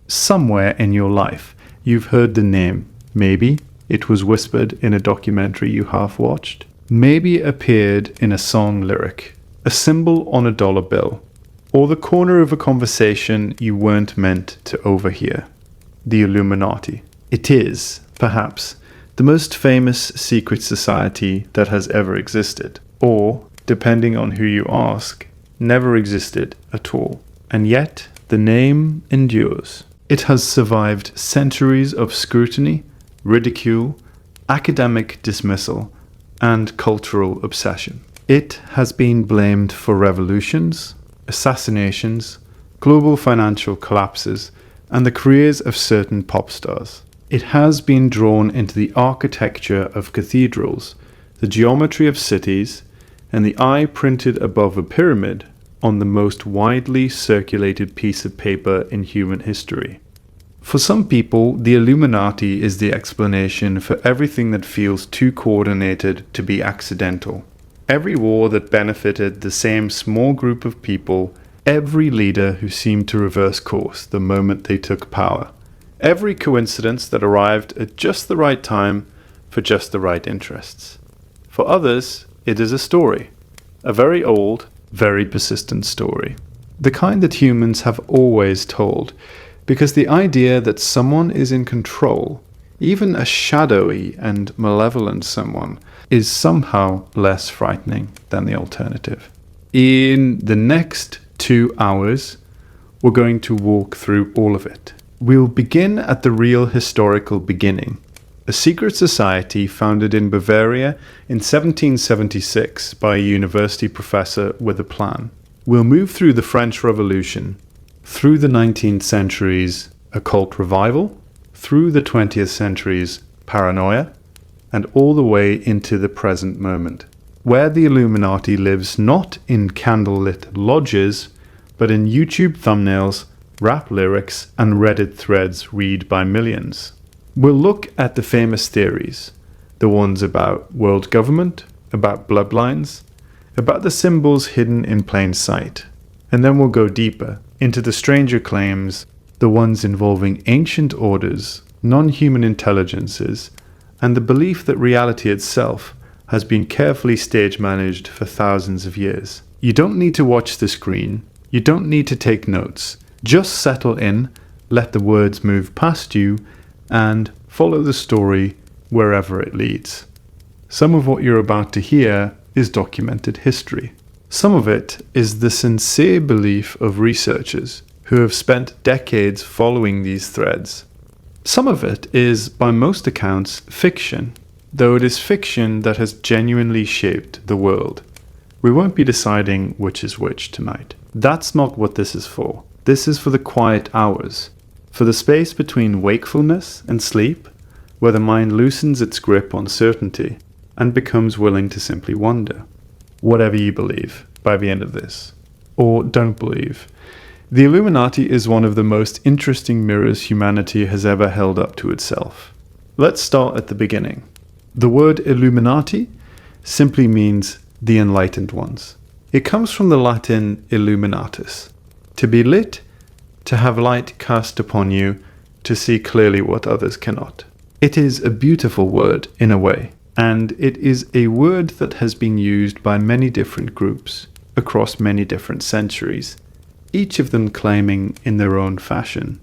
Somewhere in your life, you've heard the name. Maybe it was whispered in a documentary you half watched. Maybe it appeared in a song lyric, a symbol on a dollar bill, or the corner of a conversation you weren't meant to overhear. The Illuminati. It is, perhaps, the most famous secret society that has ever existed, or, depending on who you ask, never existed at all. And yet, the name endures. It has survived centuries of scrutiny, ridicule, academic dismissal, and cultural obsession. It has been blamed for revolutions, assassinations, global financial collapses, and the careers of certain pop stars. It has been drawn into the architecture of cathedrals, the geometry of cities, and the eye printed above a pyramid on the most widely circulated piece of paper in human history. For some people, the Illuminati is the explanation for everything that feels too coordinated to be accidental. Every war that benefited the same small group of people, every leader who seemed to reverse course the moment they took power, every coincidence that arrived at just the right time for just the right interests. For others, it is a story, a very old, very persistent story. The kind that humans have always told, because the idea that someone is in control, even a shadowy and malevolent someone, is somehow less frightening than the alternative. In the next 2 hours, we're going to walk through all of it. We'll begin at the real historical beginning, a secret society founded in Bavaria in 1776 by a university professor with a plan. We'll move through the French Revolution, through the 19th century's occult revival, through the 20th century's paranoia, and all the way into the present moment, where the Illuminati lives not in candlelit lodges, but in YouTube thumbnails, rap lyrics, and Reddit threads read by millions. We'll look at the famous theories, the ones about world government, about bloodlines, about the symbols hidden in plain sight, and then we'll go deeper into the stranger claims, the ones involving ancient orders, non-human intelligences, and the belief that reality itself has been carefully stage-managed for thousands of years. You don't need to watch the screen, you don't need to take notes, just settle in, let the words move past you, and follow the story wherever it leads. Some of what you're about to hear is documented history. Some of it is the sincere belief of researchers who have spent decades following these threads. Some of it is, by most accounts, fiction, though it is fiction that has genuinely shaped the world. We won't be deciding which is which tonight. That's not what this is for. This is for the quiet hours, for the space between wakefulness and sleep, where the mind loosens its grip on certainty and becomes willing to simply wonder. Whatever you believe by the end of this, or don't believe. The Illuminati is one of the most interesting mirrors humanity has ever held up to itself. Let's start at the beginning. The word Illuminati simply means the enlightened ones. It comes from the Latin illuminatus, to be lit, to have light cast upon you, to see clearly what others cannot. It is a beautiful word in a way, and it is a word that has been used by many different groups across many different centuries, each of them claiming in their own fashion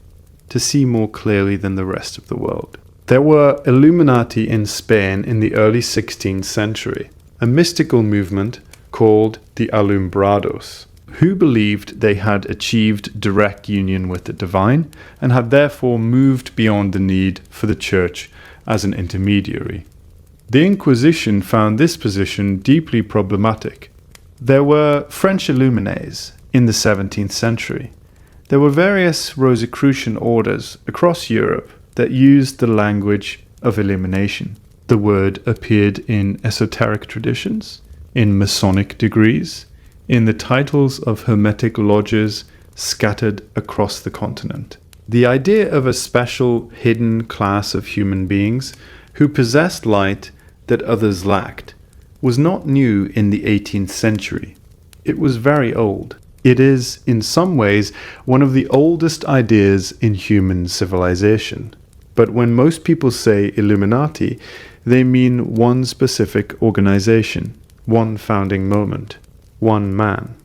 to see more clearly than the rest of the world. There were Illuminati in Spain in the early 16th century, a mystical movement called the Alumbrados, who believed they had achieved direct union with the divine and had therefore moved beyond the need for the church as an intermediary. The Inquisition found this position deeply problematic. There were French Illuminés in the 17th century. There were various Rosicrucian orders across Europe that used the language of illumination. The word appeared in esoteric traditions, in Masonic degrees, in the titles of Hermetic lodges scattered across the continent. The idea of a special hidden class of human beings who possessed light that others lacked was not new in the 18th century. It was very old. It is, in some ways, one of the oldest ideas in human civilization. But when most people say Illuminati, they mean one specific organization, one founding moment, one man.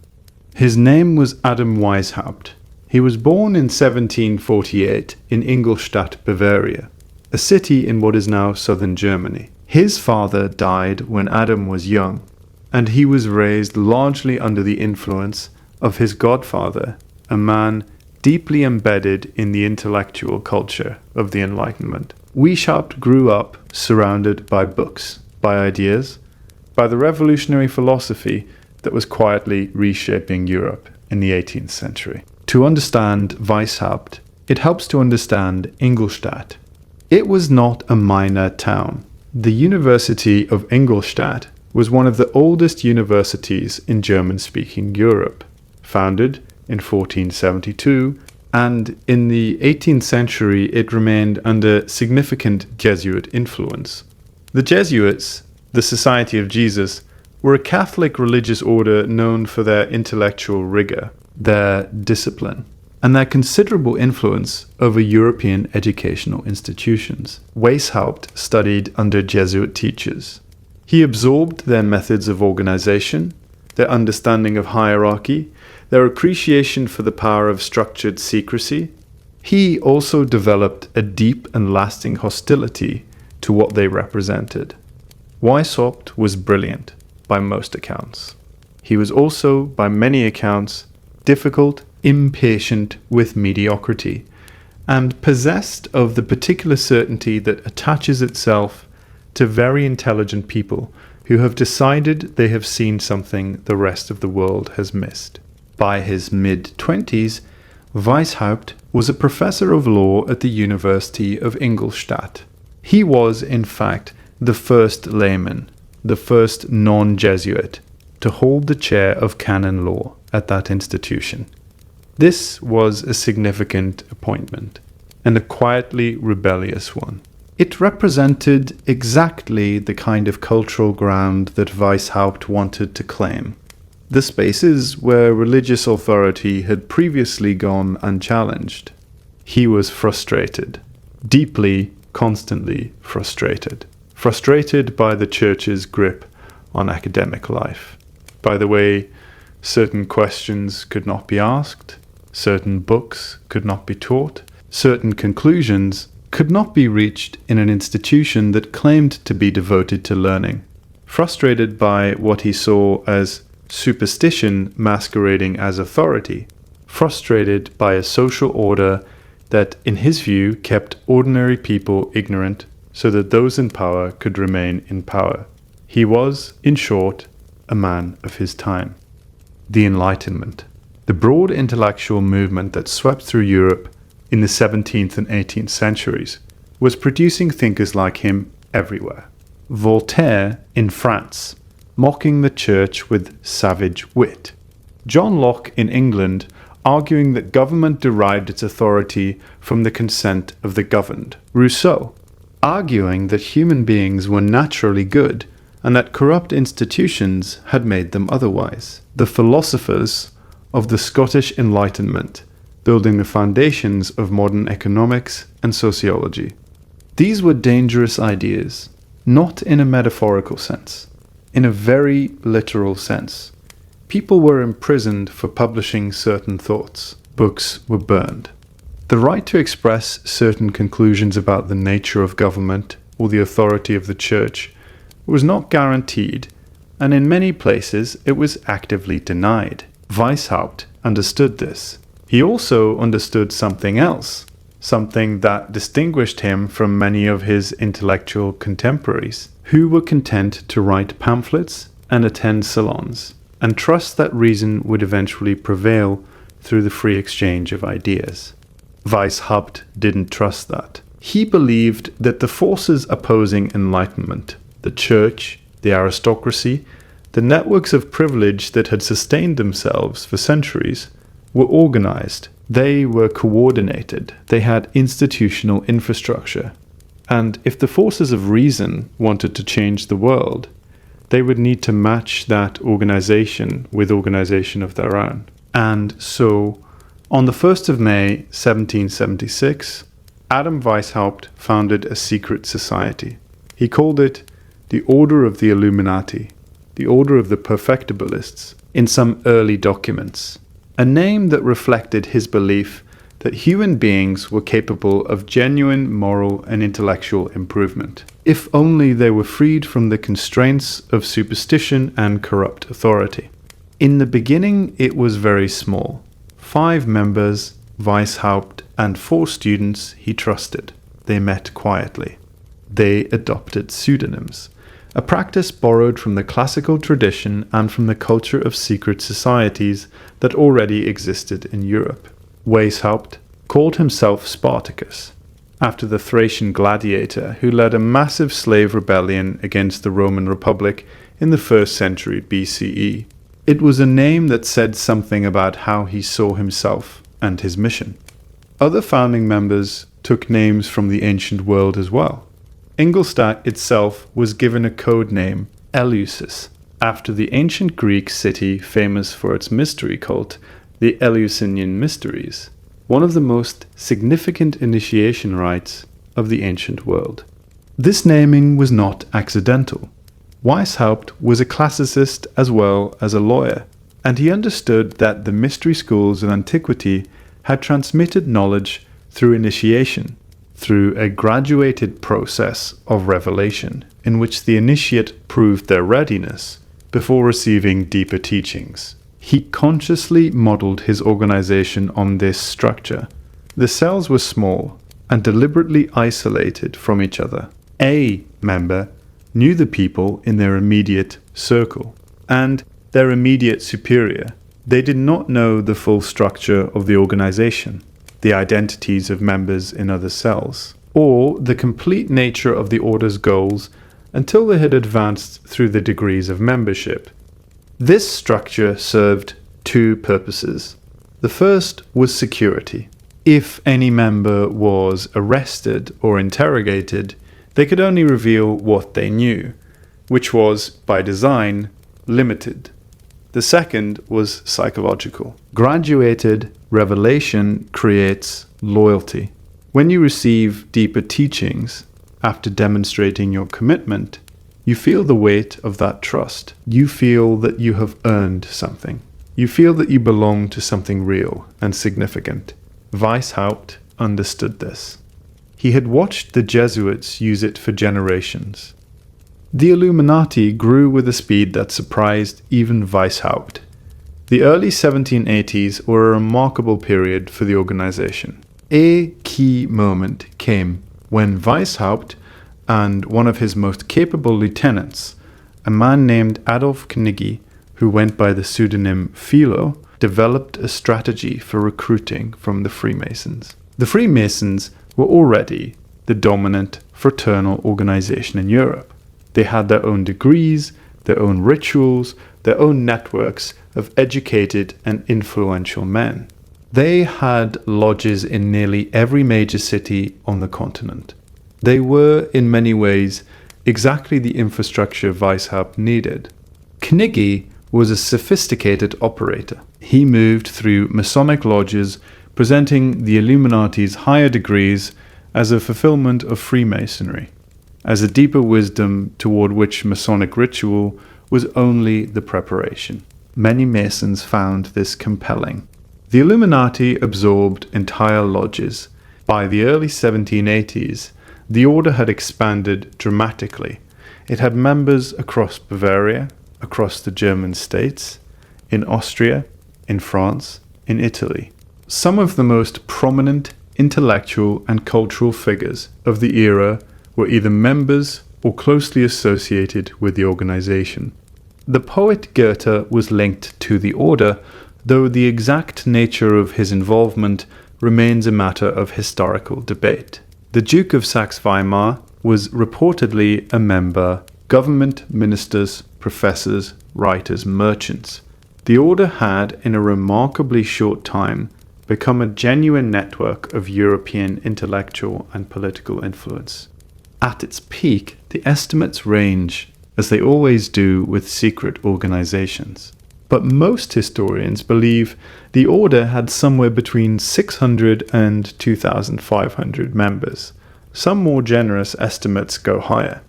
His name was Adam Weishaupt. He was born in 1748 in Ingolstadt, Bavaria, a city in what is now southern Germany. His father died when Adam was young, and he was raised largely under the influence of his godfather, a man deeply embedded in the intellectual culture of the Enlightenment. Weishaupt grew up surrounded by books, by ideas, by the revolutionary philosophy that was quietly reshaping Europe in the 18th century. To understand Weishaupt, it helps to understand Ingolstadt. It was not a minor town. The University of Ingolstadt was one of the oldest universities in German-speaking Europe, founded in 1472, and in the 18th century it remained under significant Jesuit influence. The Jesuits, the Society of Jesus, were a Catholic religious order known for their intellectual rigor, their discipline, and their considerable influence over European educational institutions. Weishaupt studied under Jesuit teachers. He absorbed their methods of organization, their understanding of hierarchy, their appreciation for the power of structured secrecy. He also developed a deep and lasting hostility to what they represented. Weishaupt was brilliant, by most accounts. He was also, by many accounts, difficult, impatient with mediocrity, and possessed of the particular certainty that attaches itself to very intelligent people who have decided they have seen something the rest of the world has missed. By his mid-20s, Weishaupt was a professor of law at the University of Ingolstadt. He was, in fact, the first layman, the first non-Jesuit, to hold the chair of canon law at that institution. This was a significant appointment, and a quietly rebellious one. It represented exactly the kind of cultural ground that Weishaupt wanted to claim. The spaces where religious authority had previously gone unchallenged. He was frustrated, deeply, constantly frustrated. Frustrated by the church's grip on academic life, by the way certain questions could not be asked, certain books could not be taught, certain conclusions could not be reached in an institution that claimed to be devoted to learning. Frustrated by what he saw as superstition masquerading as authority, frustrated by a social order that, in his view, kept ordinary people ignorant so that those in power could remain in power. He was, in short, a man of his time. The Enlightenment, the broad intellectual movement that swept through Europe in the 17th and 18th centuries, was producing thinkers like him everywhere. Voltaire in France, mocking the church with savage wit. John Locke in England, arguing that government derived its authority from the consent of the governed. Rousseau, arguing that human beings were naturally good and that corrupt institutions had made them otherwise. The philosophers of the Scottish Enlightenment, building the foundations of modern economics and sociology. These were dangerous ideas, not in a metaphorical sense, in a very literal sense. People were imprisoned for publishing certain thoughts. Books were burned. The right to express certain conclusions about the nature of government or the authority of the church was not guaranteed, and in many places it was actively denied. Weishaupt understood this. He also understood something else, something that distinguished him from many of his intellectual contemporaries, who were content to write pamphlets and attend salons, and trust that reason would eventually prevail through the free exchange of ideas. Weishaupt didn't trust that. He believed that the forces opposing enlightenment, the church, the aristocracy, the networks of privilege that had sustained themselves for centuries, were organized, they were coordinated, they had institutional infrastructure. And if the forces of reason wanted to change the world, they would need to match that organization with organization of their own. And so, on the 1st of May 1776, Adam Weishaupt founded a secret society. He called it the Order of the Illuminati, the Order of the Perfectibilists, in some early documents, a name that reflected his belief that human beings were capable of genuine moral and intellectual improvement, if only they were freed from the constraints of superstition and corrupt authority. In the beginning, it was very small. 5 members, Weishaupt, and 4 students he trusted. They met quietly. They adopted pseudonyms, a practice borrowed from the classical tradition and from the culture of secret societies that already existed in Europe. Weishaupt called himself Spartacus, after the Thracian gladiator who led a massive slave rebellion against the Roman Republic in the 1st century BCE. It was a name that said something about how he saw himself and his mission. Other founding members took names from the ancient world as well. Ingolstadt itself was given a code name, Eleusis, after the ancient Greek city famous for its mystery cult, the Eleusinian Mysteries, one of the most significant initiation rites of the ancient world. This naming was not accidental. Weishaupt was a classicist as well as a lawyer, and he understood that the mystery schools of antiquity had transmitted knowledge through initiation, through a graduated process of revelation in which the initiate proved their readiness before receiving deeper teachings. He consciously modeled his organization on this structure. The cells were small and deliberately isolated from each other. A member knew the people in their immediate circle and their immediate superior. They did not know the full structure of the organization, the identities of members in other cells, or the complete nature of the order's goals until they had advanced through the degrees of membership. This structure served 2 purposes. The first was security. If any member was arrested or interrogated, they could only reveal what they knew, which was, by design, limited. The second was psychological. Graduated revelation creates loyalty. When you receive deeper teachings, after demonstrating your commitment, you feel the weight of that trust. You feel that you have earned something. You feel that you belong to something real and significant. Weishaupt understood this. He had watched the Jesuits use it for generations. The Illuminati grew with a speed that surprised even Weishaupt. The early 1780s were a remarkable period for the organization. A key moment came when Weishaupt and one of his most capable lieutenants, a man named Adolf Knigge, who went by the pseudonym Philo, developed a strategy for recruiting from the Freemasons. The Freemasons were already the dominant fraternal organization in Europe. They had their own degrees, their own rituals, their own networks of educated and influential men. They had lodges in nearly every major city on the continent. They were, in many ways, exactly the infrastructure Weishaupt needed. Knigge was a sophisticated operator. He moved through Masonic lodges, presenting the Illuminati's higher degrees as a fulfillment of Freemasonry, as a deeper wisdom toward which Masonic ritual was only the preparation. Many Masons found this compelling. The Illuminati absorbed entire lodges. By the early 1780s, the order had expanded dramatically. It had members across Bavaria, across the German states, in Austria, in France, in Italy. Some of the most prominent intellectual and cultural figures of the era were either members or closely associated with the organization. The poet Goethe was linked to the order, though the exact nature of his involvement remains a matter of historical debate. The Duke of Saxe-Weimar was reportedly a member, government ministers, professors, writers, merchants. The order had, in a remarkably short time, become a genuine network of European intellectual and political influence. At its peak, the estimates range, as they always do with secret organizations. but most historians believe the order had somewhere between 600 and 2,500 members. Some more generous estimates go higher.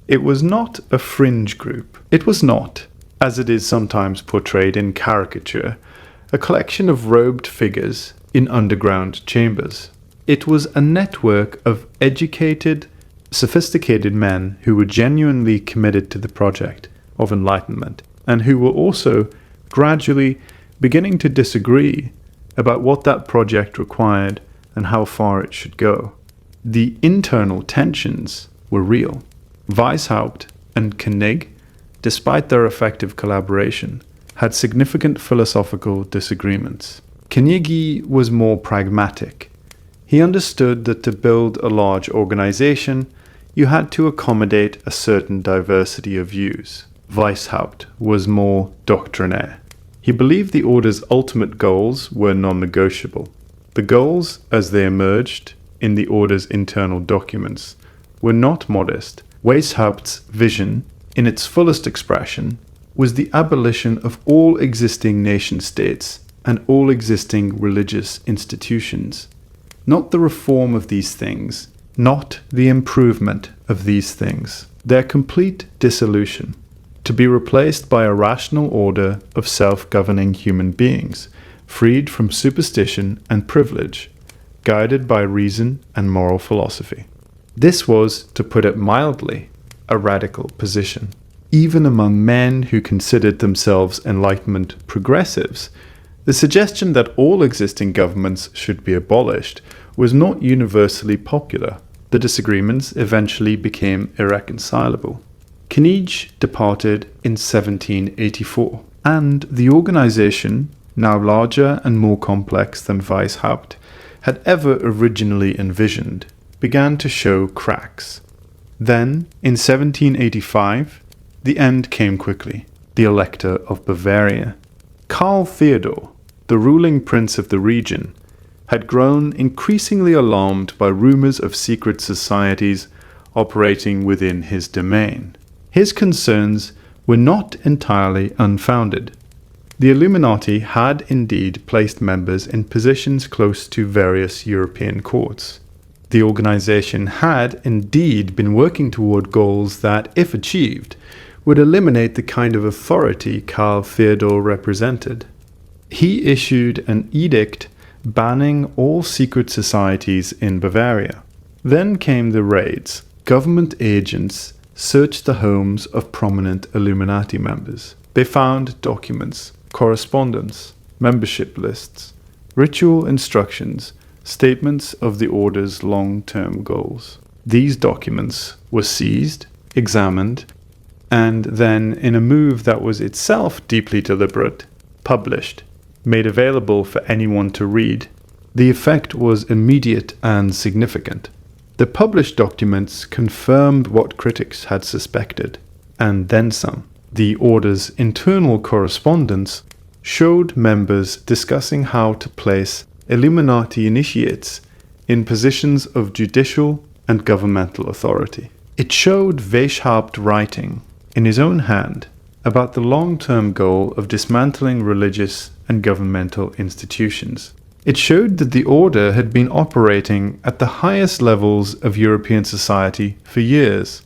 It was not a fringe group. It was not, as it is sometimes portrayed in caricature, a collection of robed figures in underground chambers. It was a network of educated, sophisticated men who were genuinely committed to the project of enlightenment, and who were also gradually beginning to disagree about what that project required and how far it should go. The internal tensions were real. Weishaupt and Koenig, despite their effective collaboration, had significant philosophical disagreements. Koenig was more pragmatic. He understood that to build a large organization, you had to accommodate a certain diversity of views. Weishaupt was more doctrinaire. He believed the order's ultimate goals were non-negotiable. The goals, as they emerged in the order's internal documents, were not modest. Weishaupt's vision, in its fullest expression, was the abolition of all existing nation-states and all existing religious institutions. Not the reform of these things, not the improvement of these things, their complete dissolution, to be replaced by a rational order of self-governing human beings, freed from superstition and privilege, guided by reason and moral philosophy. This was, to put it mildly, a radical position. Even among men who considered themselves Enlightenment progressives, the suggestion that all existing governments should be abolished was not universally popular. The disagreements eventually became irreconcilable. Koenig departed in 1784, and the organization, now larger and more complex than Weishaupt had ever originally envisioned, began to show cracks. Then, in 1785, the end came quickly. The Elector of Bavaria, Karl Theodor, the ruling prince of the region, had grown increasingly alarmed by rumors of secret societies operating within his domain. His concerns were not entirely unfounded. The Illuminati had indeed placed members in positions close to various European courts. The organization had indeed been working toward goals that, if achieved, would eliminate the kind of authority Karl Theodor represented. He issued an edict banning all secret societies in Bavaria. Then came the raids. Government agents searched the homes of prominent Illuminati members. They found documents, correspondence, membership lists, ritual instructions, statements of the order's long-term goals. These documents were seized, examined, and then, in a move that was itself deeply deliberate, published, made available for anyone to read. The effect was immediate and significant. The published documents confirmed what critics had suspected, and then some. The order's internal correspondence showed members discussing how to place Illuminati initiates in positions of judicial and governmental authority. It showed Weishaupt writing, in his own hand, about the long-term goal of dismantling religious and governmental institutions. It showed that the order had been operating at the highest levels of European society for years,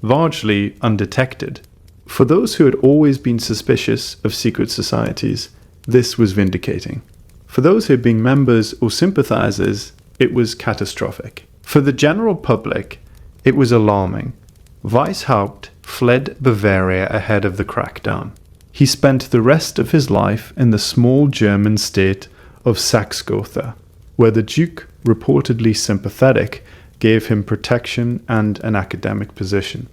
largely undetected. For those who had always been suspicious of secret societies, this was vindicating. For those who had been members or sympathizers, it was catastrophic. For the general public, it was alarming. Weishaupt fled Bavaria ahead of the crackdown. He spent the rest of his life in the small German state of Saxe-Gotha, where the Duke, reportedly sympathetic, gave him protection and an academic position.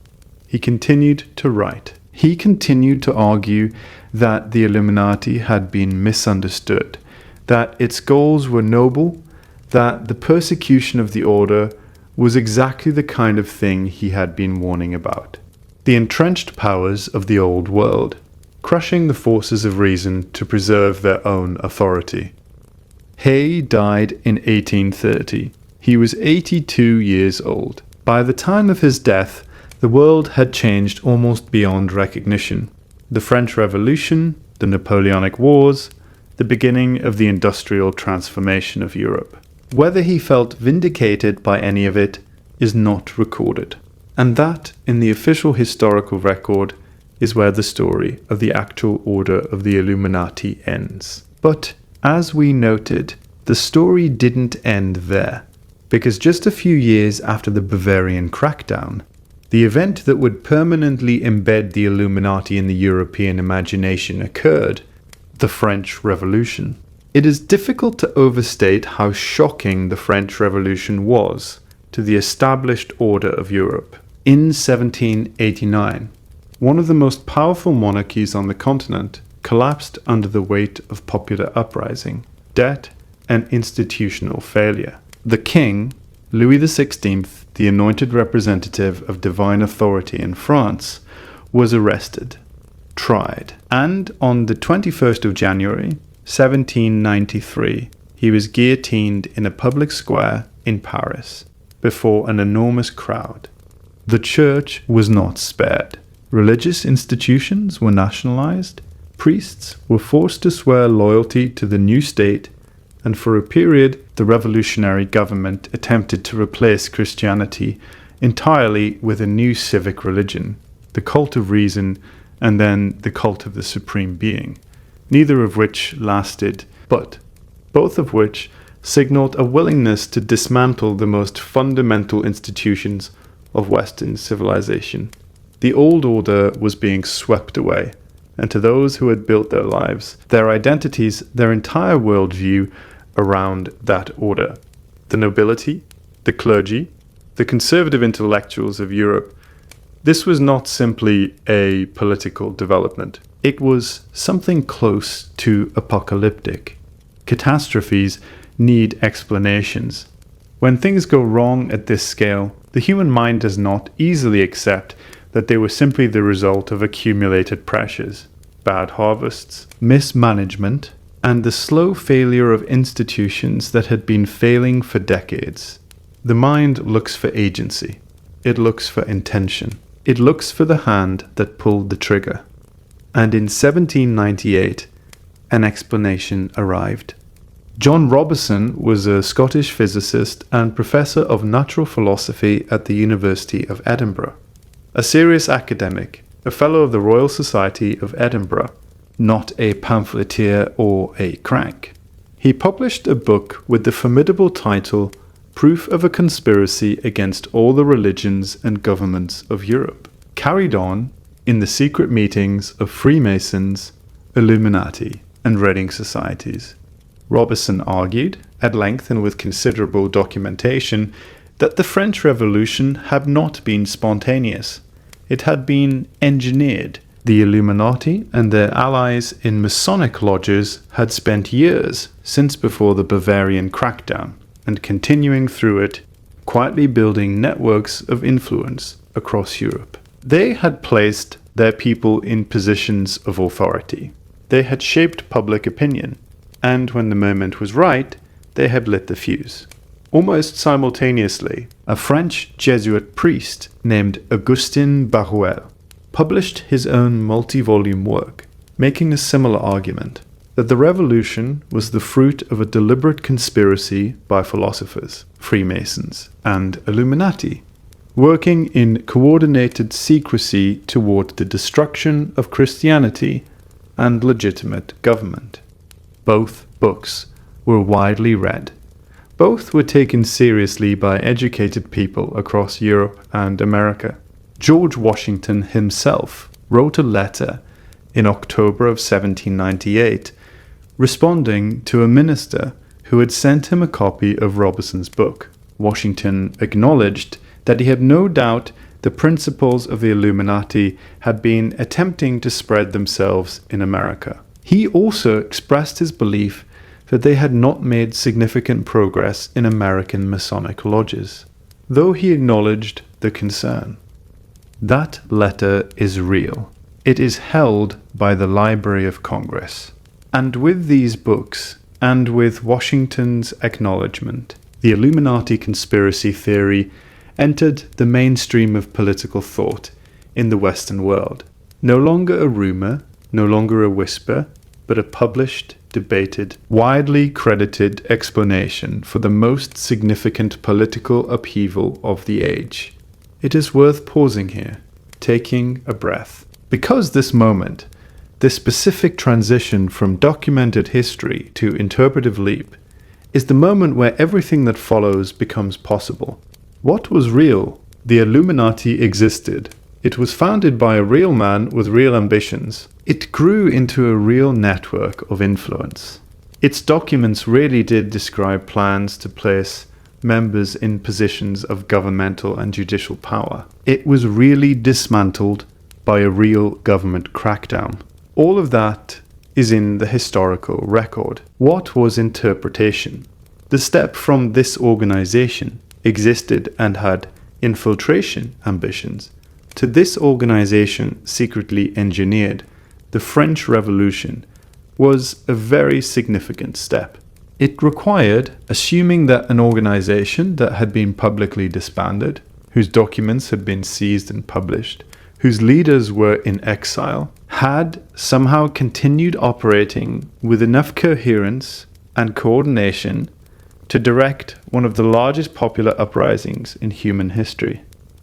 He continued to write. He continued to argue that the Illuminati had been misunderstood, that its goals were noble, that the persecution of the order was exactly the kind of thing he had been warning about. The entrenched powers of the old world, crushing the forces of reason to preserve their own authority. Hay died in 1830. He was 82 years old. By the time of his death, the world had changed almost beyond recognition. The French Revolution, the Napoleonic Wars, the beginning of the industrial transformation of Europe. Whether he felt vindicated by any of it is not recorded, and that, in the official historical record, is where the story of the actual order of the Illuminati ends. But, as we noted, the story didn't end there, because just a few years after the Bavarian crackdown, the event that would permanently embed the Illuminati in the European imagination occurred: the French Revolution. It is difficult to overstate how shocking the French Revolution was to the established order of Europe. In 1789, one of the most powerful monarchies on the continent collapsed under the weight of popular uprising, debt, and institutional failure. The king, Louis XVI, the anointed representative of divine authority in France, was arrested, tried, and on the 21st of January, 1793, he was guillotined in a public square in Paris before an enormous crowd. The church was not spared. Religious institutions were nationalized, priests were forced to swear loyalty to the new state, and for a period the revolutionary government attempted to replace Christianity entirely with a new civic religion, the cult of reason, and then the cult of the supreme being, neither of which lasted, but both of which signaled a willingness to dismantle the most fundamental institutions of Western civilization. The old order was being swept away, and to those who had built their lives, their identities, their entire worldview around that order, the nobility, the clergy, the conservative intellectuals of Europe, this was not simply a political development. It was something close to apocalyptic. Catastrophes need explanations. When things go wrong at this scale, the human mind does not easily accept that they were simply the result of accumulated pressures, bad harvests, mismanagement, and the slow failure of institutions that had been failing for decades. The mind looks for agency. It looks for intention. It looks for the hand that pulled the trigger. And in 1798, an explanation arrived. John Robison was a Scottish physicist and professor of natural philosophy at the University of Edinburgh. A serious academic, a fellow of the Royal Society of Edinburgh, not a pamphleteer or a crank. He published a book with the formidable title Proof of a Conspiracy Against All the Religions and Governments of Europe, carried on in the secret meetings of Freemasons, Illuminati, and Reading societies. Robison argued, at length and with considerable documentation, that the French Revolution had not been spontaneous. It had been engineered. The Illuminati and their allies in Masonic lodges had spent years since before the Bavarian crackdown, and continuing through it, quietly building networks of influence across Europe. They had placed their people in positions of authority. They had shaped public opinion, and when the moment was right, they had lit the fuse. Almost simultaneously, a French Jesuit priest named Augustin Baruel published his own multi-volume work, making a similar argument, that the revolution was the fruit of a deliberate conspiracy by philosophers, Freemasons, and Illuminati, working in coordinated secrecy toward the destruction of Christianity and legitimate government. Both books were widely read. Both were taken seriously by educated people across Europe and America. George Washington himself wrote a letter in October of 1798, responding to a minister who had sent him a copy of Robison's book. Washington acknowledged that he had no doubt the principles of the Illuminati had been attempting to spread themselves in America. He also expressed his belief that they had not made significant progress in American Masonic lodges, though he acknowledged the concern. That letter is real. It is held by the Library of Congress. And with these books, and with Washington's acknowledgement, the Illuminati conspiracy theory entered the mainstream of political thought in the Western world. No longer a rumor, no longer a whisper, but a published, debated, widely credited explanation for the most significant political upheaval of the age. It is worth pausing here, taking a breath, because this moment, this specific transition from documented history to interpretive leap, is the moment where everything that follows becomes possible. What was real? The Illuminati existed. It was founded by a real man with real ambitions. It grew into a real network of influence. Its documents really did describe plans to place members in positions of governmental and judicial power. It was really dismantled by a real government crackdown. All of that is in the historical record. What was interpretation? The step from this organization existed and had infiltration ambitions to this organization secretly engineered the French Revolution was a very significant step. It required assuming that an organization that had been publicly disbanded, whose documents had been seized and published, whose leaders were in exile, had somehow continued operating with enough coherence and coordination to direct one of the largest popular uprisings in human history.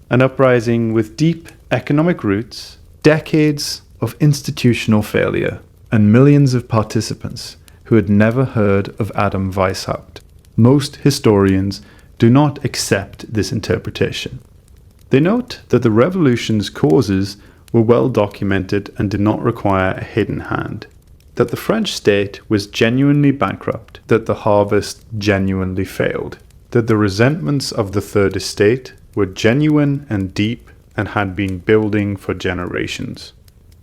An uprising with deep economic roots, decades of institutional failure, and millions of participants who had never heard of Adam Weishaupt. Most historians do not accept this interpretation. They note that the revolution's causes were well documented and did not require a hidden hand, that the French state was genuinely bankrupt, that the harvest genuinely failed, that the resentments of the Third Estate were genuine and deep and had been building for generations.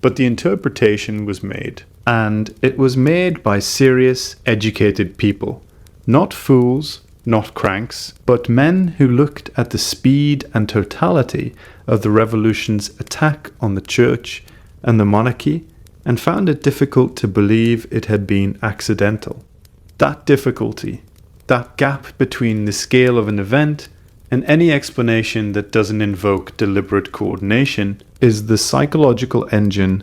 But the interpretation was made, and it was made by serious, educated people, not fools, not cranks, but men who looked at the speed and totality of the revolution's attack on the church and the monarchy and found it difficult to believe it had been accidental. That difficulty, that gap between the scale of an event and any explanation that doesn't invoke deliberate coordination, is the psychological engine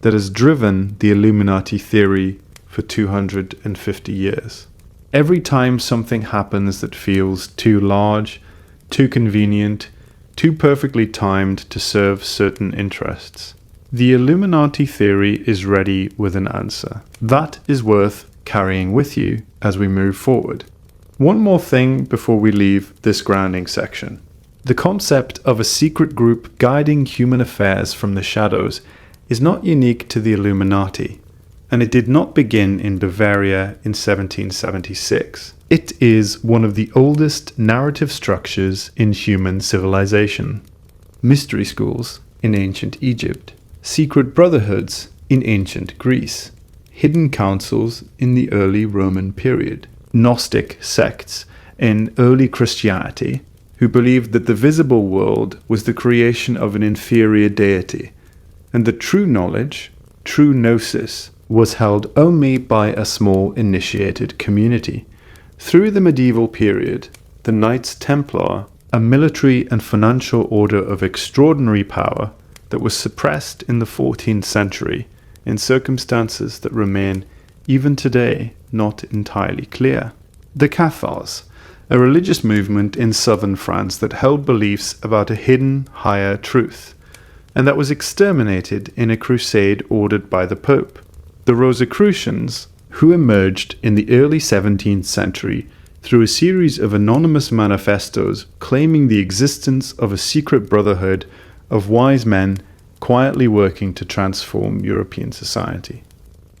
that has driven the Illuminati theory for 250 years. Every time something happens that feels too large, too convenient, too perfectly timed to serve certain interests, the Illuminati theory is ready with an answer. That is worth carrying with you as we move forward. One more thing before we leave this grounding section. The concept of a secret group guiding human affairs from the shadows is not unique to the Illuminati, and it did not begin in Bavaria in 1776. It is one of the oldest narrative structures in human civilization. Mystery schools in ancient Egypt, secret brotherhoods in ancient Greece, hidden councils in the early Roman period, Gnostic sects in early Christianity who believed that the visible world was the creation of an inferior deity, and that true knowledge, true gnosis, was held only by a small initiated community. Through the medieval period, the Knights Templar, a military and financial order of extraordinary power that was suppressed in the 14th century in circumstances that remain, even today, not entirely clear. The Cathars, a religious movement in southern France that held beliefs about a hidden higher truth, and that was exterminated in a crusade ordered by the Pope. The Rosicrucians, who emerged in the early 17th century through a series of anonymous manifestos claiming the existence of a secret brotherhood of wise men quietly working to transform European society.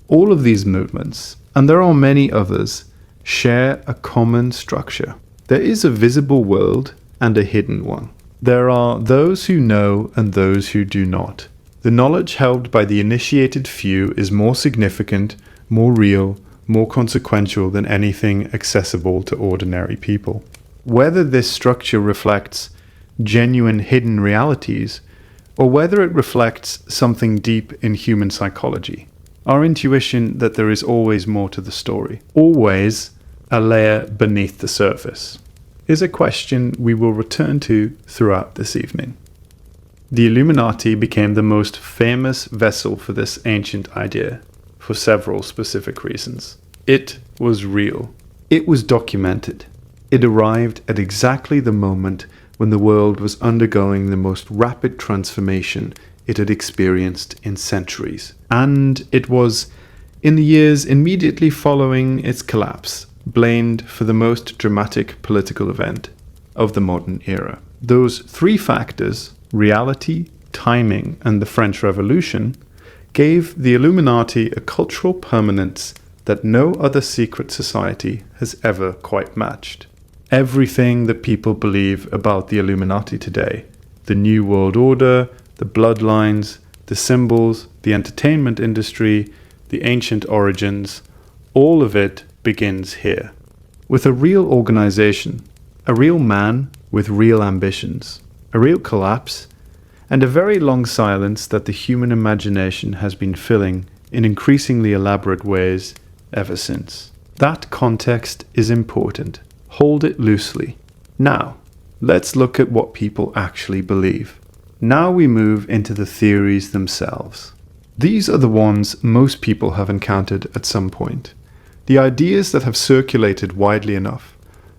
All of these movements, and there are many others, share a common structure. There is a visible world and a hidden one. There are those who know and those who do not. The knowledge held by the initiated few is more significant, more real, more consequential than anything accessible to ordinary people. Whether this structure reflects genuine hidden realities, or whether it reflects something deep in human psychology, our intuition that there is always more to the story, always a layer beneath the surface, is a question we will return to throughout this evening. The Illuminati became the most famous vessel for this ancient idea, for several specific reasons. It was real. It was documented. It arrived at exactly the moment when the world was undergoing the most rapid transformation it had experienced in centuries. And it was, in the years immediately following its collapse, blamed for the most dramatic political event of the modern era. Those three factors, reality, timing, and the French Revolution, gave the Illuminati a cultural permanence that no other secret society has ever quite matched. Everything that people believe about the Illuminati today, the New World Order, the bloodlines, the symbols, the entertainment industry, the ancient origins, all of it begins here. With a real organization, a real man with real ambitions, a real collapse, and a very long silence that the human imagination has been filling in increasingly elaborate ways ever since. That context is important. Hold it loosely. Now, let's look at what people actually believe. Now we move into the theories themselves. These are the ones most people have encountered at some point. The ideas that have circulated widely enough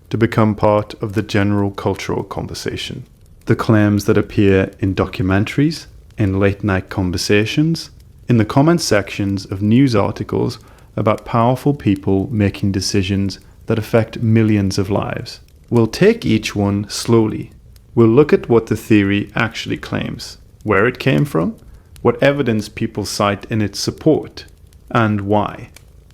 to become part of the general cultural conversation. The claims that appear in documentaries, in late-night conversations, in the comment sections of news articles about powerful people making decisions that affect millions of lives. We'll take each one slowly. We'll look at what the theory actually claims, where it came from, what evidence people cite in its support, and why,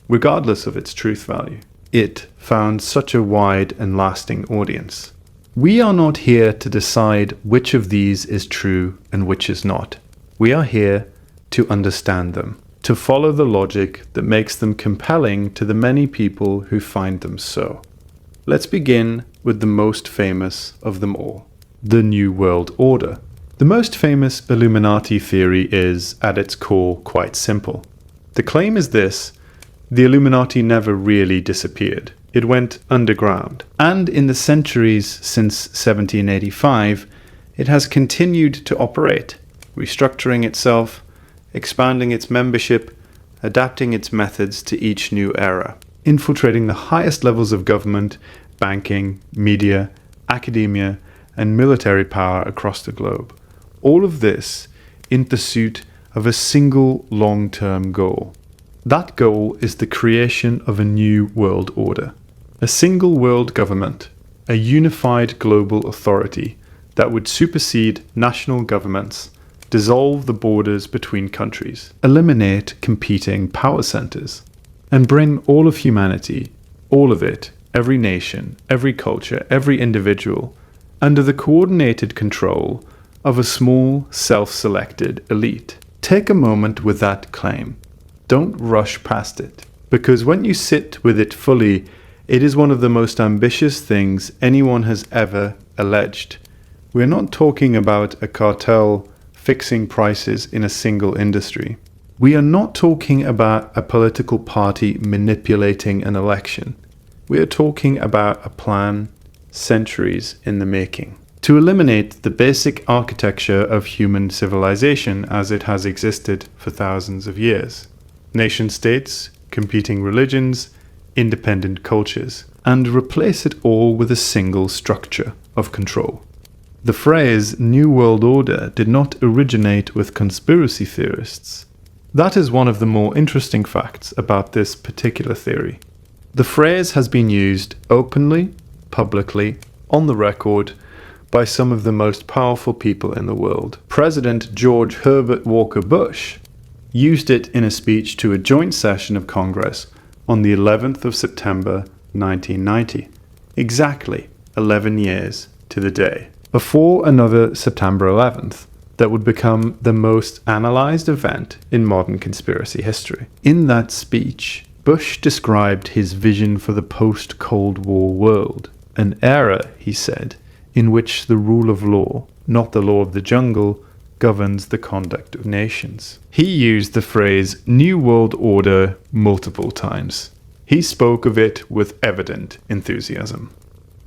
regardless of its truth value. It found such a wide and lasting audience. We are not here to decide which of these is true and which is not. We are here to understand them, to follow the logic that makes them compelling to the many people who find them so. Let's begin with the most famous of them all, the New World Order. The most famous Illuminati theory is, at its core, quite simple. The claim is this: the Illuminati never really disappeared. It went underground. And in the centuries since 1785, it has continued to operate, restructuring itself, expanding its membership, adapting its methods to each new era, infiltrating the highest levels of government, banking, media, academia, and military power across the globe. All of this in pursuit of a single long-term goal. That goal is the creation of a new world order. A single world government, a unified global authority that would supersede national governments, dissolve the borders between countries, eliminate competing power centers, and bring all of humanity, all of it, every nation, every culture, every individual, under the coordinated control of a small, self-selected elite. Take a moment with that claim. Don't rush past it, because when you sit with it fully, it is one of the most ambitious things anyone has ever alleged. We're not talking about a cartel fixing prices in a single industry. We are not talking about a political party manipulating an election. We are talking about a plan centuries in the making to eliminate the basic architecture of human civilization as it has existed for thousands of years. Nation-states, competing religions, independent cultures, and replace it all with a single structure of control. The phrase New World Order did not originate with conspiracy theorists. That is one of the more interesting facts about this particular theory. The phrase has been used openly, publicly, on the record, by some of the most powerful people in the world. President George Herbert Walker Bush used it in a speech to a joint session of Congress on the 11th of September 1990, exactly 11 years to the day, before another September 11th that would become the most analyzed event in modern conspiracy history. In that speech, Bush described his vision for the post-Cold War world, an era, he said, in which the rule of law, not the law of the jungle, governs the conduct of nations. He used the phrase New World Order multiple times. He spoke of it with evident enthusiasm.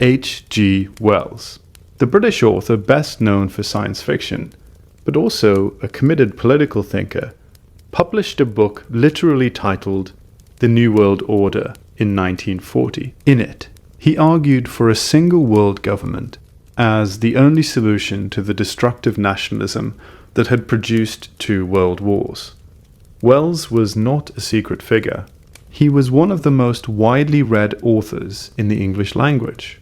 H.G. Wells, the British author best known for science fiction, but also a committed political thinker, published a book literally titled The New World Order in 1940. In it, he argued for a single world government as the only solution to the destructive nationalism that had produced 2 world wars. Wells was not a secret figure. He was one of the most widely read authors in the English language.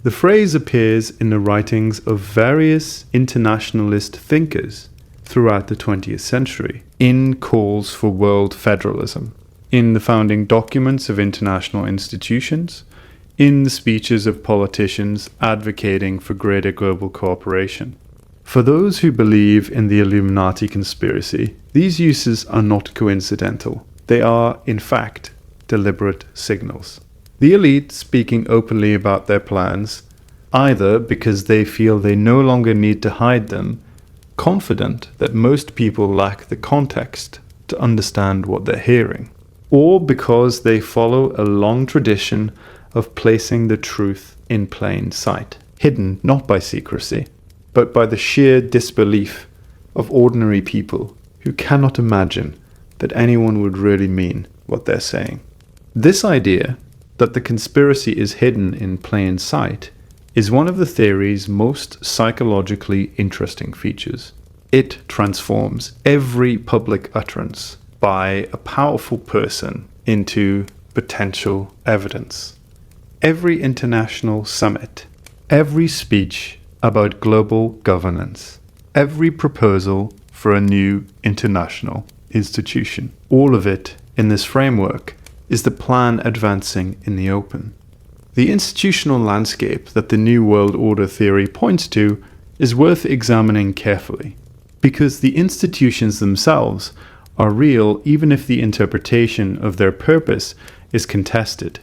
The phrase appears in the writings of various internationalist thinkers throughout the 20th century, in calls for world federalism, in the founding documents of international institutions, in the speeches of politicians advocating for greater global cooperation. For those who believe in the Illuminati conspiracy, these uses are not coincidental. They are, in fact, deliberate signals. The elite speaking openly about their plans, either because they feel they no longer need to hide them, confident that most people lack the context to understand what they're hearing, or because they follow a long tradition of placing the truth in plain sight, hidden not by secrecy, but by the sheer disbelief of ordinary people who cannot imagine that anyone would really mean what they're saying. This idea that the conspiracy is hidden in plain sight is one of the theory's most psychologically interesting features. It transforms every public utterance by a powerful person into potential evidence. Every international summit, every speech about global governance, every proposal for a new international institution, all of it in this framework is the plan advancing in the open. The institutional landscape that the New World Order theory points to is worth examining carefully, because the institutions themselves are real even if the interpretation of their purpose is contested.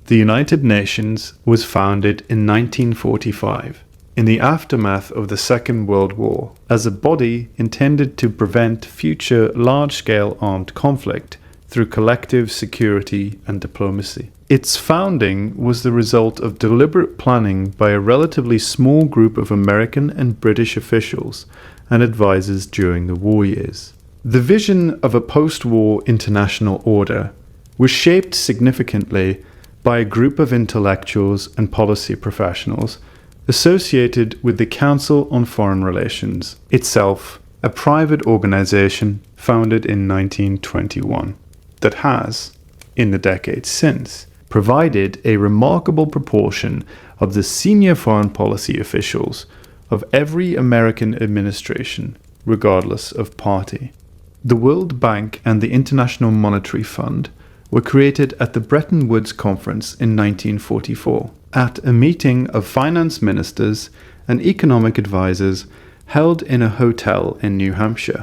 The United Nations was founded in 1945, in the aftermath of the Second World War, as a body intended to prevent future large-scale armed conflict through collective security and diplomacy. Its founding was the result of deliberate planning by a relatively small group of American and British officials and advisors during the war years. The vision of a post-war international order was shaped significantly by a group of intellectuals and policy professionals associated with the Council on Foreign Relations, itself a private organization founded in 1921 that has, in the decades since, provided a remarkable proportion of the senior foreign policy officials of every American administration, regardless of party. The World Bank and the International Monetary Fund were created at the Bretton Woods Conference in 1944, at a meeting of finance ministers and economic advisors held in a hotel in New Hampshire.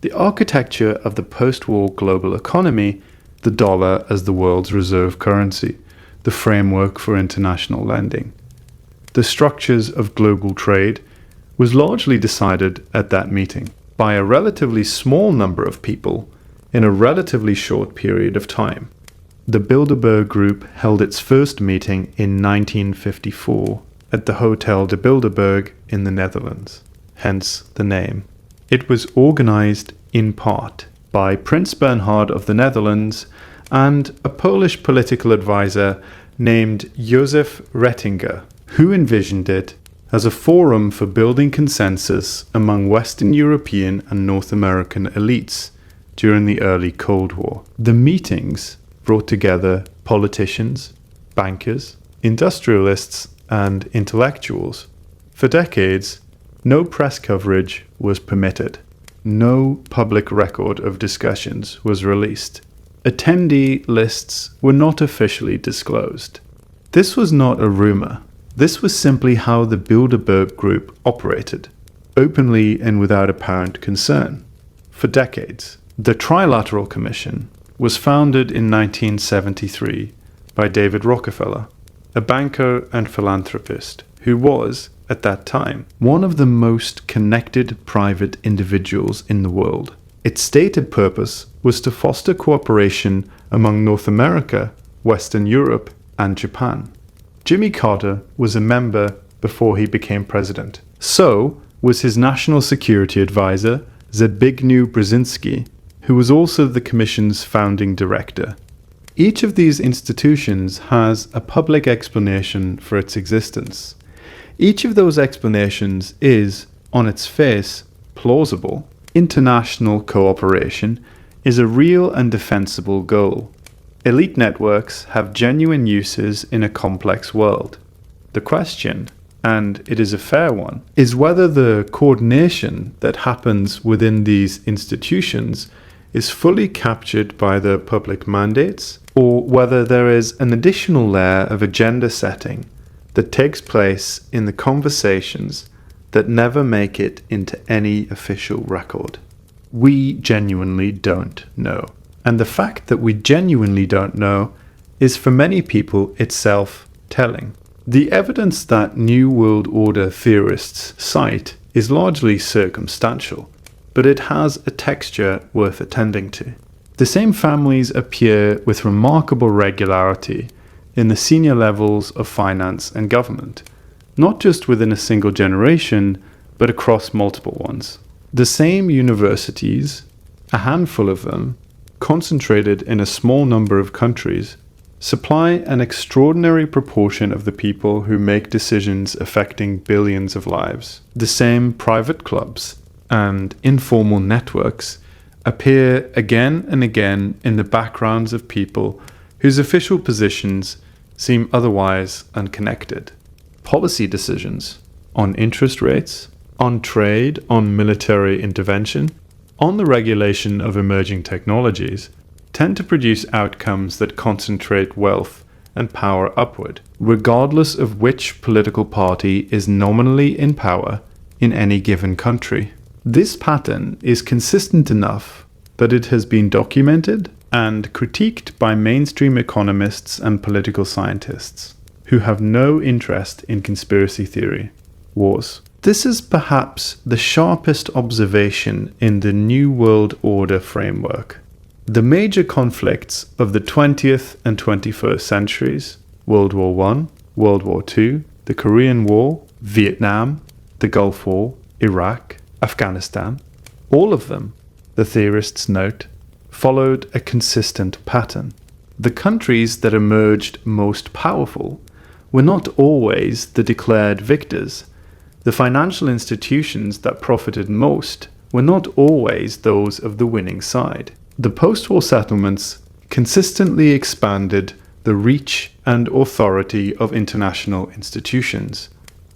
The architecture of the post-war global economy, the dollar as the world's reserve currency, the framework for international lending, the structures of global trade, was largely decided at that meeting by a relatively small number of people in a relatively short period of time. The Bilderberg Group held its first meeting in 1954 at the Hotel de Bilderberg in the Netherlands, hence the name. It was organized in part by Prince Bernhard of the Netherlands and a Polish political advisor named Josef Rettinger, who envisioned it as a forum for building consensus among Western European and North American elites during the early Cold War. The meetings brought together politicians, bankers, industrialists, and intellectuals. For decades, no press coverage was permitted. No public record of discussions was released. Attendee lists were not officially disclosed. This was not a rumor. This was simply how the Bilderberg Group operated, openly and without apparent concern. For decades, the Trilateral Commission was founded in 1973 by David Rockefeller, a banker and philanthropist who was, at that time, one of the most connected private individuals in the world. Its stated purpose was to foster cooperation among North America, Western Europe, and Japan. Jimmy Carter was a member before he became president. So, was his national security advisor, Zbigniew Brzezinski, who was also the Commission's founding director. Each of these institutions has a public explanation for its existence. Each of those explanations is, on its face, plausible. International cooperation is a real and defensible goal. Elite networks have genuine uses in a complex world. The question, and it is a fair one, is whether the coordination that happens within these institutions is fully captured by the public mandates, or whether there is an additional layer of agenda setting that takes place in the conversations that never make it into any official record. We genuinely don't know. And the fact that we genuinely don't know is for many people itself telling. The evidence that New World Order theorists cite is largely circumstantial, but it has a texture worth attending to. The same families appear with remarkable regularity in the senior levels of finance and government, not just within a single generation, but across multiple ones. The same universities, a handful of them, concentrated in a small number of countries, supply an extraordinary proportion of the people who make decisions affecting billions of lives. The same private clubs and informal networks appear again and again in the backgrounds of people whose official positions seem otherwise unconnected. Policy decisions on interest rates, on trade, on military intervention, on the regulation of emerging technologies, tend to produce outcomes that concentrate wealth and power upward, regardless of which political party is nominally in power in any given country. This pattern is consistent enough that it has been documented and critiqued by mainstream economists and political scientists who have no interest in conspiracy theory wars. This is perhaps the sharpest observation in the New World Order framework. The major conflicts of the 20th and 21st centuries, World War I, World War II, the Korean War, Vietnam, the Gulf War, Iraq, Afghanistan, all of them, the theorists note, followed a consistent pattern. The countries that emerged most powerful were not always the declared victors. The financial institutions that profited most were not always those of the winning side. The post-war settlements consistently expanded the reach and authority of international institutions,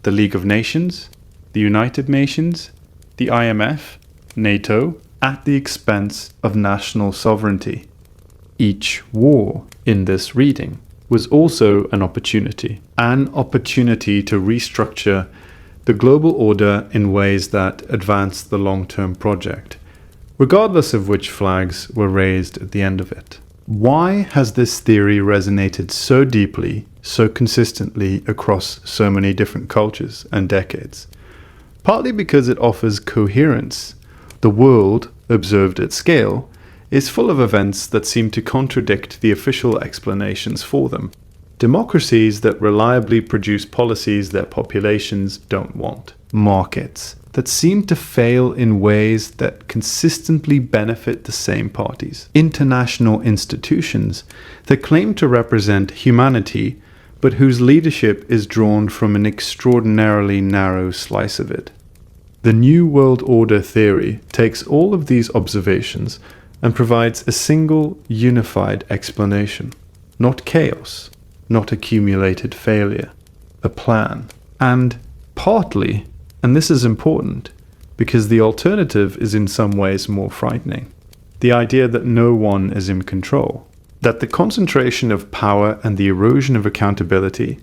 the League of Nations, the United Nations, the IMF, NATO, at the expense of national sovereignty. Each war in this reading was also an opportunity to restructure the global order in ways that advanced the long-term project, regardless of which flags were raised at the end of it. Why has this theory resonated so deeply, so consistently across so many different cultures and decades? Partly because it offers coherence. The world, observed at scale, is full of events that seem to contradict the official explanations for them. Democracies that reliably produce policies their populations don't want. Markets that seem to fail in ways that consistently benefit the same parties. International institutions that claim to represent humanity, but whose leadership is drawn from an extraordinarily narrow slice of it. The New World Order theory takes all of these observations and provides a single, unified explanation. Not chaos, not accumulated failure, a plan. And partly, and this is important, because the alternative is in some ways more frightening, the idea that no one is in control, that the concentration of power and the erosion of accountability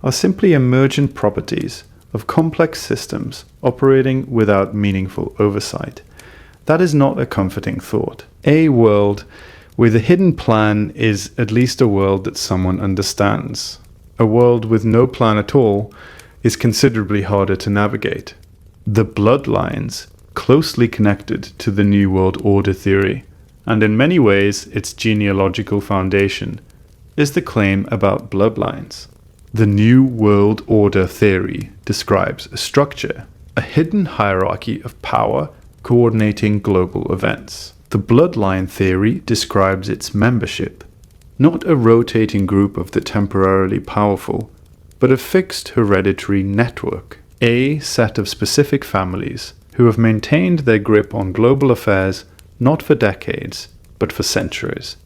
are simply emergent properties of complex systems operating without meaningful oversight. That is not a comforting thought. A world with a hidden plan is at least a world that someone understands. A world with no plan at all is considerably harder to navigate. The bloodlines closely connected to the New World Order theory, and in many ways its genealogical foundation, is the claim about bloodlines. The New World Order theory describes a structure a hidden hierarchy of power coordinating global events. The bloodline theory describes its membership, not a rotating group of the temporarily powerful, but a fixed hereditary network, a set of specific families who have maintained their grip on global affairs not for decades, but for centuries.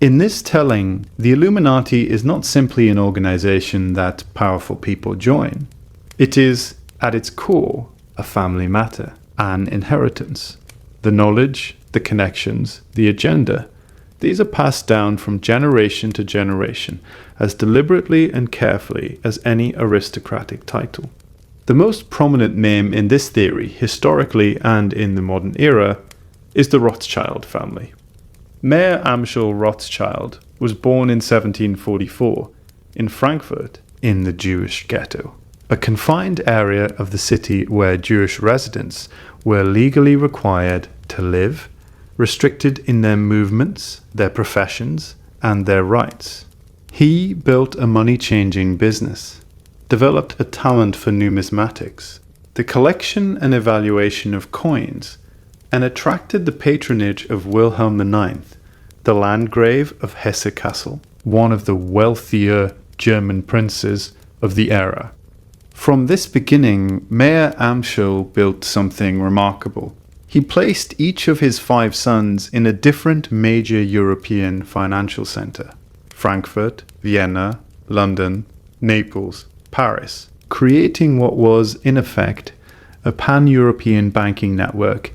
In this telling, the Illuminati is not simply an organization that powerful people join. It is, at its core, a family matter, an inheritance. The knowledge, the connections, the agenda, these are passed down from generation to generation as deliberately and carefully as any aristocratic title. The most prominent name in this theory, historically and in the modern era, is the Rothschild family. Mayer Amschel Rothschild was born in 1744 in Frankfurt in the Jewish ghetto, a confined area of the city where Jewish residents were legally required to live, restricted in their movements, their professions, and their rights. He built a money-changing business, developed a talent for numismatics, the collection and evaluation of coins, and attracted the patronage of Wilhelm IX, the Landgrave of Hesse-Kassel, one of the wealthier German princes of the era. From this beginning, Mayer Amschel built something remarkable. He placed each of his 5 sons in a different major European financial center: Frankfurt, Vienna, London, Naples, Paris, creating what was, in effect, a pan-European banking network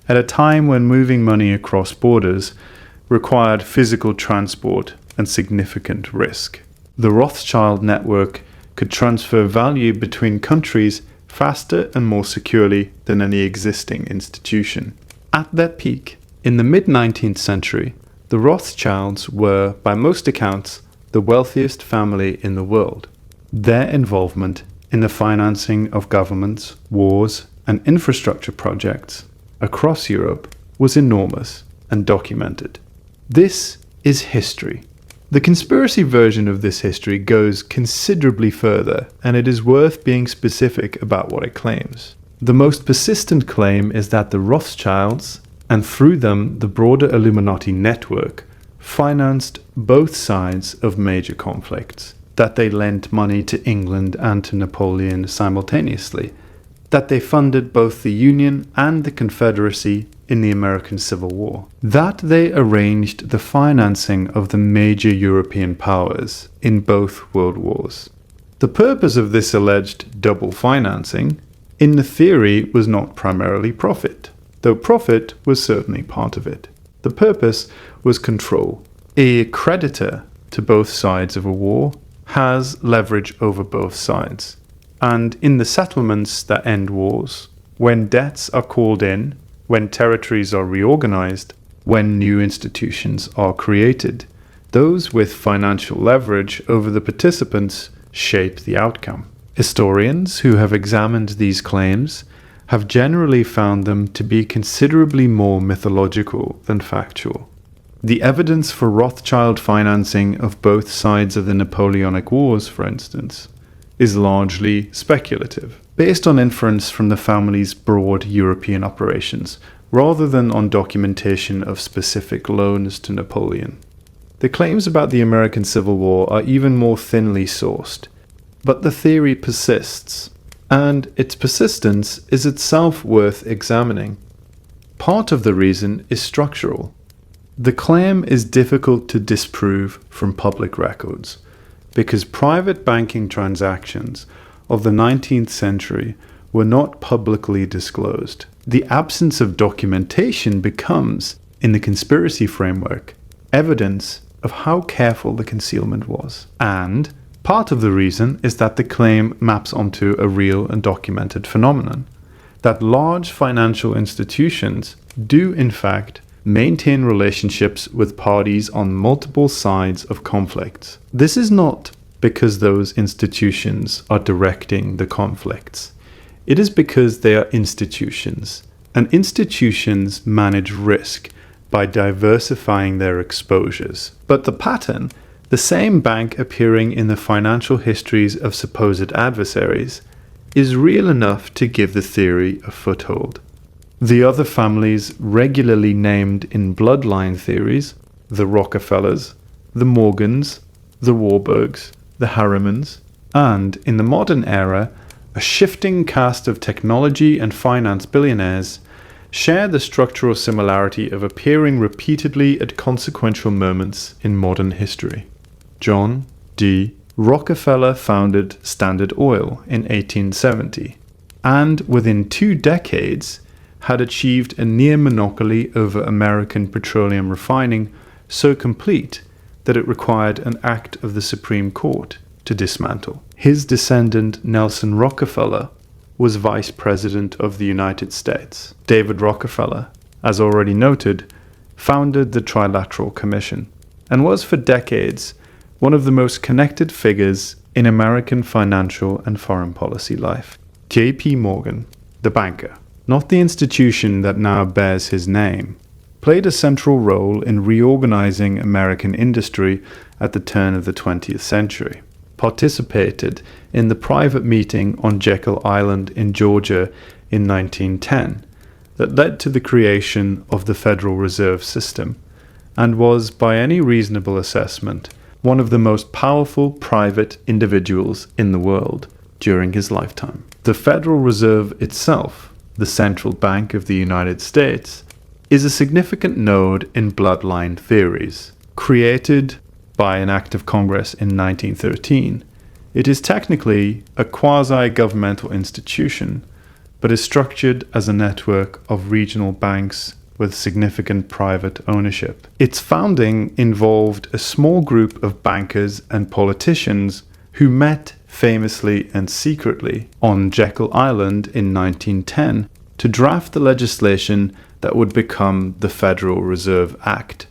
at a time when moving money across borders required physical transport and significant risk. The Rothschild network could transfer value between countries faster and more securely than any existing institution. At their peak, in the mid-19th century, the Rothschilds were, by most accounts, the wealthiest family in the world. Their involvement in the financing of governments, wars, and infrastructure projects across Europe was enormous and documented. This is history. The conspiracy version of this history goes considerably further, and it is worth being specific about what it claims. The most persistent claim is that the Rothschilds, and through them the broader Illuminati network, financed both sides of major conflicts, that they lent money to England and to Napoleon simultaneously, that they funded both the Union and the Confederacy in the American Civil War, that they arranged the financing of the major European powers in both world wars. The purpose of this alleged double financing, in the theory, was not primarily profit, though profit was certainly part of it. The purpose was control. A creditor to both sides of a war has leverage over both sides. And in the settlements that end wars, when debts are called in, when territories are reorganized, when new institutions are created, those with financial leverage over the participants shape the outcome. Historians who have examined these claims have generally found them to be considerably more mythological than factual. The evidence for Rothschild financing of both sides of the Napoleonic Wars, for instance, is largely speculative, based on inference from the family's broad European operations, rather than on documentation of specific loans to Napoleon. The claims about the American Civil War are even more thinly sourced, but the theory persists, and its persistence is itself worth examining. Part of the reason is structural. The claim is difficult to disprove from public records, because private banking transactions of the 19th century were not publicly disclosed. The absence of documentation becomes, in the conspiracy framework, evidence of how careful the concealment was. And part of the reason is that the claim maps onto a real and documented phenomenon, that large financial institutions do in fact maintain relationships with parties on multiple sides of conflicts. This is not because those institutions are directing the conflicts. It is because they are institutions, and institutions manage risk by diversifying their exposures. But the pattern, the same bank appearing in the financial histories of supposed adversaries, is real enough to give the theory a foothold. The other families regularly named in bloodline theories, the Rockefellers, the Morgans, the Warburgs, the Harrimans, and, in the modern era, a shifting cast of technology and finance billionaires, share the structural similarity of appearing repeatedly at consequential moments in modern history. John D. Rockefeller founded Standard Oil in 1870, and within 2 decades had achieved a near monopoly over American petroleum refining so complete that it required an act of the Supreme Court to dismantle. His descendant Nelson Rockefeller was Vice President of the United States. David Rockefeller, as already noted, founded the Trilateral Commission and was for decades one of the most connected figures in American financial and foreign policy life. J.P. Morgan, the banker, not the institution that now bears his name, played a central role in reorganizing American industry at the turn of the 20th century, participated in the private meeting on Jekyll Island in Georgia in 1910 that led to the creation of the Federal Reserve System, and was, by any reasonable assessment, one of the most powerful private individuals in the world during his lifetime. The Federal Reserve itself, the central bank of the United States, is a significant node in bloodline theories. Created by an act of Congress in 1913, it is technically a quasi-governmental institution, but is structured as a network of regional banks with significant private ownership. Its founding involved a small group of bankers and politicians who met famously and secretly on Jekyll Island in 1910 to draft the legislation that would become the Federal Reserve Act.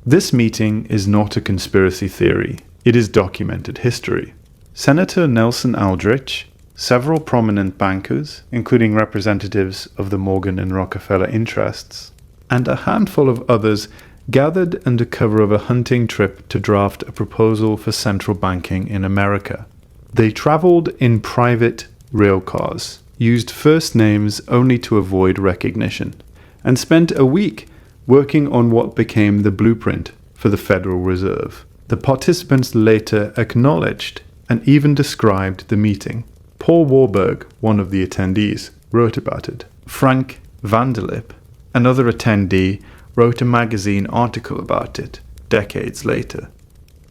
This meeting is not a conspiracy theory, it is documented history. Senator Nelson Aldrich, several prominent bankers, including representatives of the Morgan and Rockefeller interests, and a handful of others gathered under cover of a hunting trip to draft a proposal for central banking in America. They traveled in private railcars, used first names only to avoid recognition, and spent a week working on what became the blueprint for the Federal Reserve. The participants later acknowledged and even described the meeting. Paul Warburg, one of the attendees, wrote about it. Frank Vanderlip, another attendee, wrote a magazine article about it decades later.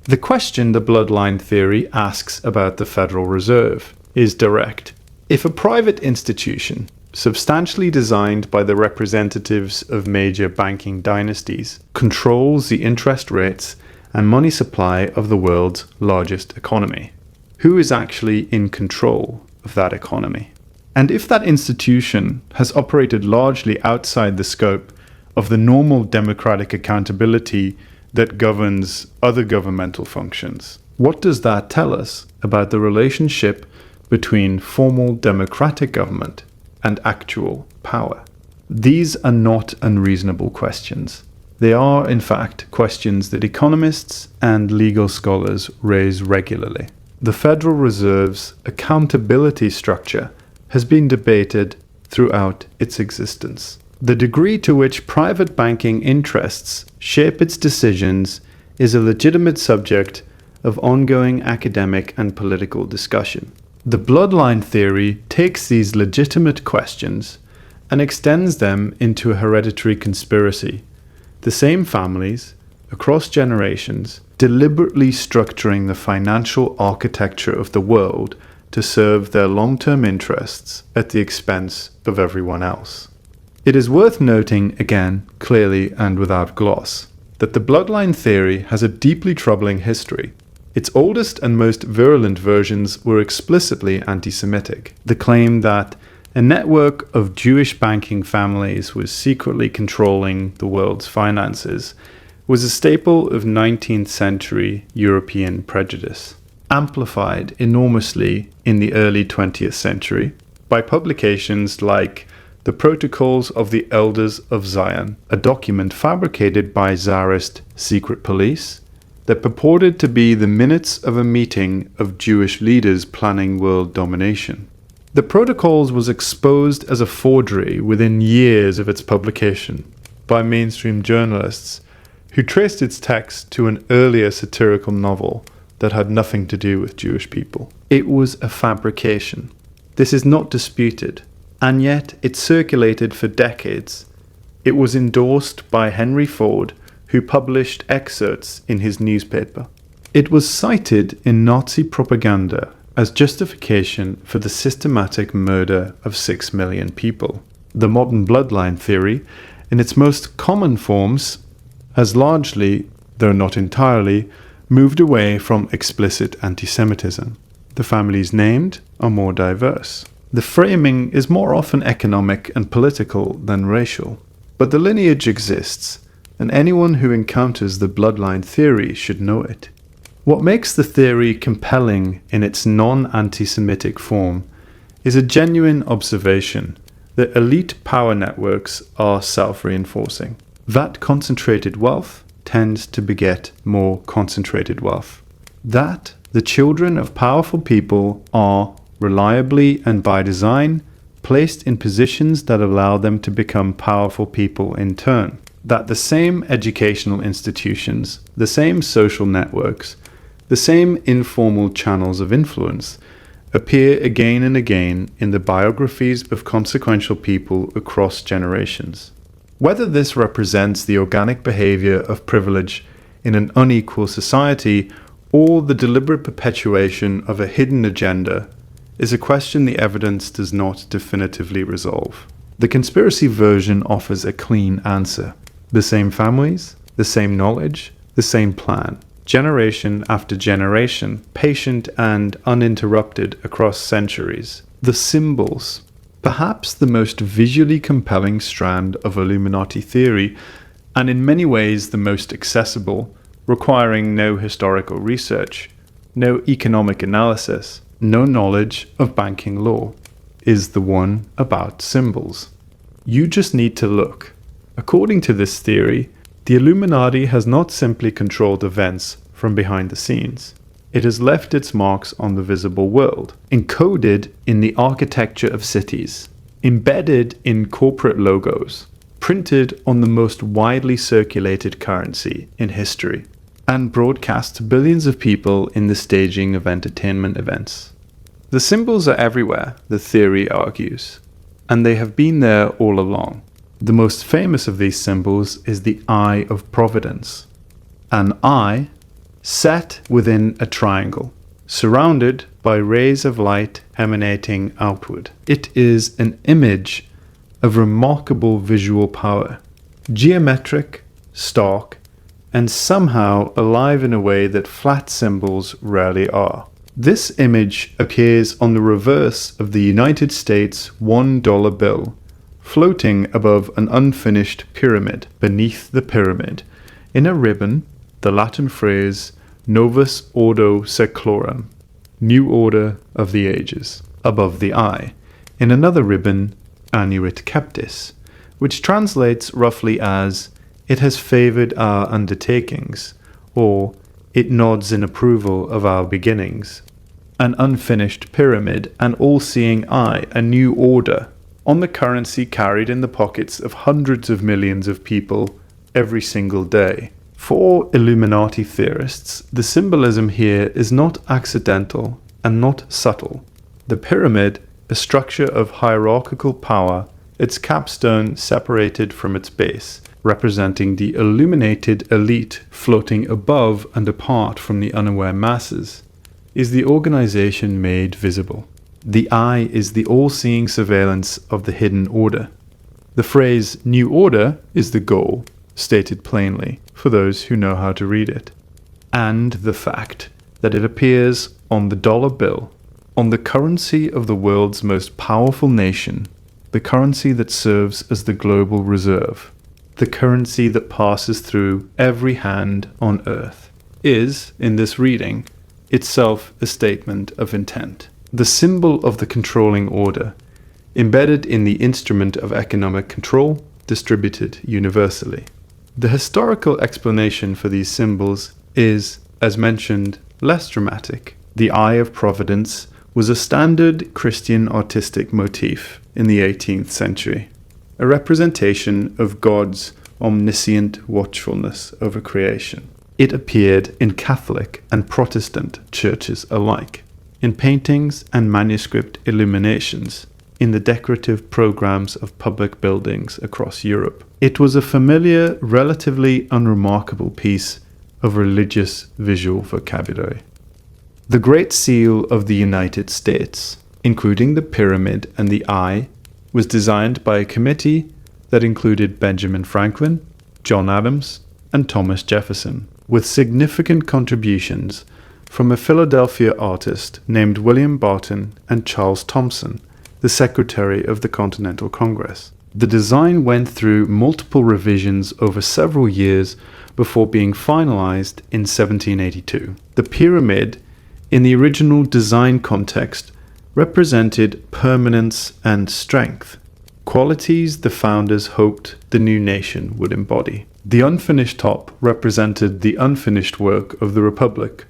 The question the bloodline theory asks about the Federal Reserve is direct. If a private institution, substantially designed by the representatives of major banking dynasties, controls the interest rates and money supply of the world's largest economy, who is actually in control of that economy? And if that institution has operated largely outside the scope of the normal democratic accountability that governs other governmental functions, what does that tell us about the relationship between formal democratic government and actual power? These are not unreasonable questions. They are, in fact, questions that economists and legal scholars raise regularly. The Federal Reserve's accountability structure has been debated throughout its existence. The degree to which private banking interests shape its decisions is a legitimate subject of ongoing academic and political discussion. The bloodline theory takes these legitimate questions and extends them into a hereditary conspiracy. The same families, across generations, deliberately structuring the financial architecture of the world to serve their long-term interests at the expense of everyone else. It is worth noting again, clearly and without gloss, that the bloodline theory has a deeply troubling history. Its oldest and most virulent versions were explicitly anti-Semitic. The claim that a network of Jewish banking families was secretly controlling the world's finances was a staple of 19th century European prejudice, amplified enormously in the early 20th century by publications like The Protocols of the Elders of Zion, a document fabricated by Tsarist secret police that purported to be the minutes of a meeting of Jewish leaders planning world domination. The Protocols was exposed as a forgery within years of its publication by mainstream journalists who traced its text to an earlier satirical novel that had nothing to do with Jewish people. It was a fabrication. This is not disputed, and yet it circulated for decades. It was endorsed by Henry Ford, who published excerpts in his newspaper. It was cited in Nazi propaganda as justification for the systematic murder of 6 million people. The modern bloodline theory, in its most common forms, has largely, though not entirely, moved away from explicit anti-Semitism. The families named are more diverse. The framing is more often economic and political than racial. But the lineage exists, and anyone who encounters the bloodline theory should know it. What makes the theory compelling in its non-anti-Semitic form is a genuine observation that elite power networks are self-reinforcing. That concentrated wealth tends to beget more concentrated wealth. That the children of powerful people are, reliably and by design, placed in positions that allow them to become powerful people in turn. That the same educational institutions, the same social networks, the same informal channels of influence appear again and again in the biographies of consequential people across generations. Whether this represents the organic behavior of privilege in an unequal society or the deliberate perpetuation of a hidden agenda is a question the evidence does not definitively resolve. The conspiracy version offers a clean answer. The same families, the same knowledge, the same plan. Generation after generation, patient and uninterrupted across centuries. The symbols, perhaps the most visually compelling strand of Illuminati theory, and in many ways the most accessible, requiring no historical research, no economic analysis, no knowledge of banking law, is the one about symbols. You just need to look. According to this theory, the Illuminati has not simply controlled events from behind the scenes. It has left its marks on the visible world, encoded in the architecture of cities, embedded in corporate logos, printed on the most widely circulated currency in history, and broadcast to billions of people in the staging of entertainment events. The symbols are everywhere, the theory argues, and they have been there all along. The most famous of these symbols is the Eye of Providence, an eye set within a triangle, surrounded by rays of light emanating outward. It is an image of remarkable visual power, geometric, stark, and somehow alive in a way that flat symbols rarely are. This image appears on the reverse of the United States $1 bill, floating above an unfinished pyramid. Beneath the pyramid, in a ribbon, the Latin phrase Novus Ordo Seclorum, New Order of the Ages. Above the eye, in another ribbon, Annuit Captis, which translates roughly as "It has favored our undertakings," or "It nods in approval of our beginnings." An unfinished pyramid, an all-seeing eye, a new order, on the currency carried in the pockets of hundreds of millions of people every single day. For Illuminati theorists, the symbolism here is not accidental and not subtle. The pyramid, a structure of hierarchical power, its capstone separated from its base, representing the illuminated elite floating above and apart from the unaware masses, is the organization made visible. The eye is the all-seeing surveillance of the hidden order. The phrase "new order" is the goal, stated plainly, for those who know how to read it. And the fact that it appears on the dollar bill, on the currency of the world's most powerful nation, the currency that serves as the global reserve, the currency that passes through every hand on earth, is, in this reading, itself a statement of intent. The symbol of the controlling order, embedded in the instrument of economic control, distributed universally. The historical explanation for these symbols is, as mentioned, less dramatic. The Eye of Providence was a standard Christian artistic motif in the 18th century, a representation of God's omniscient watchfulness over creation. It appeared in Catholic and Protestant churches alike, in paintings and manuscript illuminations, in the decorative programs of public buildings across Europe. It was a familiar, relatively unremarkable piece of religious visual vocabulary. The Great Seal of the United States, including the pyramid and the eye, was designed by a committee that included Benjamin Franklin, John Adams, and Thomas Jefferson, with significant contributions from a Philadelphia artist named William Barton and Charles Thomson, the Secretary of the Continental Congress. The design went through multiple revisions over several years before being finalized in 1782. The pyramid, in the original design context, represented permanence and strength, qualities the founders hoped the new nation would embody. The unfinished top represented the unfinished work of the Republic,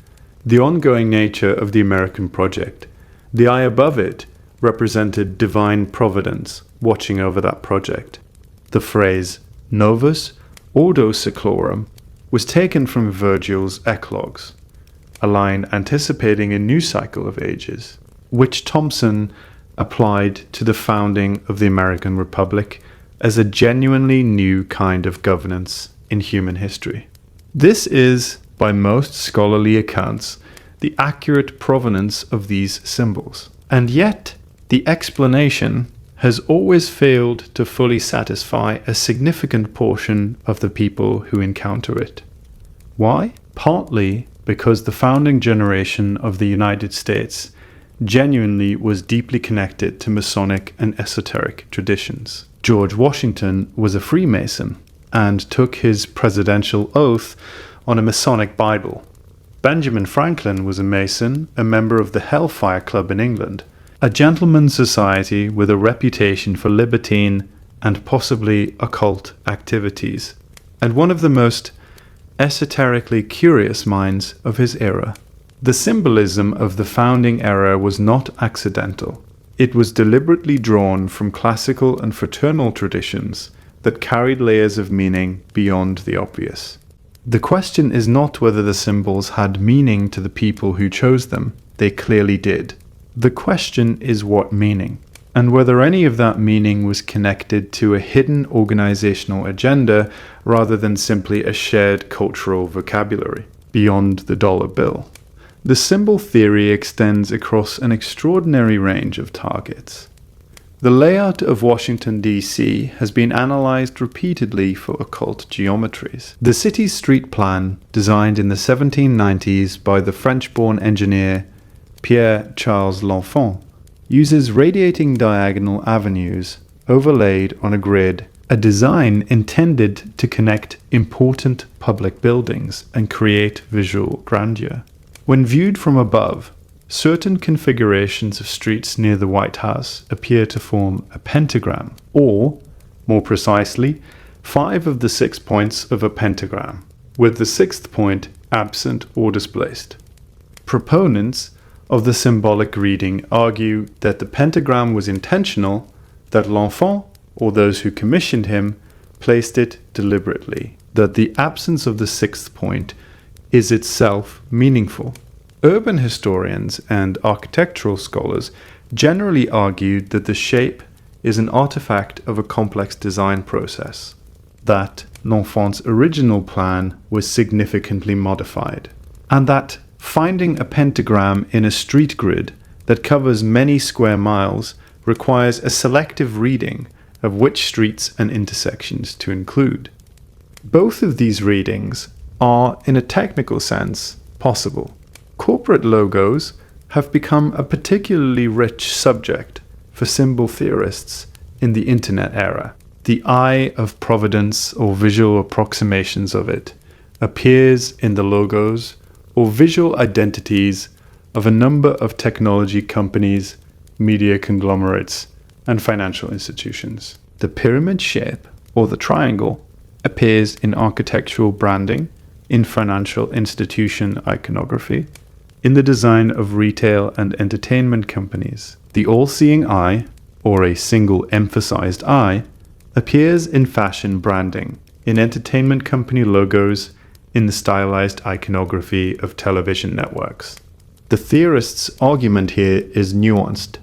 the ongoing nature of the American project. The eye above it represented divine providence watching over that project. The phrase Novus Ordo Seclorum was taken from Virgil's Eclogues, a line anticipating a new cycle of ages, which Thomson applied to the founding of the American Republic as a genuinely new kind of governance in human history. This is, by most scholarly accounts, the accurate provenance of these symbols. And yet, the explanation has always failed to fully satisfy a significant portion of the people who encounter it. Why? Partly because the founding generation of the United States genuinely was deeply connected to Masonic and esoteric traditions. George Washington was a Freemason and took his presidential oath on a Masonic Bible. Benjamin Franklin was a Mason, a member of the Hellfire Club in England, a gentleman's society with a reputation for libertine and possibly occult activities, and one of the most esoterically curious minds of his era. The symbolism of the founding era was not accidental. It was deliberately drawn from classical and fraternal traditions that carried layers of meaning beyond the obvious. The question is not whether the symbols had meaning to the people who chose them. They clearly did. The question is what meaning, and whether any of that meaning was connected to a hidden organizational agenda rather than simply a shared cultural vocabulary beyond the dollar bill. The symbol theory extends across an extraordinary range of targets. The layout of Washington, D.C. has been analyzed repeatedly for occult geometries. The city's street plan, designed in the 1790s by the French-born engineer Pierre-Charles L'Enfant, uses radiating diagonal avenues overlaid on a grid, a design intended to connect important public buildings and create visual grandeur. When viewed from above, certain configurations of streets near the White House appear to form a pentagram, or, more precisely, 5 of the 6 points of a pentagram, with the 6th point absent or displaced. Proponents of the symbolic reading argue that the pentagram was intentional, that L'Enfant, or those who commissioned him, placed it deliberately, that the absence of the 6th point is itself meaningful. Urban historians and architectural scholars generally argued that the shape is an artifact of a complex design process, that L'Enfant's original plan was significantly modified, and that finding a pentagram in a street grid that covers many square miles requires a selective reading of which streets and intersections to include. Both of these readings are, in a technical sense, possible. Corporate logos have become a particularly rich subject for symbol theorists in the Internet era. The eye of providence, or visual approximations of it, appears in the logos or visual identities of a number of technology companies, media conglomerates, and financial institutions. The pyramid shape, or the triangle, appears in architectural branding, in financial institution iconography, In the design of retail and entertainment companies, the all-seeing eye, or a single emphasized eye, appears in fashion branding, in entertainment company logos, in the stylized iconography of television networks. The theorist's argument here is nuanced.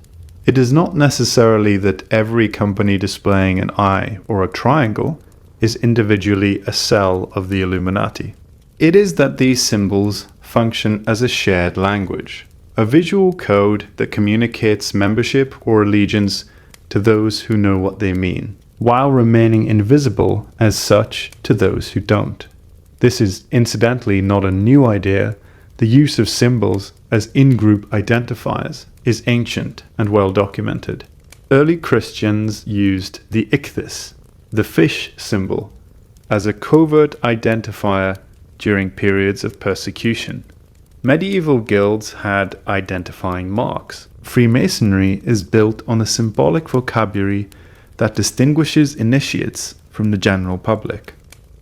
It is not necessarily that every company displaying an eye or a triangle is individually a cell of the Illuminati. It is that these symbols function as a shared language, a visual code that communicates membership or allegiance to those who know what they mean, while remaining invisible as such to those who don't. This is incidentally not a new idea. The use of symbols as in-group identifiers is ancient and well documented. Early Christians used the ichthys, the fish symbol, as a covert identifier during periods of persecution. Medieval guilds had identifying marks. Freemasonry is built on a symbolic vocabulary that distinguishes initiates from the general public.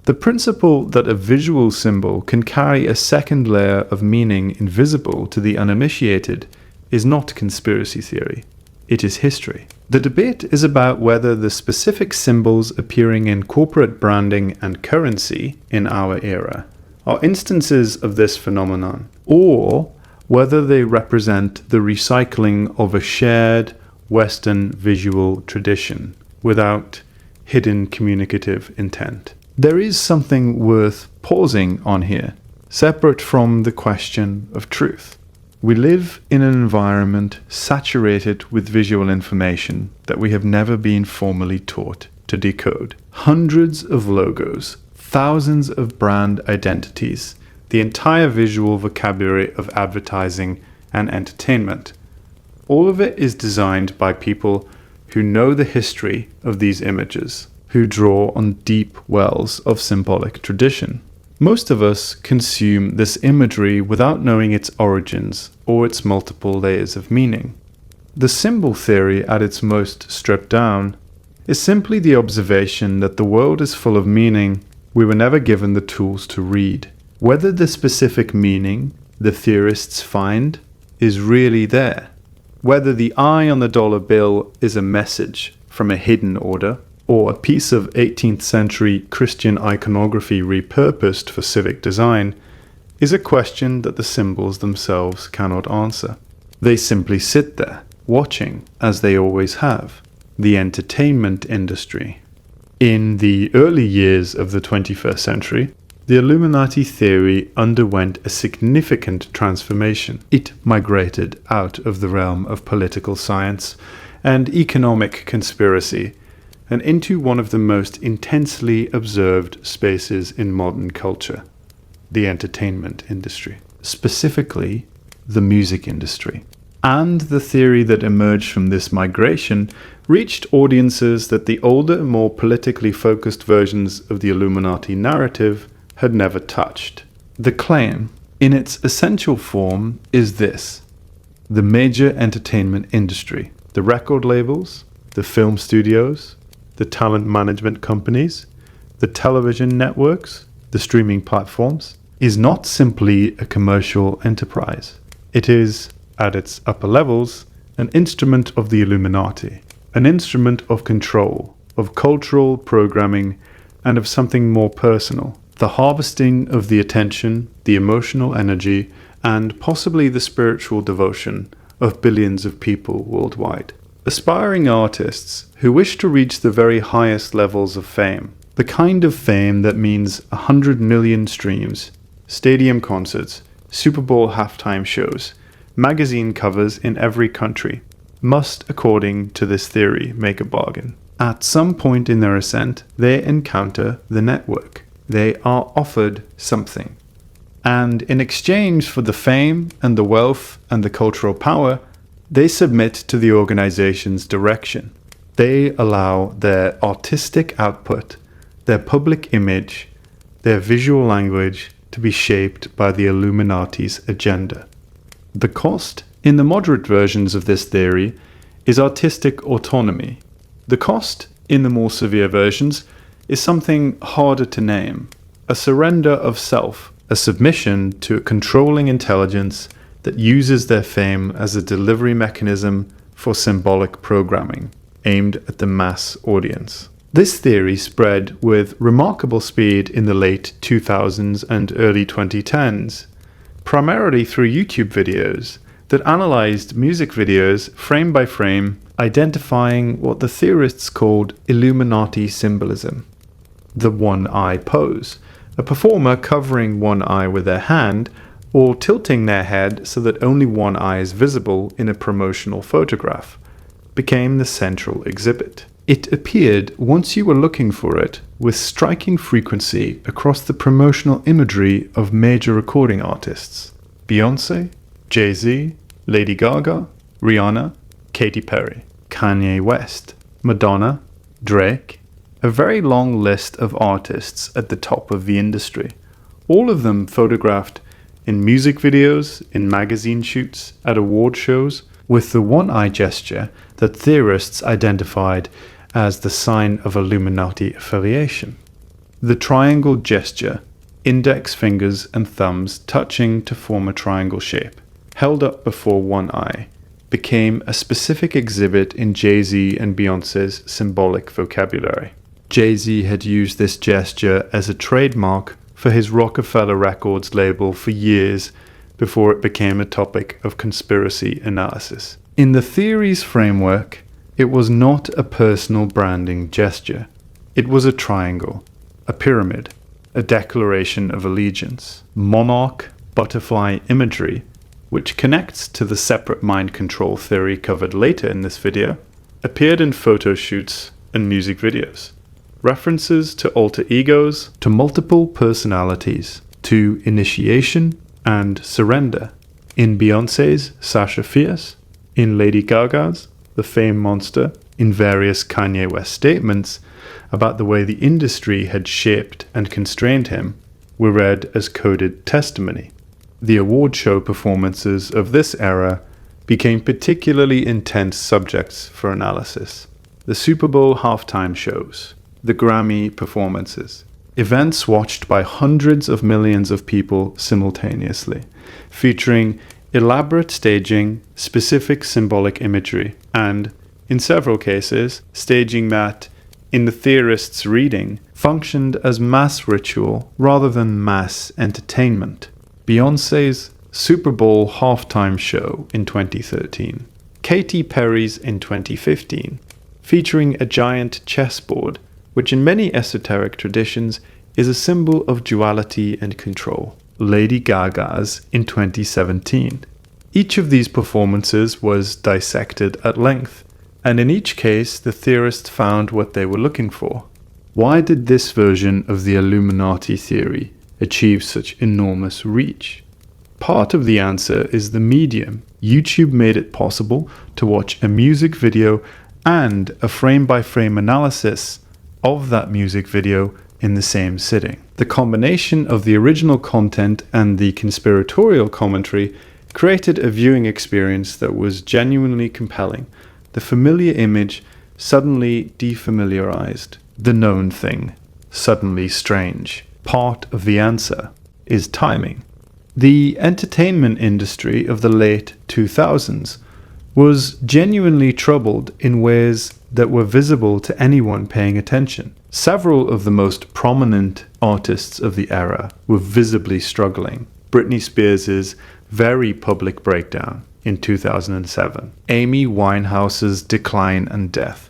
The principle that a visual symbol can carry a second layer of meaning invisible to the uninitiated is not conspiracy theory. It is history. The debate is about whether the specific symbols appearing in corporate branding and currency in our era are instances of this phenomenon, or whether they represent the recycling of a shared Western visual tradition without hidden communicative intent. There is something worth pausing on here, separate from the question of truth. We live in an environment saturated with visual information that we have never been formally taught to decode. Hundreds of logos, thousands of brand identities, the entire visual vocabulary of advertising and entertainment. All of it is designed by people who know the history of these images, who draw on deep wells of symbolic tradition. Most of us consume this imagery without knowing its origins or its multiple layers of meaning. The symbol theory, at its most stripped down, is simply the observation that the world is full of meaning we were never given the tools to read. Whether the specific meaning the theorists find is really there, whether the eye on the dollar bill is a message from a hidden order, or a piece of 18th century Christian iconography repurposed for civic design, is a question that the symbols themselves cannot answer. They simply sit there, watching, as they always have, the entertainment industry. In the early years of the 21st century, the Illuminati theory underwent a significant transformation. It migrated out of the realm of political science and economic conspiracy and into one of the most intensely observed spaces in modern culture, the entertainment industry, specifically the music industry. And the theory that emerged from this migration reached audiences that the older, more politically focused versions of the Illuminati narrative had never touched. The claim, in its essential form, is this: the major entertainment industry, the record labels, the film studios, the talent management companies, the television networks, the streaming platforms, is not simply a commercial enterprise. It is, at its upper levels, an instrument of the Illuminati, an instrument of control, of cultural programming, and of something more personal, the harvesting of the attention, the emotional energy, and possibly the spiritual devotion of billions of people worldwide. Aspiring artists who wish to reach the very highest levels of fame, the kind of fame that means 100 million streams, stadium concerts, Super Bowl halftime shows, magazine covers in every country, must, according to this theory, make a bargain. At some point in their ascent, they encounter the network. They are offered something. And in exchange for the fame and the wealth and the cultural power, they submit to the organization's direction. They allow their artistic output, their public image, their visual language to be shaped by the Illuminati's agenda. The cost, in the moderate versions of this theory, is artistic autonomy. The cost, in the more severe versions, is something harder to name: a surrender of self, a submission to a controlling intelligence that uses their fame as a delivery mechanism for symbolic programming aimed at the mass audience. This theory spread with remarkable speed in the late 2000s and early 2010s, primarily through YouTube videos that analyzed music videos frame by frame, identifying what the theorists called Illuminati symbolism. The one-eye pose, a performer covering one eye with their hand or tilting their head so that only one eye is visible in a promotional photograph, became the central exhibit. It appeared once you were looking for it with striking frequency across the promotional imagery of major recording artists: Beyoncé, Jay-Z, Lady Gaga, Rihanna, Katy Perry, Kanye West, Madonna, Drake, a very long list of artists at the top of the industry, all of them photographed in music videos, in magazine shoots, at award shows, with the one-eye gesture that theorists identified as the sign of Illuminati affiliation. The triangle gesture, index fingers and thumbs touching to form a triangle shape, held up before one eye, became a specific exhibit in Jay-Z and Beyoncé's symbolic vocabulary. Jay-Z had used this gesture as a trademark for his Rockefeller Records label for years before it became a topic of conspiracy analysis. In the theory's framework, it was not a personal branding gesture. It was a triangle, a pyramid, a declaration of allegiance. Monarch butterfly imagery, which connects to the separate mind control theory covered later in this video, appeared in photo shoots and music videos. References to alter egos, to multiple personalities, to initiation and surrender. In Beyoncé's Sasha Fierce, in Lady Gaga's The Fame Monster, in various Kanye West statements about the way the industry had shaped and constrained him, were read as coded testimony. The award show performances of this era became particularly intense subjects for analysis. The Super Bowl halftime shows, the Grammy performances, events watched by hundreds of millions of people simultaneously, featuring elaborate staging, specific symbolic imagery, and, in several cases, staging that, in the theorists' reading, functioned as mass ritual rather than mass entertainment. Beyoncé's Super Bowl halftime show in 2013, Katy Perry's in 2015, featuring a giant chessboard, which in many esoteric traditions is a symbol of duality and control. Lady Gaga's in 2017. Each of these performances was dissected at length, and in each case the theorists found what they were looking for. Why did this version of the Illuminati theory achieve such enormous reach? Part of the answer is the medium. YouTube made it possible to watch a music video and a frame-by-frame analysis of that music video in the same sitting. The combination of the original content and the conspiratorial commentary created a viewing experience that was genuinely compelling. The familiar image suddenly defamiliarized. The known thing suddenly strange. Part of the answer is timing. The entertainment industry of the late 2000s was genuinely troubled in ways that were visible to anyone paying attention. Several of the most prominent artists of the era were visibly struggling. Britney Spears' very public breakdown in 2007, Amy Winehouse's decline and death,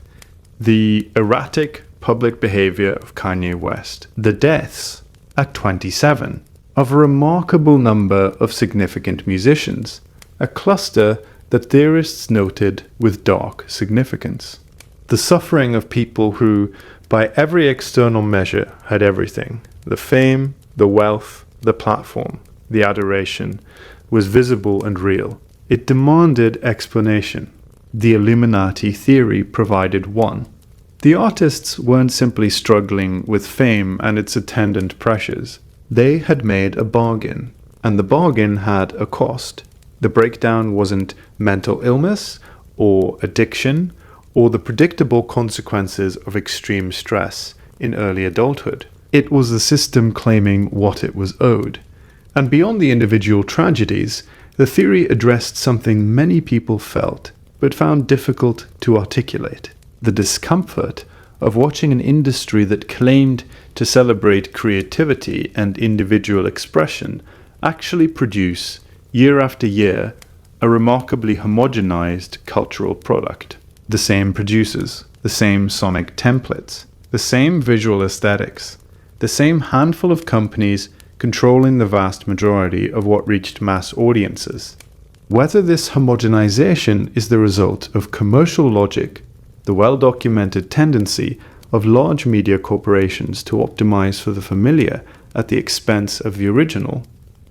the erratic public behavior of Kanye West, the deaths at 27 of a remarkable number of significant musicians, a cluster that theorists noted with dark significance. The suffering of people who, by every external measure, had everything: the fame, the wealth, the platform, the adoration, was visible and real. It demanded explanation. The Illuminati theory provided one. The artists weren't simply struggling with fame and its attendant pressures. They had made a bargain, and the bargain had a cost. The breakdown wasn't mental illness or addiction or the predictable consequences of extreme stress in early adulthood. It was the system claiming what it was owed. And beyond the individual tragedies, The theory addressed something many people felt, but found difficult to articulate: the discomfort of watching an industry that claimed to celebrate creativity and individual expression actually produce, year after year, a remarkably homogenized cultural product. The same producers, the same sonic templates, the same visual aesthetics, the same handful of companies controlling the vast majority of what reached mass audiences. Whether this homogenization is the result of commercial logic, the well-documented tendency of large media corporations to optimize for the familiar at the expense of the original,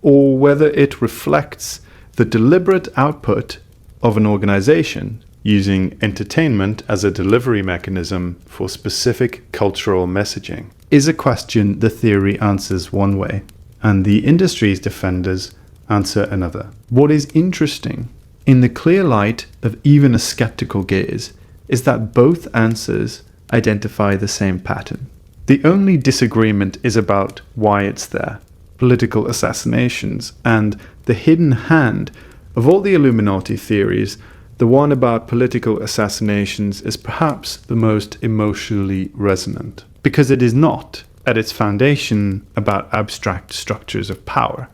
or whether it reflects the deliberate output of an organization using entertainment as a delivery mechanism for specific cultural messaging, is a question the theory answers one way, and the industry's defenders answer another. What is interesting, in the clear light of even a skeptical gaze, is that both answers identify the same pattern. The only disagreement is about why it's there: political assassinations, and the hidden hand of all the Illuminati theories. The one about political assassinations is perhaps the most emotionally resonant, because it is not, at its foundation, about abstract structures of power.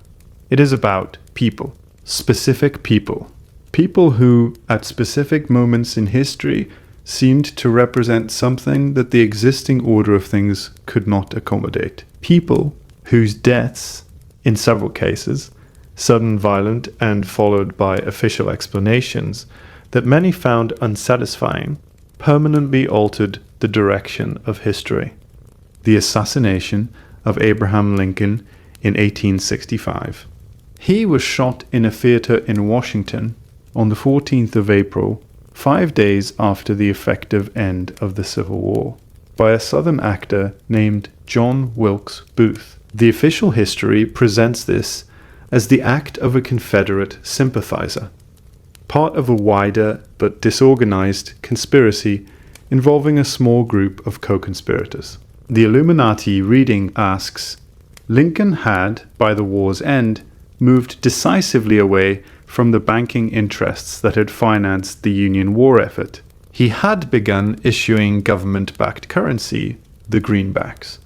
It is about people, specific people. People who, at specific moments in history, seemed to represent something that the existing order of things could not accommodate. People whose deaths, in several cases, sudden, violent, and followed by official explanations that many found unsatisfying, permanently altered the direction of history. The assassination of Abraham Lincoln in 1865. He was shot in a theater in Washington on the 14th of April, 5 days after the effective end of the Civil War, by a Southern actor named John Wilkes Booth. The official history presents this as the act of a Confederate sympathizer, part of a wider but disorganized conspiracy involving a small group of co-conspirators. The Illuminati reading asks, Lincoln had, by the war's end, moved decisively away from the banking interests that had financed the Union war effort. He had begun issuing government-backed currency, the greenbacks,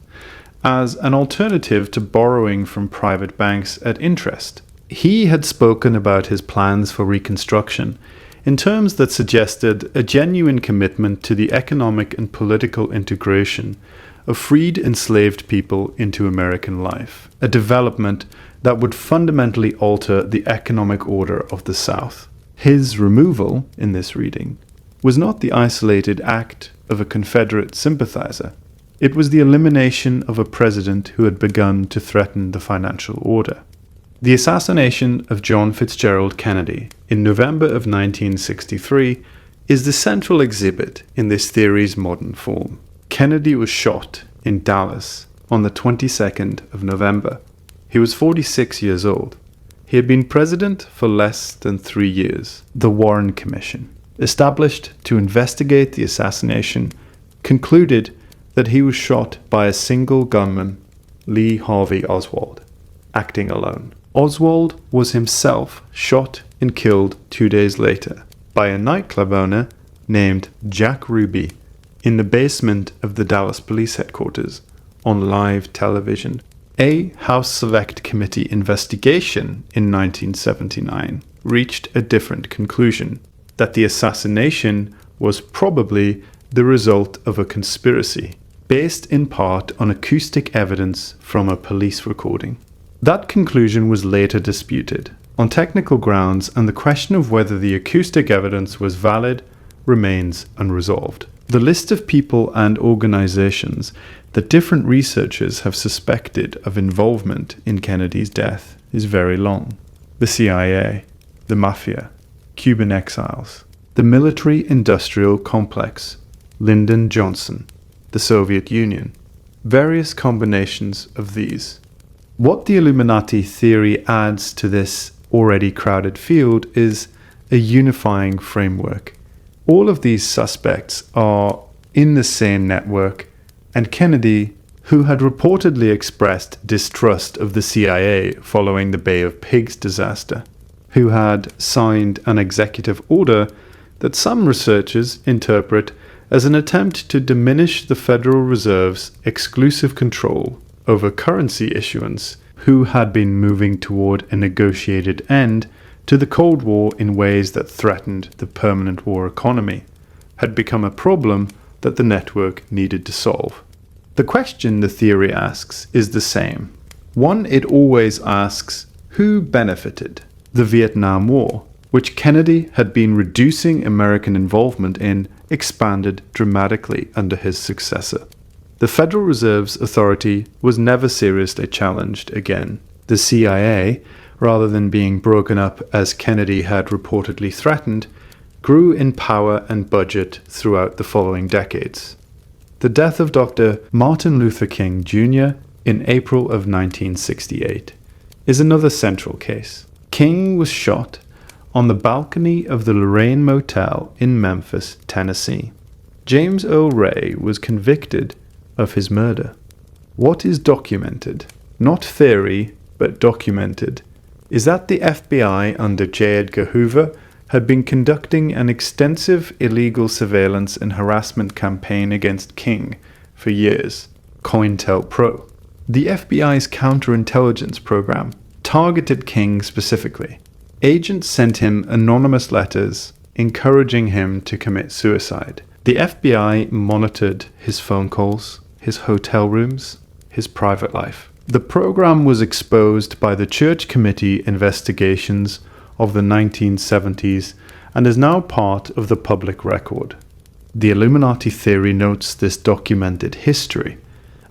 as an alternative to borrowing from private banks at interest. He had spoken about his plans for Reconstruction in terms that suggested a genuine commitment to the economic and political integration of freed enslaved people into American life, a development that would fundamentally alter the economic order of the South. His removal, in this reading, was not the isolated act of a Confederate sympathizer. It was the elimination of a president who had begun to threaten the financial order. The assassination of John Fitzgerald Kennedy in November of 1963 is the central exhibit in this theory's modern form. Kennedy was shot in Dallas on the 22nd of November. He was 46 years old. He had been president for less than 3 years. The Warren Commission, established to investigate the assassination, concluded that he was shot by a single gunman, Lee Harvey Oswald, acting alone. Oswald was himself shot and killed 2 days later by a nightclub owner named Jack Ruby in the basement of the Dallas Police Headquarters on live television. A House Select Committee investigation in 1979 reached a different conclusion, that the assassination was probably the result of a conspiracy, based in part on acoustic evidence from a police recording. That conclusion was later disputed on technical grounds, and the question of whether the acoustic evidence was valid remains unresolved. The list of people and organizations that different researchers have suspected of involvement in Kennedy's death is very long. The CIA, the Mafia, Cuban exiles, the military-industrial complex, Lyndon Johnson, the Soviet Union, various combinations of these. What the Illuminati theory adds to this already crowded field is a unifying framework. All of these suspects are in the same network, and Kennedy, who had reportedly expressed distrust of the CIA following the Bay of Pigs disaster, who had signed an executive order that some researchers interpret as an attempt to diminish the Federal Reserve's exclusive control over currency issuance, who had been moving toward a negotiated end to the Cold War in ways that threatened the permanent war economy, had become a problem that the network needed to solve. The question the theory asks is the same. One it always asks, who benefited? The Vietnam War, which Kennedy had been reducing American involvement in, expanded dramatically under his successor. The Federal Reserve's authority was never seriously challenged again. The CIA, rather than being broken up as Kennedy had reportedly threatened, grew in power and budget throughout the following decades. The death of Dr. Martin Luther King Jr. in April of 1968 is another central case. King was shot on the balcony of the Lorraine Motel in Memphis, Tennessee. James Earl Ray was convicted of his murder. What is documented, not theory, but documented, is that the FBI under J. Edgar Hoover had been conducting an extensive illegal surveillance and harassment campaign against King for years. COINTELPRO. The FBI's counterintelligence program targeted King specifically. Agents sent him anonymous letters encouraging him to commit suicide. The FBI monitored his phone calls, his hotel rooms, his private life. The program was exposed by the Church Committee investigations of the 1970s and is now part of the public record. The Illuminati theory notes this documented history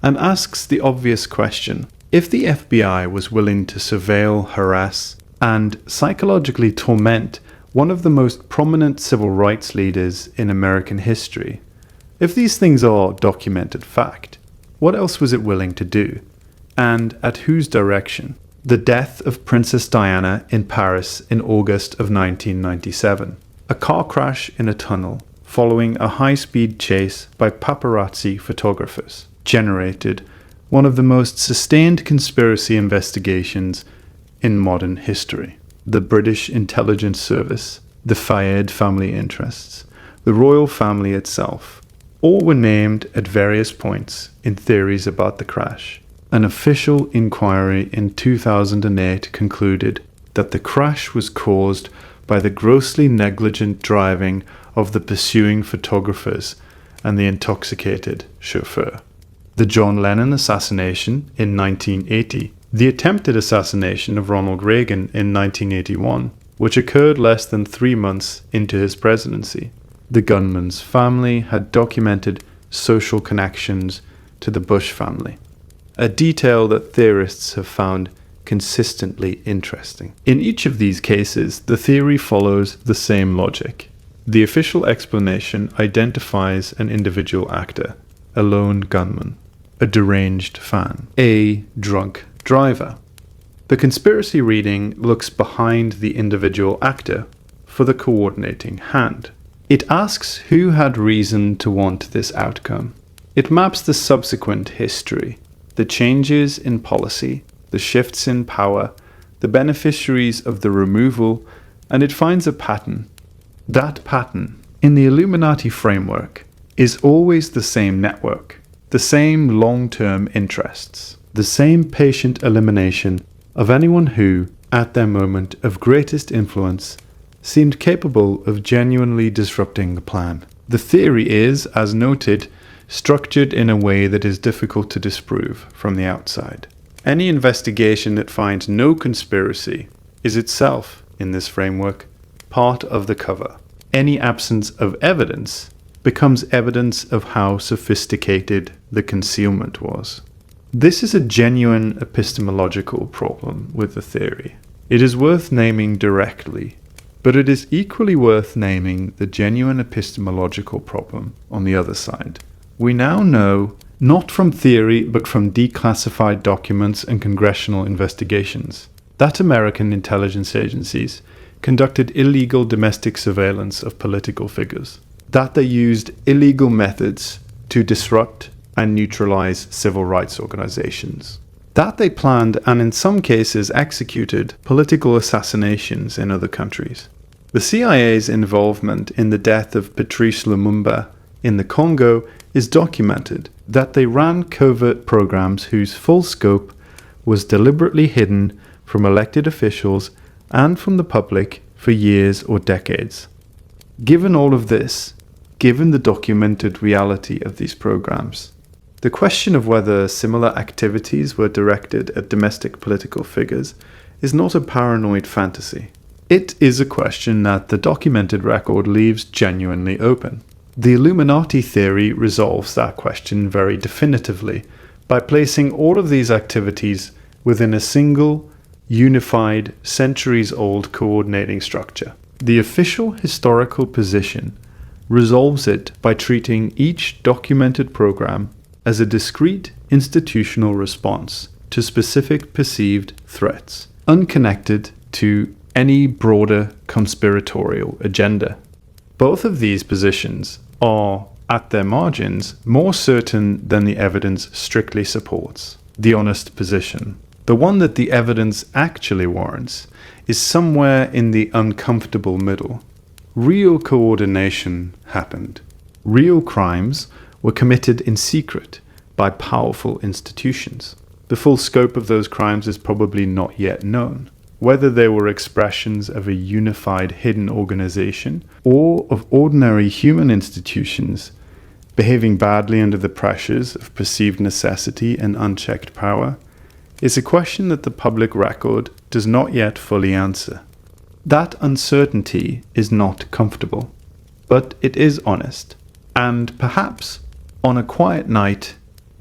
and asks the obvious question: if the FBI was willing to surveil, harass, and psychologically torment one of the most prominent civil rights leaders in American history, if these things are documented fact, what else was it willing to do? And at whose direction? The death of Princess Diana in Paris in August of 1997. A car crash in a tunnel following a high-speed chase by paparazzi photographers generated one of the most sustained conspiracy investigations in modern history. The British Intelligence Service, the Fayed family interests, the royal family itself, all were named at various points in theories about the crash. An official inquiry in 2008 concluded that the crash was caused by the grossly negligent driving of the pursuing photographers and the intoxicated chauffeur. The John Lennon assassination in 1980, the attempted assassination of Ronald Reagan in 1981, which occurred less than 3 months into his presidency. The gunman's family had documented social connections to the Bush family, a detail that theorists have found consistently interesting. In each of these cases, the theory follows the same logic. The official explanation identifies an individual actor, a lone gunman, a deranged fan, a drunk driver. The conspiracy reading looks behind the individual actor for the coordinating hand. It asks who had reason to want this outcome. It maps the subsequent history, the changes in policy, the shifts in power, the beneficiaries of the removal, and it finds a pattern. That pattern, in the Illuminati framework, is always the same network, the same long-term interests, the same patient elimination of anyone who, at their moment of greatest influence, seemed capable of genuinely disrupting the plan. The theory is, as noted, structured in a way that is difficult to disprove from the outside. Any investigation that finds no conspiracy is itself, in this framework, part of the cover. Any absence of evidence becomes evidence of how sophisticated the concealment was. This is a genuine epistemological problem with the theory. It is worth naming directly, but it is equally worth naming the genuine epistemological problem on the other side. We now know, not from theory but from declassified documents and congressional investigations, that American intelligence agencies conducted illegal domestic surveillance of political figures, that they used illegal methods to disrupt and neutralize civil rights organizations, that they planned and in some cases executed political assassinations in other countries. The CIA's involvement in the death of Patrice Lumumba in the Congo is documented, that they ran covert programs whose full scope was deliberately hidden from elected officials and from the public for years or decades. Given all of this, given the documented reality of these programs, the question of whether similar activities were directed at domestic political figures is not a paranoid fantasy. It is a question that the documented record leaves genuinely open. The Illuminati theory resolves that question very definitively by placing all of these activities within a single, unified, centuries-old coordinating structure. The official historical position resolves it by treating each documented program as a discrete institutional response to specific perceived threats, unconnected to any broader conspiratorial agenda. Both of these positions are, at their margins, more certain than the evidence strictly supports. The honest position, the one that the evidence actually warrants, is somewhere in the uncomfortable middle. Real coordination happened. Real crimes were committed in secret by powerful institutions. The full scope of those crimes is probably not yet known. Whether they were expressions of a unified hidden organization or of ordinary human institutions behaving badly under the pressures of perceived necessity and unchecked power, is a question that the public record does not yet fully answer. That uncertainty is not comfortable, but it is honest. And perhaps, on a quiet night,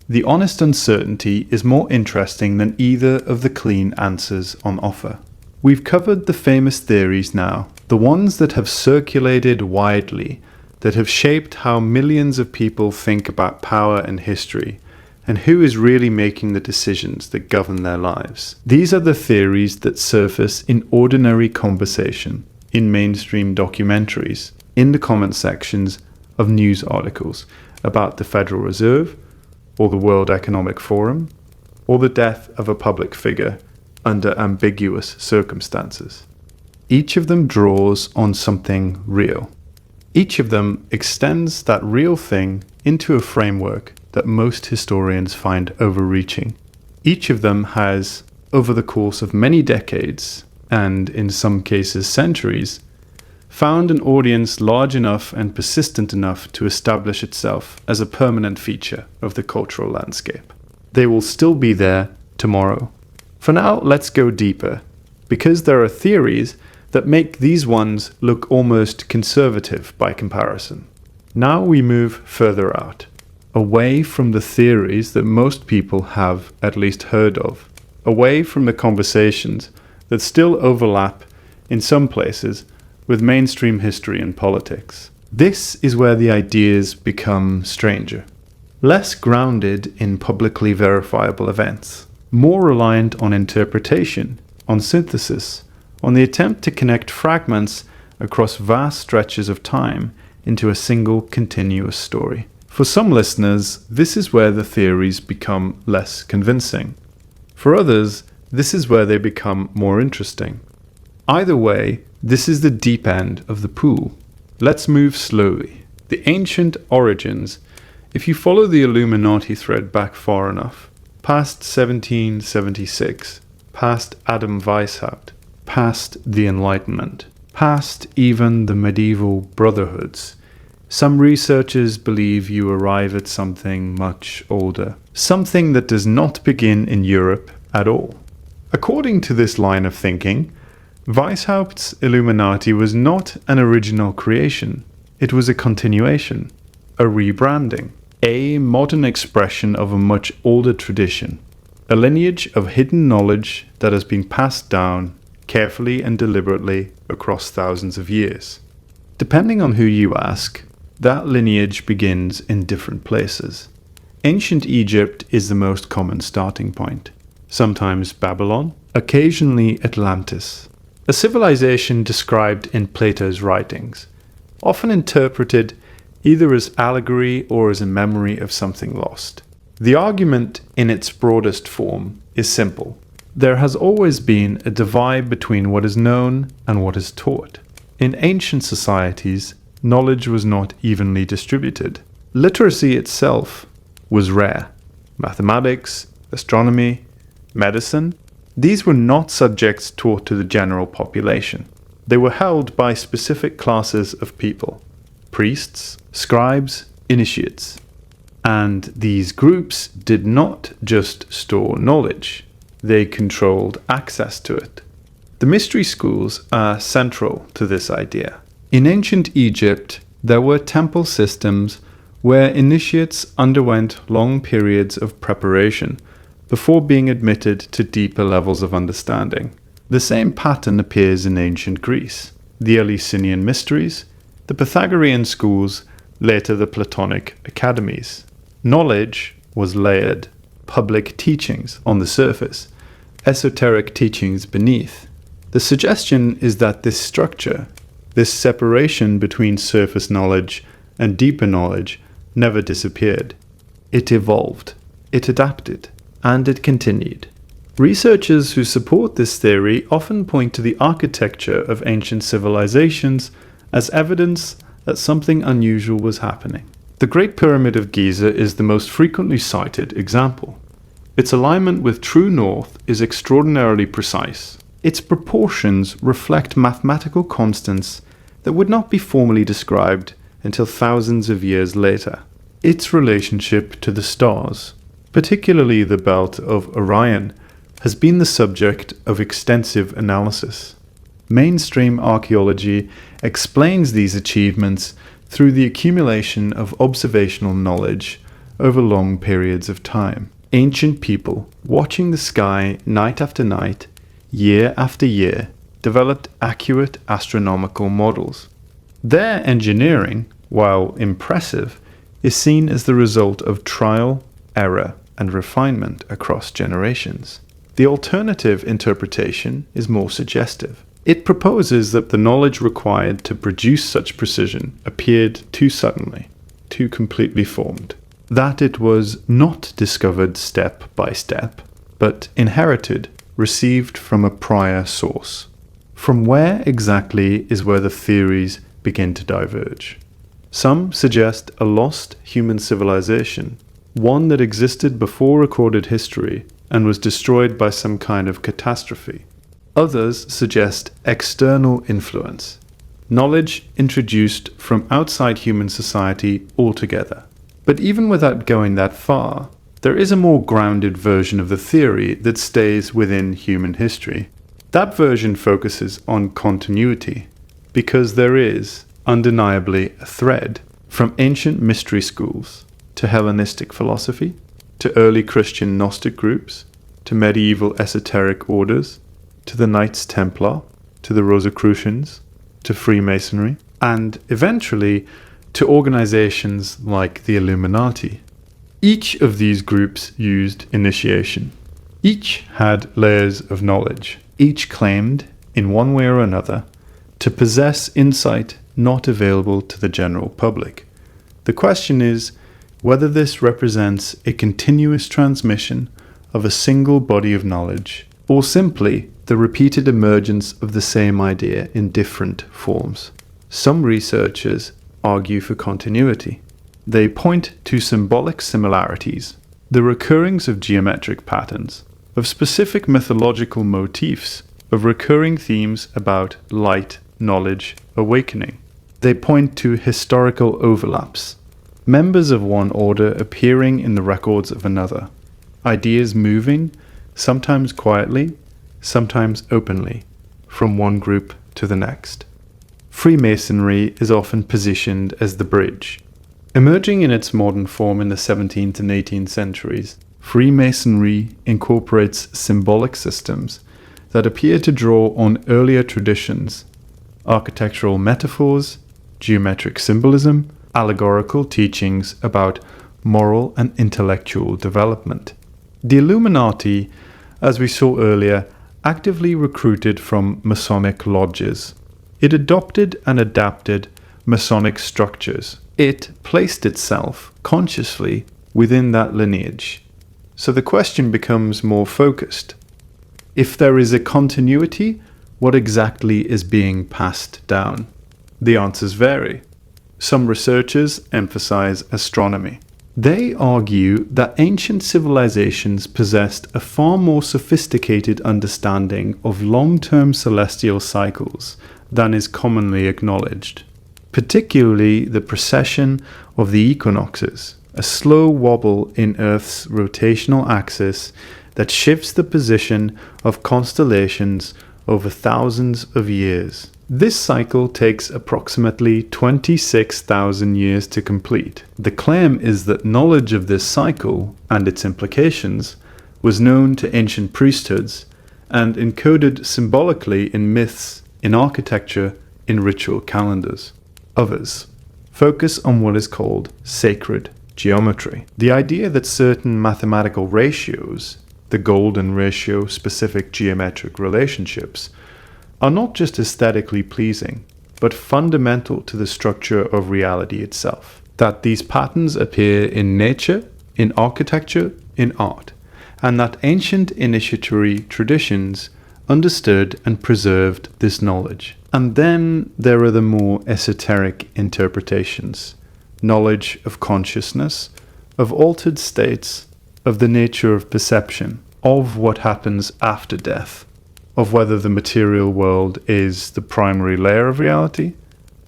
the honest uncertainty is more interesting than either of the clean answers on offer. We've covered the famous theories now, the ones that have circulated widely, that have shaped how millions of people think about power and history, and who is really making the decisions that govern their lives. These are the theories that surface in ordinary conversation, in mainstream documentaries, in the comment sections of news articles about the Federal Reserve, or the World Economic Forum, or the death of a public figure under ambiguous circumstances. Each of them draws on something real. Each of them extends that real thing into a framework that most historians find overreaching. Each of them has, over the course of many decades, and in some cases centuries, found an audience large enough and persistent enough to establish itself as a permanent feature of the cultural landscape. They will still be there tomorrow. For now, let's go deeper, because there are theories that make these ones look almost conservative by comparison. Now we move further out, away from the theories that most people have at least heard of, away from the conversations that still overlap in some places with mainstream history and politics. This is where the ideas become stranger, less grounded in publicly verifiable events, more reliant on interpretation, on synthesis, on the attempt to connect fragments across vast stretches of time into a single continuous story. For some listeners, this is where the theories become less convincing. For others, this is where they become more interesting. Either way, this is the deep end of the pool. Let's move slowly. The ancient origins, if you follow the Illuminati thread back far enough, past 1776, past Adam Weishaupt, past the Enlightenment, past even the medieval brotherhoods, some researchers believe you arrive at something much older, something that does not begin in Europe at all. According to this line of thinking, Weishaupt's Illuminati was not an original creation. It was a continuation, a rebranding, a modern expression of a much older tradition, a lineage of hidden knowledge that has been passed down carefully and deliberately across thousands of years. Depending on who you ask, that lineage begins in different places. Ancient Egypt is the most common starting point, sometimes Babylon, occasionally Atlantis, a civilization described in Plato's writings, often interpreted either as allegory or as a memory of something lost. The argument in its broadest form is simple. There has always been a divide between what is known and what is taught. In ancient societies, knowledge was not evenly distributed. Literacy itself was rare. Mathematics, astronomy, medicine, these were not subjects taught to the general population. They were held by specific classes of people: priests, scribes, initiates. And these groups did not just store knowledge, they controlled access to it. The mystery schools are central to this idea. In ancient Egypt, there were temple systems where initiates underwent long periods of preparation before being admitted to deeper levels of understanding. The same pattern appears in ancient Greece. The Eleusinian mysteries, the Pythagorean schools, later the Platonic academies. Knowledge was layered, public teachings on the surface, esoteric teachings beneath. The suggestion is that this structure, this separation between surface knowledge and deeper knowledge, never disappeared. It evolved, it adapted, and it continued. Researchers who support this theory often point to the architecture of ancient civilizations as evidence that something unusual was happening. The Great Pyramid of Giza is the most frequently cited example. Its alignment with true north is extraordinarily precise. Its proportions reflect mathematical constants that would not be formally described until thousands of years later. Its relationship to the stars, particularly the belt of Orion, has been the subject of extensive analysis. Mainstream archaeology explains these achievements through the accumulation of observational knowledge over long periods of time. Ancient people, watching the sky night after night, year after year, developed accurate astronomical models. Their engineering, while impressive, is seen as the result of trial, error, and refinement across generations. The alternative interpretation is more suggestive. It proposes that the knowledge required to produce such precision appeared too suddenly, too completely formed. That it was not discovered step by step, but inherited, received from a prior source. From where exactly is where the theories begin to diverge. Some suggest a lost human civilization, one that existed before recorded history and was destroyed by some kind of catastrophe. Others suggest external influence, knowledge introduced from outside human society altogether. But even without going that far, there is a more grounded version of the theory that stays within human history. That version focuses on continuity, because there is, undeniably, a thread from ancient mystery schools to Hellenistic philosophy, to early Christian Gnostic groups, to medieval esoteric orders, to the Knights Templar, to the Rosicrucians, to Freemasonry, and eventually to organizations like the Illuminati. Each of these groups used initiation. Each had layers of knowledge. Each claimed, in one way or another, to possess insight not available to the general public. The question is whether this represents a continuous transmission of a single body of knowledge, or simply the repeated emergence of the same idea in different forms. Some researchers argue for continuity. They point to symbolic similarities, the recurrence of geometric patterns, of specific mythological motifs, of recurring themes about light, knowledge, awakening. They point to historical overlaps, members of one order appearing in the records of another, ideas moving, sometimes quietly, sometimes openly, from one group to the next. Freemasonry is often positioned as the bridge. Emerging in its modern form in the 17th and 18th centuries, Freemasonry incorporates symbolic systems that appear to draw on earlier traditions, architectural metaphors, geometric symbolism, allegorical teachings about moral and intellectual development. The Illuminati, as we saw earlier, actively recruited from Masonic lodges. It adopted and adapted Masonic structures. It placed itself consciously within that lineage. So the question becomes more focused. If there is a continuity, what exactly is being passed down? The answers vary. Some researchers emphasize astronomy. They argue that ancient civilizations possessed a far more sophisticated understanding of long-term celestial cycles than is commonly acknowledged, particularly the precession of the equinoxes, a slow wobble in Earth's rotational axis that shifts the position of constellations over thousands of years. This cycle takes approximately 26,000 years to complete. The claim is that knowledge of this cycle and its implications was known to ancient priesthoods and encoded symbolically in myths, in architecture, in ritual calendars. Others focus on what is called sacred geometry. The idea that certain mathematical ratios, the golden ratio specific geometric relationships, are not just aesthetically pleasing, but fundamental to the structure of reality itself. That these patterns appear in nature, in architecture, in art, and that ancient initiatory traditions understood and preserved this knowledge. And then there are the more esoteric interpretations, knowledge of consciousness, of altered states, of the nature of perception, of what happens after death, of whether the material world is the primary layer of reality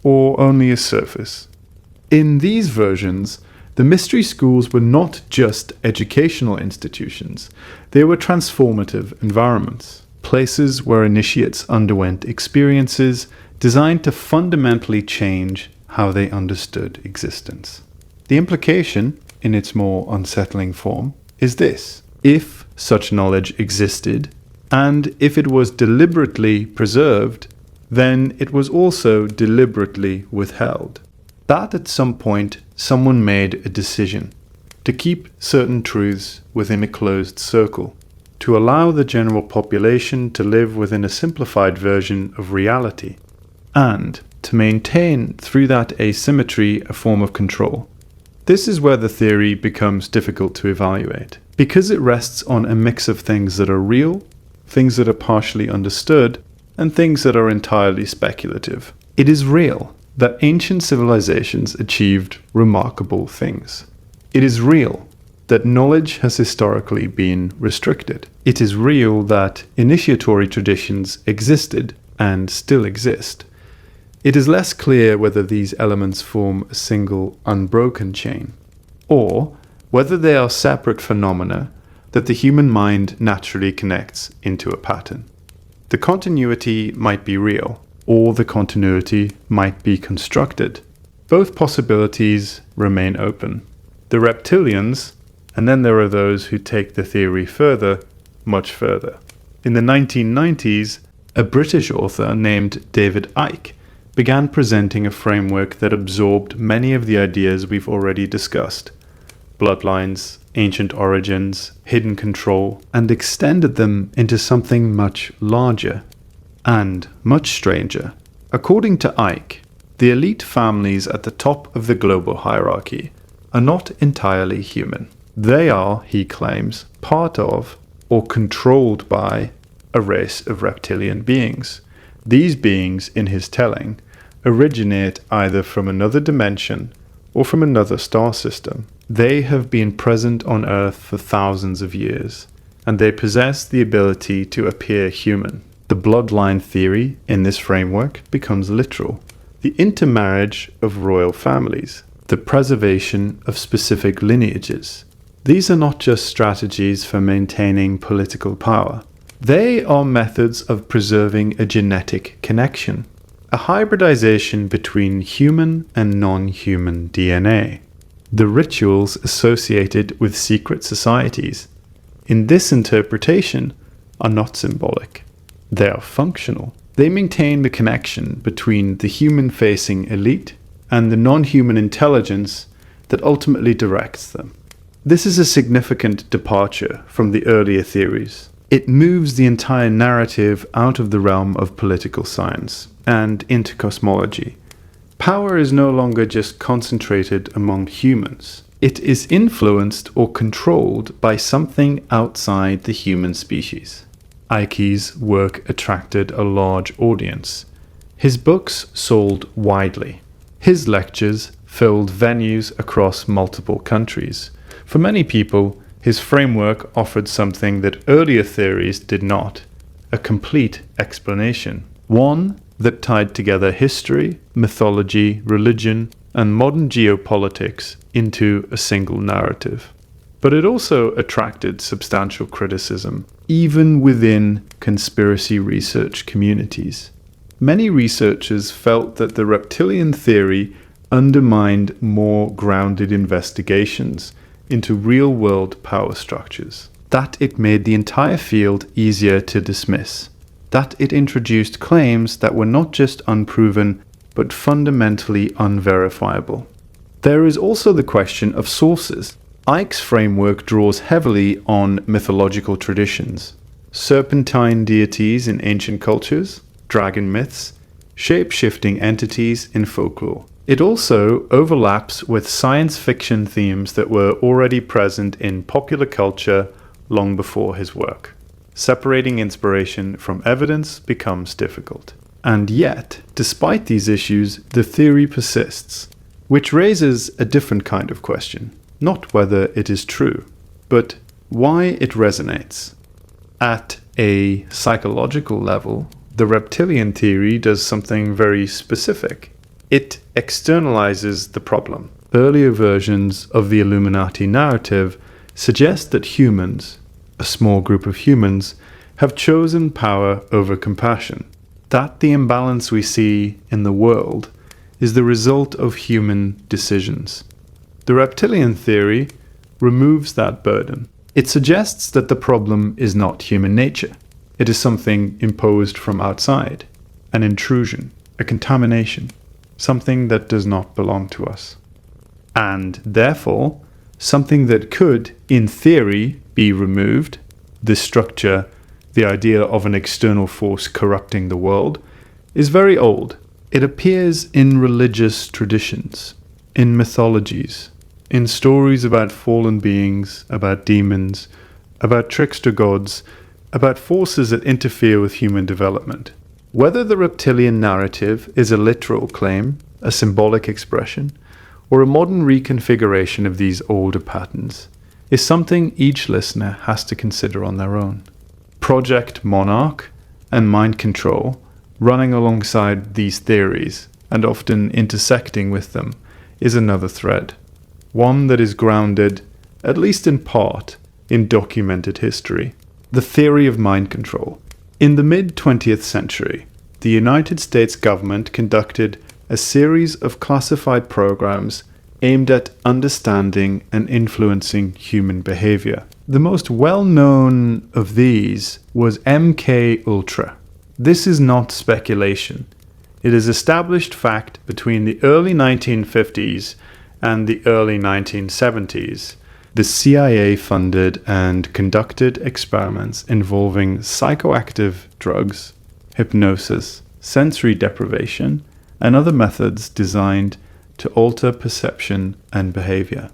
or only a surface. In these versions, the mystery schools were not just educational institutions, they were transformative environments, places where initiates underwent experiences designed to fundamentally change how they understood existence. The implication, in its more unsettling form, is this: if such knowledge existed, and if it was deliberately preserved, then it was also deliberately withheld. That at some point someone made a decision to keep certain truths within a closed circle, to allow the general population to live within a simplified version of reality, and to maintain through that asymmetry a form of control. This is where the theory becomes difficult to evaluate, because it rests on a mix of things that are real, things that are partially understood, and things that are entirely speculative. It is real that ancient civilizations achieved remarkable things. It is real that knowledge has historically been restricted. It is real that initiatory traditions existed and still exist. It is less clear whether these elements form a single unbroken chain, or whether they are separate phenomena that the human mind naturally connects into a pattern. The continuity might be real, or the continuity might be constructed. Both possibilities remain open. The reptilians, and then there are those who take the theory further, much further. In the 1990s, a British author named David Icke began presenting a framework that absorbed many of the ideas we've already discussed: bloodlines, ancient origins, hidden control, and extended them into something much larger and much stranger. According to Icke, the elite families at the top of the global hierarchy are not entirely human. They are, he claims, part of or controlled by a race of reptilian beings. These beings, in his telling, originate either from another dimension or from another star system. They have been present on Earth for thousands of years, and they possess the ability to appear human. The bloodline theory in this framework becomes literal. The intermarriage of royal families, the preservation of specific lineages. These are not just strategies for maintaining political power. They are methods of preserving a genetic connection, a hybridization between human and non-human DNA. The rituals associated with secret societies, in this interpretation, are not symbolic. They are functional. They maintain the connection between the human-facing elite and the non-human intelligence that ultimately directs them. This is a significant departure from the earlier theories. It moves the entire narrative out of the realm of political science and into cosmology. Power is no longer just concentrated among humans. It is influenced or controlled by something outside the human species. Ike's work attracted a large audience. His books sold widely. His lectures filled venues across multiple countries. For many people, his framework offered something that earlier theories did not: a complete explanation. One that tied together history, mythology, religion, and modern geopolitics into a single narrative. But it also attracted substantial criticism, even within conspiracy research communities. Many researchers felt that the reptilian theory undermined more grounded investigations into real-world power structures, that it made the entire field easier to dismiss, that it introduced claims that were not just unproven, but fundamentally unverifiable. There is also the question of sources. Ike's framework draws heavily on mythological traditions, serpentine deities in ancient cultures, dragon myths, shape-shifting entities in folklore. It also overlaps with science fiction themes that were already present in popular culture long before his work. Separating inspiration from evidence becomes difficult. And yet, despite these issues, the theory persists, which raises a different kind of question. Not whether it is true, but why it resonates. At a psychological level, the reptilian theory does something very specific. It externalizes the problem. Earlier versions of the Illuminati narrative suggest that humans, a small group of humans, have chosen power over compassion. That the imbalance we see in the world is the result of human decisions. The reptilian theory removes that burden. It suggests that the problem is not human nature. It is something imposed from outside, an intrusion, a contamination, something that does not belong to us. And therefore, something that could, in theory, be removed, this structure, the idea of an external force corrupting the world, is very old. It appears in religious traditions, in mythologies, in stories about fallen beings, about demons, about trickster gods, about forces that interfere with human development. Whether the reptilian narrative is a literal claim, a symbolic expression, or a modern reconfiguration of these older patterns, is something each listener has to consider on their own. Project Monarch and mind control, running alongside these theories and often intersecting with them, is another thread. One that is grounded, at least in part, in documented history. The theory of mind control. In the mid-20th century, the United States government conducted a series of classified programs aimed at understanding and influencing human behavior. The most well-known of these was MK Ultra. This is not speculation. It is established fact between the early 1950s and the early 1970s. The CIA funded and conducted experiments involving psychoactive drugs, hypnosis, sensory deprivation, and other methods designed to alter perception and behavior.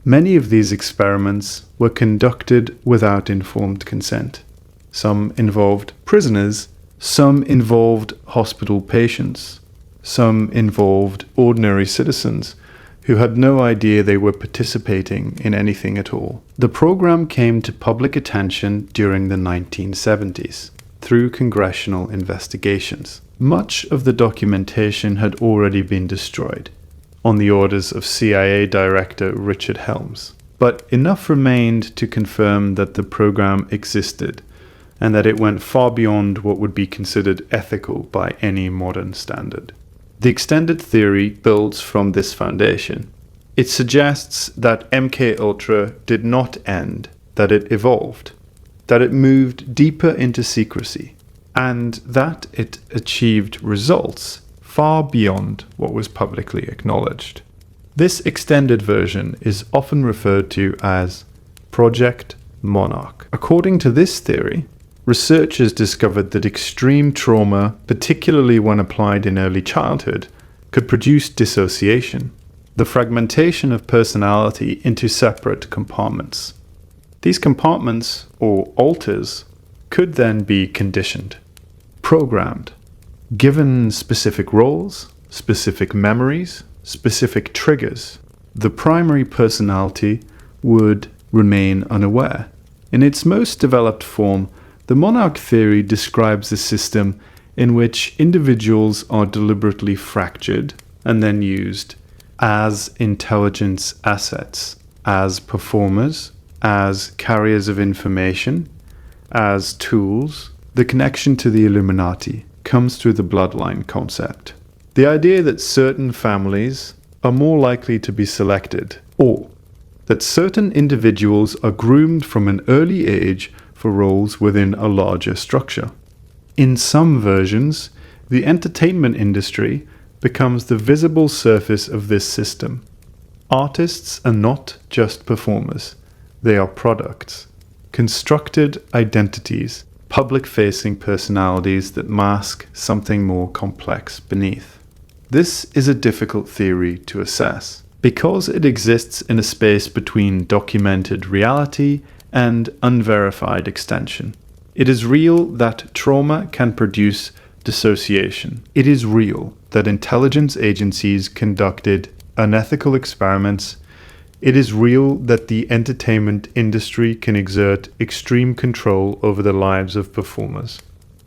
Many of these experiments were conducted without informed consent. Some involved prisoners, some involved hospital patients, some involved ordinary citizens who had no idea they were participating in anything at all. The program came to public attention during the 1970s through congressional investigations. Much of the documentation had already been destroyed on the orders of CIA Director Richard Helms, but enough remained to confirm that the program existed and that it went far beyond what would be considered ethical by any modern standard. The extended theory builds from this foundation. It suggests that MK Ultra did not end, that it evolved, that it moved deeper into secrecy, and that it achieved results far beyond what was publicly acknowledged. This extended version is often referred to as Project Monarch. According to this theory, researchers discovered that extreme trauma, particularly when applied in early childhood, could produce dissociation. the fragmentation of personality into separate compartments. These compartments, or alters, could then be conditioned, programmed, given specific roles, specific memories, specific triggers. The primary personality would remain unaware. In its most developed form, the monarch theory describes a system in which individuals are deliberately fractured and then used as intelligence assets, as performers, as carriers of information, as tools. The connection to the Illuminati comes through the bloodline concept. The idea that certain families are more likely to be selected, or that certain individuals are groomed from an early age for roles within a larger structure. In some versions, the entertainment industry becomes the visible surface of this system. Artists are not just performers, they are products, constructed identities, public-facing personalities that mask something more complex beneath. This is a difficult theory to assess, because it exists in a space between documented reality and unverified extension. It is real that trauma can produce dissociation. It is real that intelligence agencies conducted unethical experiments. It is real that the entertainment industry can exert extreme control over the lives of performers.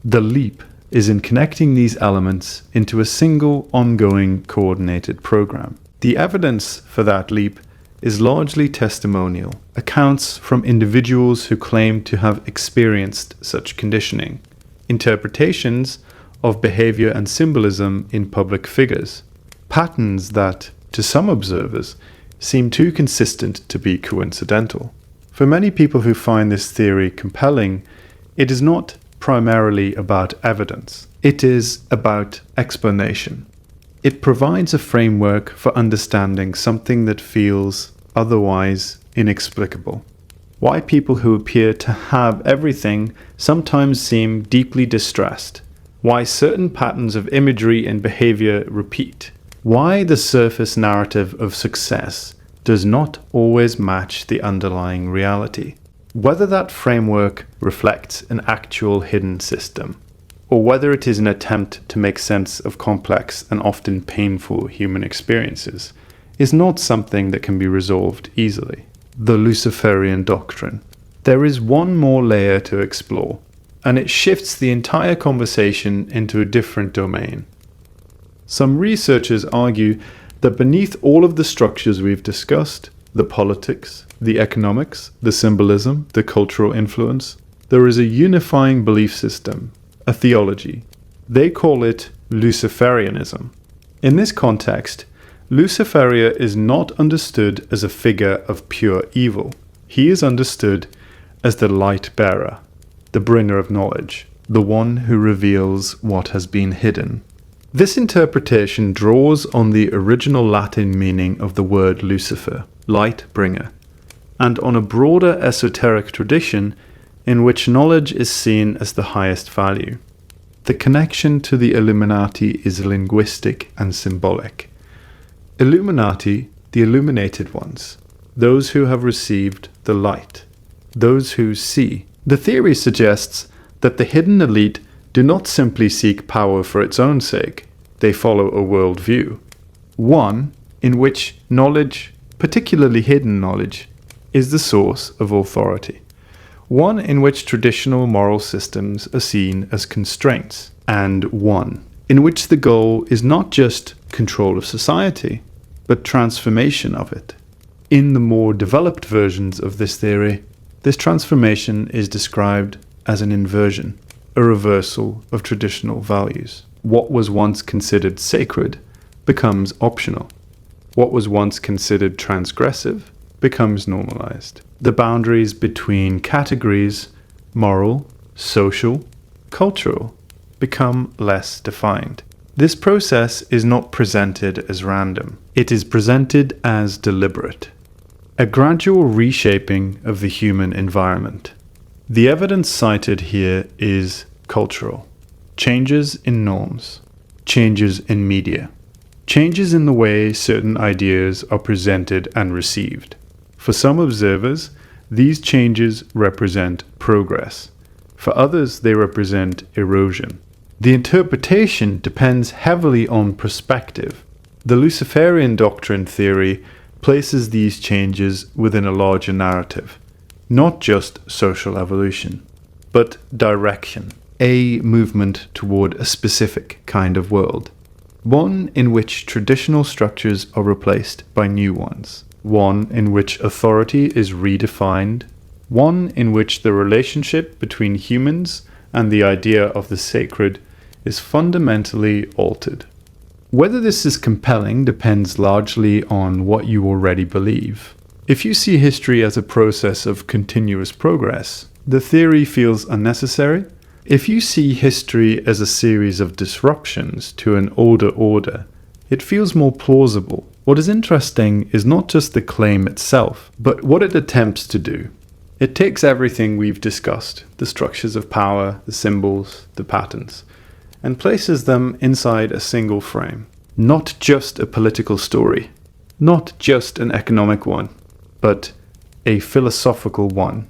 The leap is in connecting these elements into a single, ongoing, coordinated program. The evidence for that leap is largely testimonial, accounts from individuals who claim to have experienced such conditioning, interpretations of behavior and symbolism in public figures, patterns that, to some observers, seem too consistent to be coincidental. For many people who find this theory compelling, it is not primarily about evidence. It is about explanation. It provides a framework for understanding something that feels otherwise inexplicable. Why people who appear to have everything sometimes seem deeply distressed. Why certain patterns of imagery and behavior repeat. Why the surface narrative of success does not always match the underlying reality. Whether that framework reflects an actual hidden system, or whether it is an attempt to make sense of complex and often painful human experiences, is not something that can be resolved easily. The Luciferian doctrine. There is one more layer to explore, and it shifts the entire conversation into a different domain. Some researchers argue that beneath all of the structures we've discussed, the politics, the economics, the symbolism, the cultural influence, there is a unifying belief system, a theology. They call it Luciferianism. In this context, Luciferia is not understood as a figure of pure evil. He is understood as the light bearer, the bringer of knowledge, the one who reveals what has been hidden. This interpretation draws on the original Latin meaning of the word Lucifer, light bringer, and on a broader esoteric tradition in which knowledge is seen as the highest value. The connection to the Illuminati is linguistic and symbolic. Illuminati, the illuminated ones, those who have received the light, those who see. The theory suggests that the hidden elite do not simply seek power for its own sake. They follow a worldview, one in which knowledge, particularly hidden knowledge, is the source of authority. One in which traditional moral systems are seen as constraints, and one in which the goal is not just control of society, but transformation of it. In the more developed versions of this theory, this transformation is described as an inversion, a reversal of traditional values. What was once considered sacred becomes optional. What was once considered transgressive becomes normalized. The boundaries between categories, moral, social, cultural, become less defined. This process is not presented as random. It is presented as deliberate. A gradual reshaping of the human environment. The evidence cited here is cultural. Changes in norms. Changes in media. Changes in the way certain ideas are presented and received. For some observers, these changes represent progress. For others, they represent erosion. The interpretation depends heavily on perspective. The Luciferian doctrine theory places these changes within a larger narrative, not just social evolution, but direction, a movement toward a specific kind of world. One in which traditional structures are replaced by new ones. One in which authority is redefined. One in which the relationship between humans and the idea of the sacred is fundamentally altered. Whether this is compelling depends largely on what you already believe. If you see history as a process of continuous progress, the theory feels unnecessary. If you see history as a series of disruptions to an older order, it feels more plausible. What is interesting is not just the claim itself, but what it attempts to do. It takes everything we've discussed, the structures of power, the symbols, the patterns, and places them inside a single frame. Not just a political story, not just an economic one, but a philosophical one.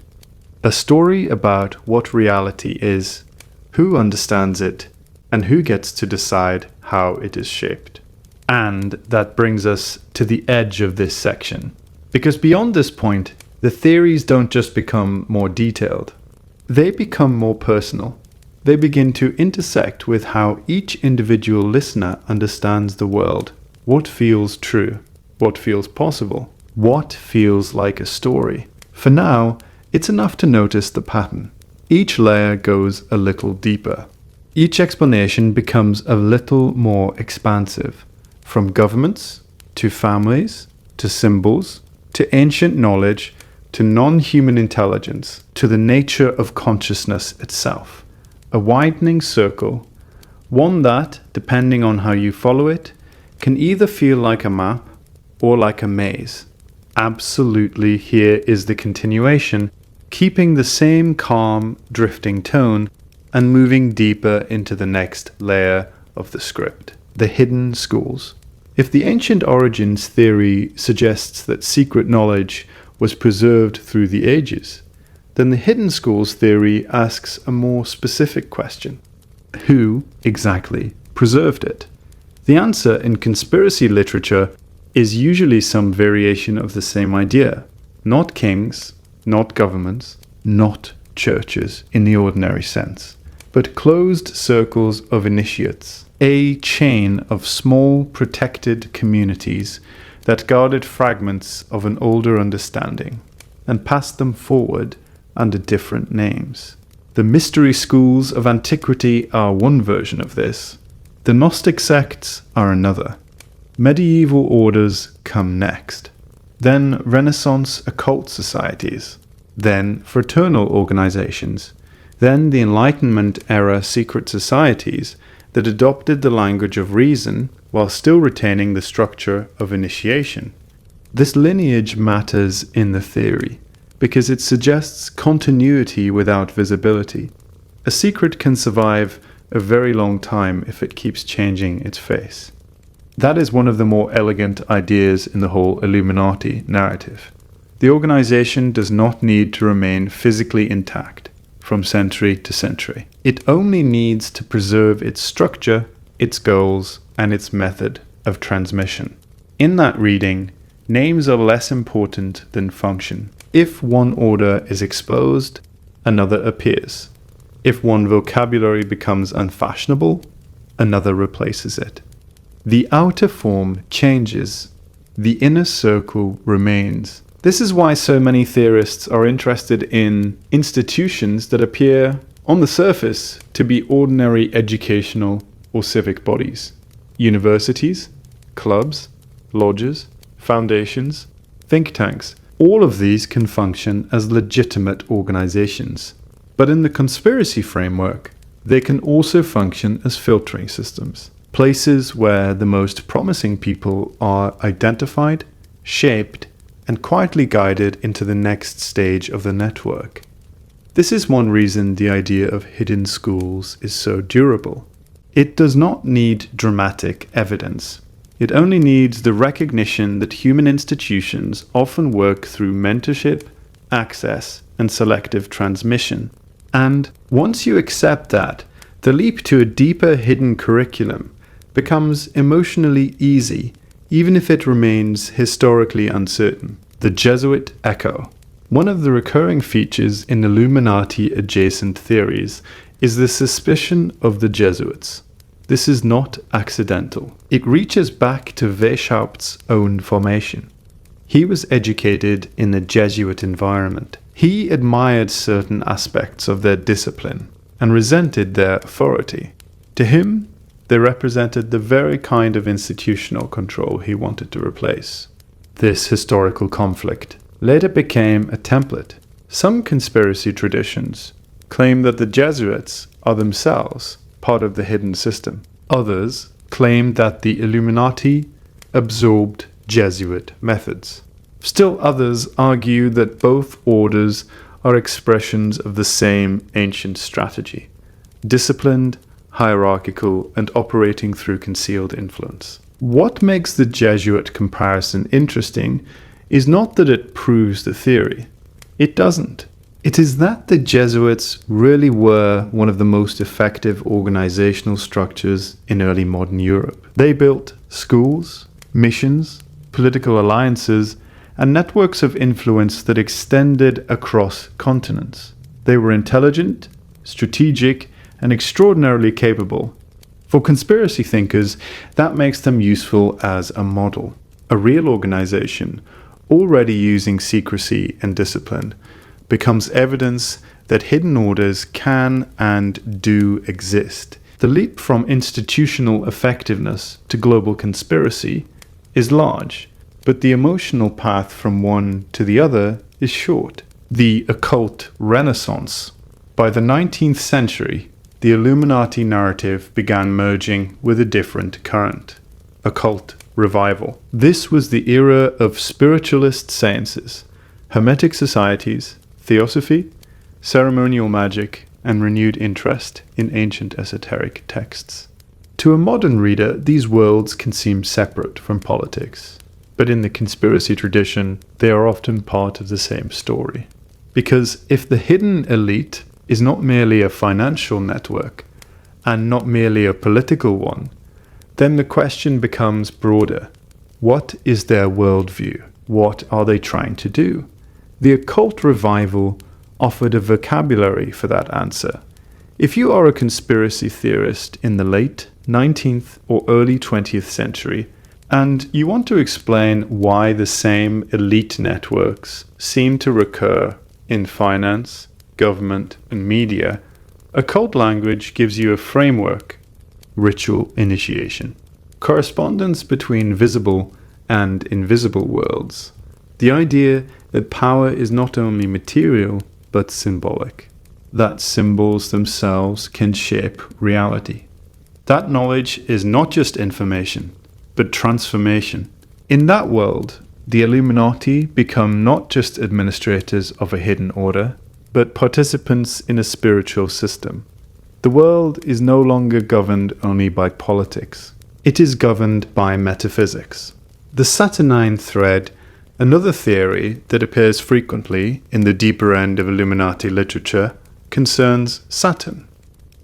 A story about what reality is, who understands it, and who gets to decide how it is shaped. And that brings us to the edge of this section. Because beyond this point, the theories don't just become more detailed. They become more personal. They begin to intersect with how each individual listener understands the world. What feels true? What feels possible? What feels like a story? For now, it's enough to notice the pattern. Each layer goes a little deeper. Each explanation becomes a little more expansive. From governments, to families, to symbols, to ancient knowledge, to non-human intelligence, to the nature of consciousness itself. A widening circle, one that, depending on how you follow it, can either feel like a map or like a maze. Absolutely, here is the continuation, keeping the same calm, drifting tone and moving deeper into the next layer of the script, the hidden schools. If the ancient origins theory suggests that secret knowledge was preserved through the ages, then the hidden schools theory asks a more specific question. Who exactly preserved it? The answer in conspiracy literature is usually some variation of the same idea. Not kings, not governments, not churches in the ordinary sense, but closed circles of initiates, a chain of small protected communities that guarded fragments of an older understanding and passed them forward under different names. The mystery schools of antiquity are one version of this. The Gnostic sects are another. Medieval orders come next. Then Renaissance occult societies. Then fraternal organizations. Then the Enlightenment era secret societies that adopted the language of reason while still retaining the structure of initiation. This lineage matters in the theory because it suggests continuity without visibility. A secret can survive a very long time if it keeps changing its face. That is one of the more elegant ideas in the whole Illuminati narrative. The organization does not need to remain physically intact from century to century. It only needs to preserve its structure, its goals, and its method of transmission. In that reading, names are less important than function. If one order is exposed, another appears. If one vocabulary becomes unfashionable, another replaces it. The outer form changes, the inner circle remains. This is why so many theorists are interested in institutions that appear, on the surface, to be ordinary educational or civic bodies. Universities, clubs, lodges, foundations, think tanks. All of these can function as legitimate organizations. But in the conspiracy framework, they can also function as filtering systems. Places where the most promising people are identified, shaped, and quietly guided into the next stage of the network. This is one reason the idea of hidden schools is so durable. It does not need dramatic evidence. It only needs the recognition that human institutions often work through mentorship, access, and selective transmission. And once you accept that, the leap to a deeper hidden curriculum becomes emotionally easy, even if it remains historically uncertain. The Jesuit Echo. One of the recurring features in Illuminati-adjacent theories is the suspicion of the Jesuits. This is not accidental. It reaches back to Weishaupt's own formation. He was educated in a Jesuit environment. He admired certain aspects of their discipline and resented their authority. To him, they represented the very kind of institutional control he wanted to replace. This historical conflict later became a template. Some conspiracy traditions claim that the Jesuits are themselves part of the hidden system. Others claim that the Illuminati absorbed Jesuit methods. Still others argue that both orders are expressions of the same ancient strategy: disciplined, hierarchical, and operating through concealed influence. What makes the Jesuit comparison interesting is not that it proves the theory. It doesn't. It is that the Jesuits really were one of the most effective organizational structures in early modern Europe. They built schools, missions, political alliances, and networks of influence that extended across continents. They were intelligent, strategic, and extraordinarily capable. For conspiracy thinkers, that makes them useful as a model. A real organization, already using secrecy and discipline, becomes evidence that hidden orders can and do exist. The leap from institutional effectiveness to global conspiracy is large, but the emotional path from one to the other is short. The occult renaissance. By the 19th century, the Illuminati narrative began merging with a different current: occult revival. This was the era of spiritualist sciences, hermetic societies, theosophy, ceremonial magic, and renewed interest in ancient esoteric texts. To a modern reader, these worlds can seem separate from politics, but in the conspiracy tradition, they are often part of the same story. Because if the hidden elite is not merely a financial network, and not merely a political one, then the question becomes broader. What is their worldview? What are they trying to do? The occult revival offered a vocabulary for that answer. If you are a conspiracy theorist in the late 19th or early 20th century, and you want to explain why the same elite networks seem to recur in finance, government, and media, occult language gives you a framework: ritual initiation, correspondence between visible and invisible worlds, the idea that power is not only material but symbolic, that symbols themselves can shape reality. That knowledge is not just information, but transformation. In that world, the Illuminati become not just administrators of a hidden order, but participants in a spiritual system. The world is no longer governed only by politics. It is governed by metaphysics. The Saturnine thread, another theory that appears frequently in the deeper end of Illuminati literature, concerns Saturn.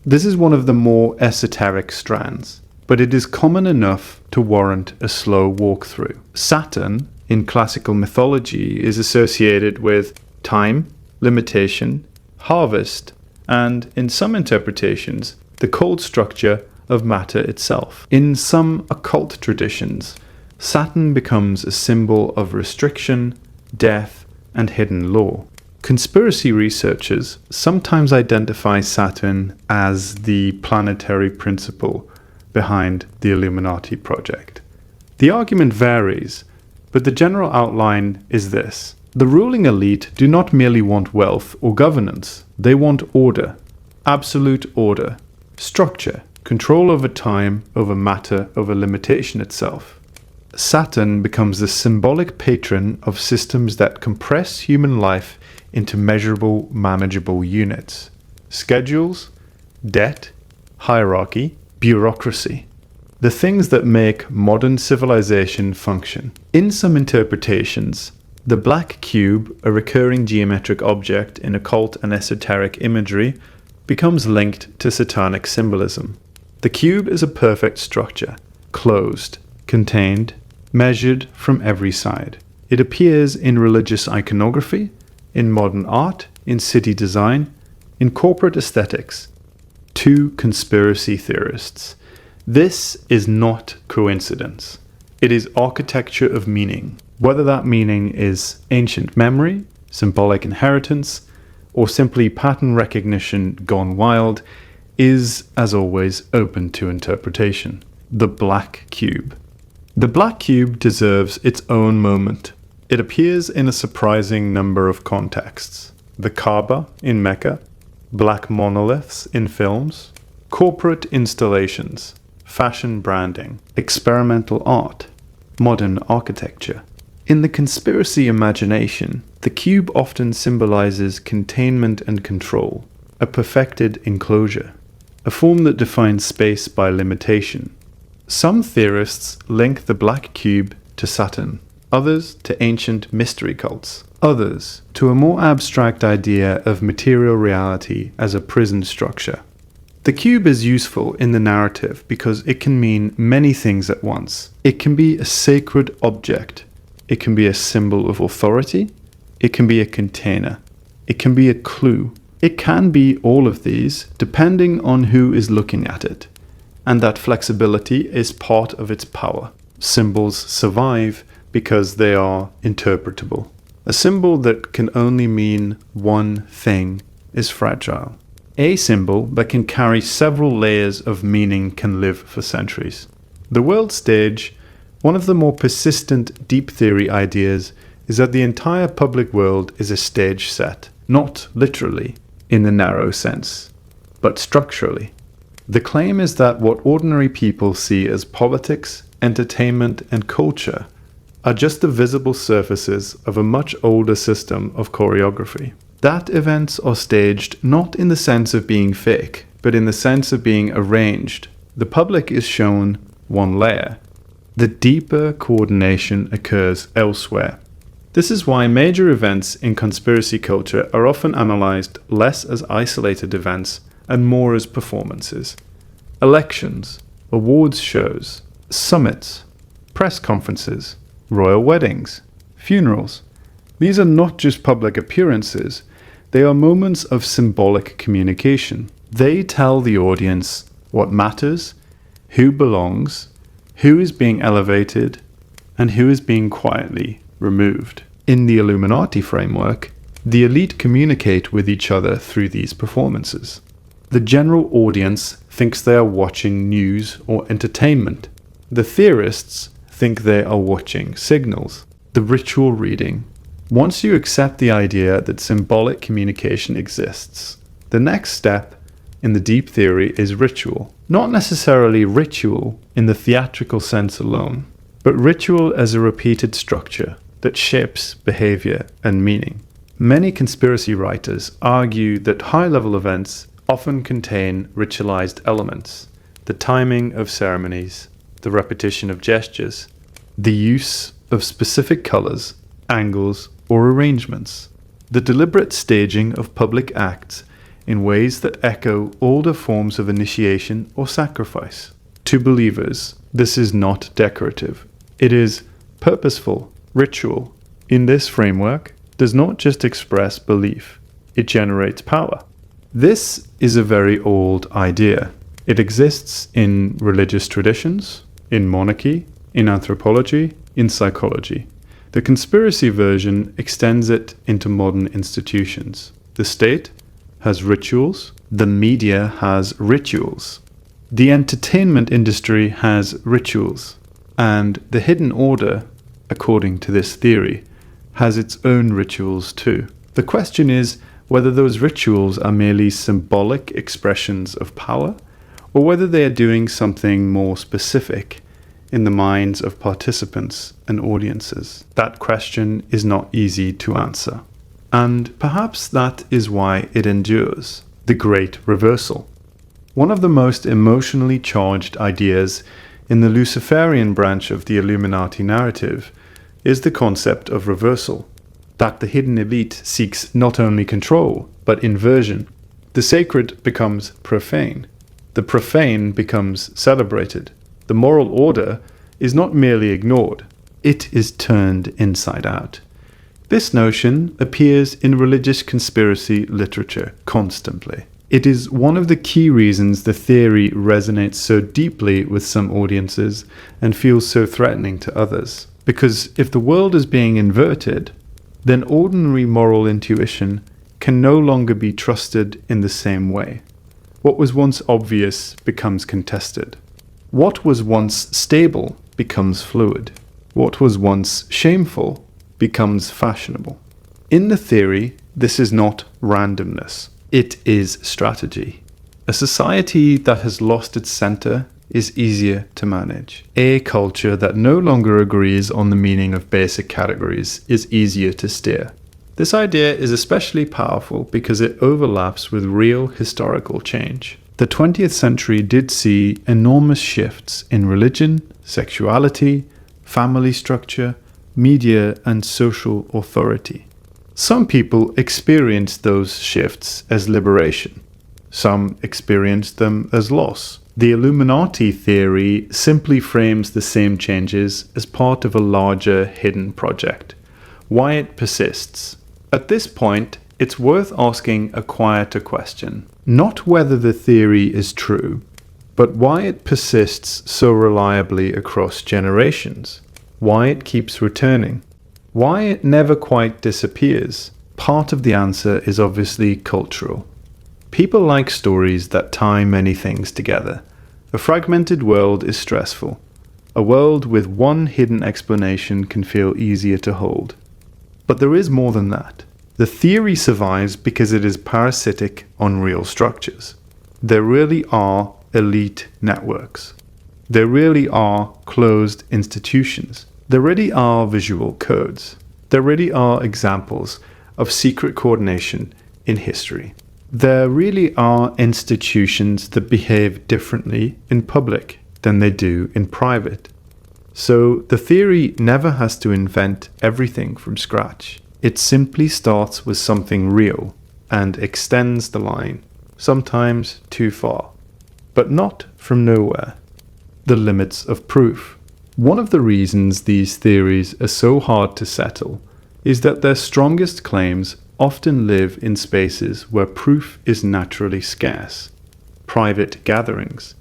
This is one of the more esoteric strands, but it is common enough to warrant a slow walkthrough. Saturn, in classical mythology, is associated with time, limitation, harvest, and, in some interpretations, the cold structure of matter itself. In some occult traditions, Saturn becomes a symbol of restriction, death, and hidden law. Conspiracy researchers sometimes identify Saturn as the planetary principle behind the Illuminati project. The argument varies, but the general outline is this. The ruling elite do not merely want wealth or governance. They want order, absolute order, structure, control over time, over matter, over limitation itself. Saturn becomes the symbolic patron of systems that compress human life into measurable, manageable units: schedules, debt, hierarchy, bureaucracy. the things that make modern civilization function. In some interpretations, the black cube, a recurring geometric object in occult and esoteric imagery, becomes linked to satanic symbolism. The cube is a perfect structure, closed, contained, measured from every side. It appears in religious iconography, in modern art, in city design, in corporate aesthetics. To conspiracy theorists, this is not coincidence. It is architecture of meaning. Whether that meaning is ancient memory, symbolic inheritance, or simply pattern recognition gone wild, is, as always, open to interpretation. The black cube. The black cube deserves its own moment. It appears in a surprising number of contexts. The Kaaba in Mecca, black monoliths in films, corporate installations, fashion branding, experimental art, modern architecture. In the conspiracy imagination, the cube often symbolizes containment and control, a perfected enclosure, a form that defines space by limitation. Some theorists link the black cube to Saturn, others to ancient mystery cults, others to a more abstract idea of material reality as a prison structure. The cube is useful in the narrative because it can mean many things at once. It can be a sacred object. It can be a symbol of authority. It can be a container. It can be a clue. It can be all of these depending on who is looking at it. And that flexibility is part of its power. Symbols survive because they are interpretable. A symbol that can only mean one thing is fragile. A symbol that can carry several layers of meaning can live for centuries. The world stage, one of the more persistent deep theory ideas, is that the entire public world is a stage set, not literally, in the narrow sense, but structurally. The claim is that what ordinary people see as politics, entertainment, and culture are just the visible surfaces of a much older system of choreography. That events are staged not in the sense of being fake, but in the sense of being arranged. The public is shown one layer. The deeper coordination occurs elsewhere. This is why major events in conspiracy culture are often analyzed less as isolated events and more as performances. Elections, awards shows, summits, press conferences, royal weddings, funerals. These are not just public appearances, they are moments of symbolic communication. They tell the audience what matters, who belongs, who is being elevated, and who is being quietly removed. In the Illuminati framework, the elite communicate with each other through these performances. The general audience thinks they are watching news or entertainment. The theorists think they are watching signals, the ritual reading. Once you accept the idea that symbolic communication exists, the next step in the deep theory is ritual. Not necessarily ritual in the theatrical sense alone, but ritual as a repeated structure that shapes behavior and meaning. Many conspiracy writers argue that high-level events often contain ritualized elements, the timing of ceremonies, the repetition of gestures, the use of specific colors, angles, or arrangements, the deliberate staging of public acts in ways that echo older forms of initiation or sacrifice. To believers, this is not decorative. It is purposeful. Ritual, in this framework, does not just express belief, it generates power. This is a very old idea. It exists in religious traditions, in monarchy, in anthropology, in psychology. The conspiracy version extends it into modern institutions. The state has rituals, the media has rituals, the entertainment industry has rituals, and the hidden order, according to this theory, has its own rituals too. The question is whether those rituals are merely symbolic expressions of power, or whether they are doing something more specific in the minds of participants and audiences. That question is not easy to answer. And perhaps that is why it endures. The Great Reversal. One of the most emotionally charged ideas in the Luciferian branch of the Illuminati narrative is the concept of reversal, that the hidden elite seeks not only control, but inversion. The sacred becomes profane. The profane becomes celebrated. The moral order is not merely ignored, it is turned inside out. This notion appears in religious conspiracy literature constantly. It is one of the key reasons the theory resonates so deeply with some audiences and feels so threatening to others. Because if the world is being inverted, then ordinary moral intuition can no longer be trusted in the same way. What was once obvious becomes contested. What was once stable becomes fluid. What was once shameful becomes fashionable. In the theory, this is not randomness. It is strategy. A society that has lost its center is easier to manage. A culture that no longer agrees on the meaning of basic categories is easier to steer. This idea is especially powerful because it overlaps with real historical change. The 20th century did see enormous shifts in religion, sexuality, family structure, media, and social authority. Some people experienced those shifts as liberation. Some experienced them as loss. The Illuminati theory simply frames the same changes as part of a larger hidden project. Why it persists. At this point, it's worth asking a quieter question. Not whether the theory is true, but why it persists so reliably across generations. Why it keeps returning. Why it never quite disappears. Part of the answer is obviously cultural. People like stories that tie many things together. A fragmented world is stressful. A world with one hidden explanation can feel easier to hold. But there is more than that. The theory survives because it is parasitic on real structures. There really are elite networks. There really are closed institutions. There really are visual codes. There really are examples of secret coordination in history. There really are institutions that behave differently in public than they do in private. So the theory never has to invent everything from scratch. It simply starts with something real and extends the line, sometimes too far, but not from nowhere. The limits of proof. One of the reasons these theories are so hard to settle is that their strongest claims often live in spaces where proof is naturally scarce. Private gatherings,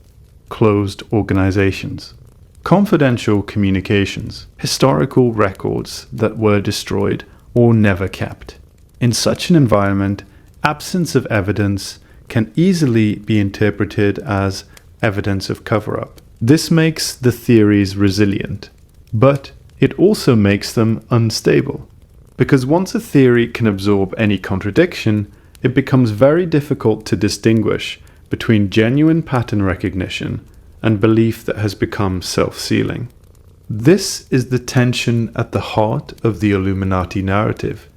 closed organizations, confidential communications, historical records that were destroyed or never kept. In such an environment, absence of evidence can easily be interpreted as evidence of cover-up. This makes the theories resilient, but it also makes them unstable. Because once a theory can absorb any contradiction, it becomes very difficult to distinguish between genuine pattern recognition and belief that has become self-sealing. This is the tension at the heart of the Illuminati narrative.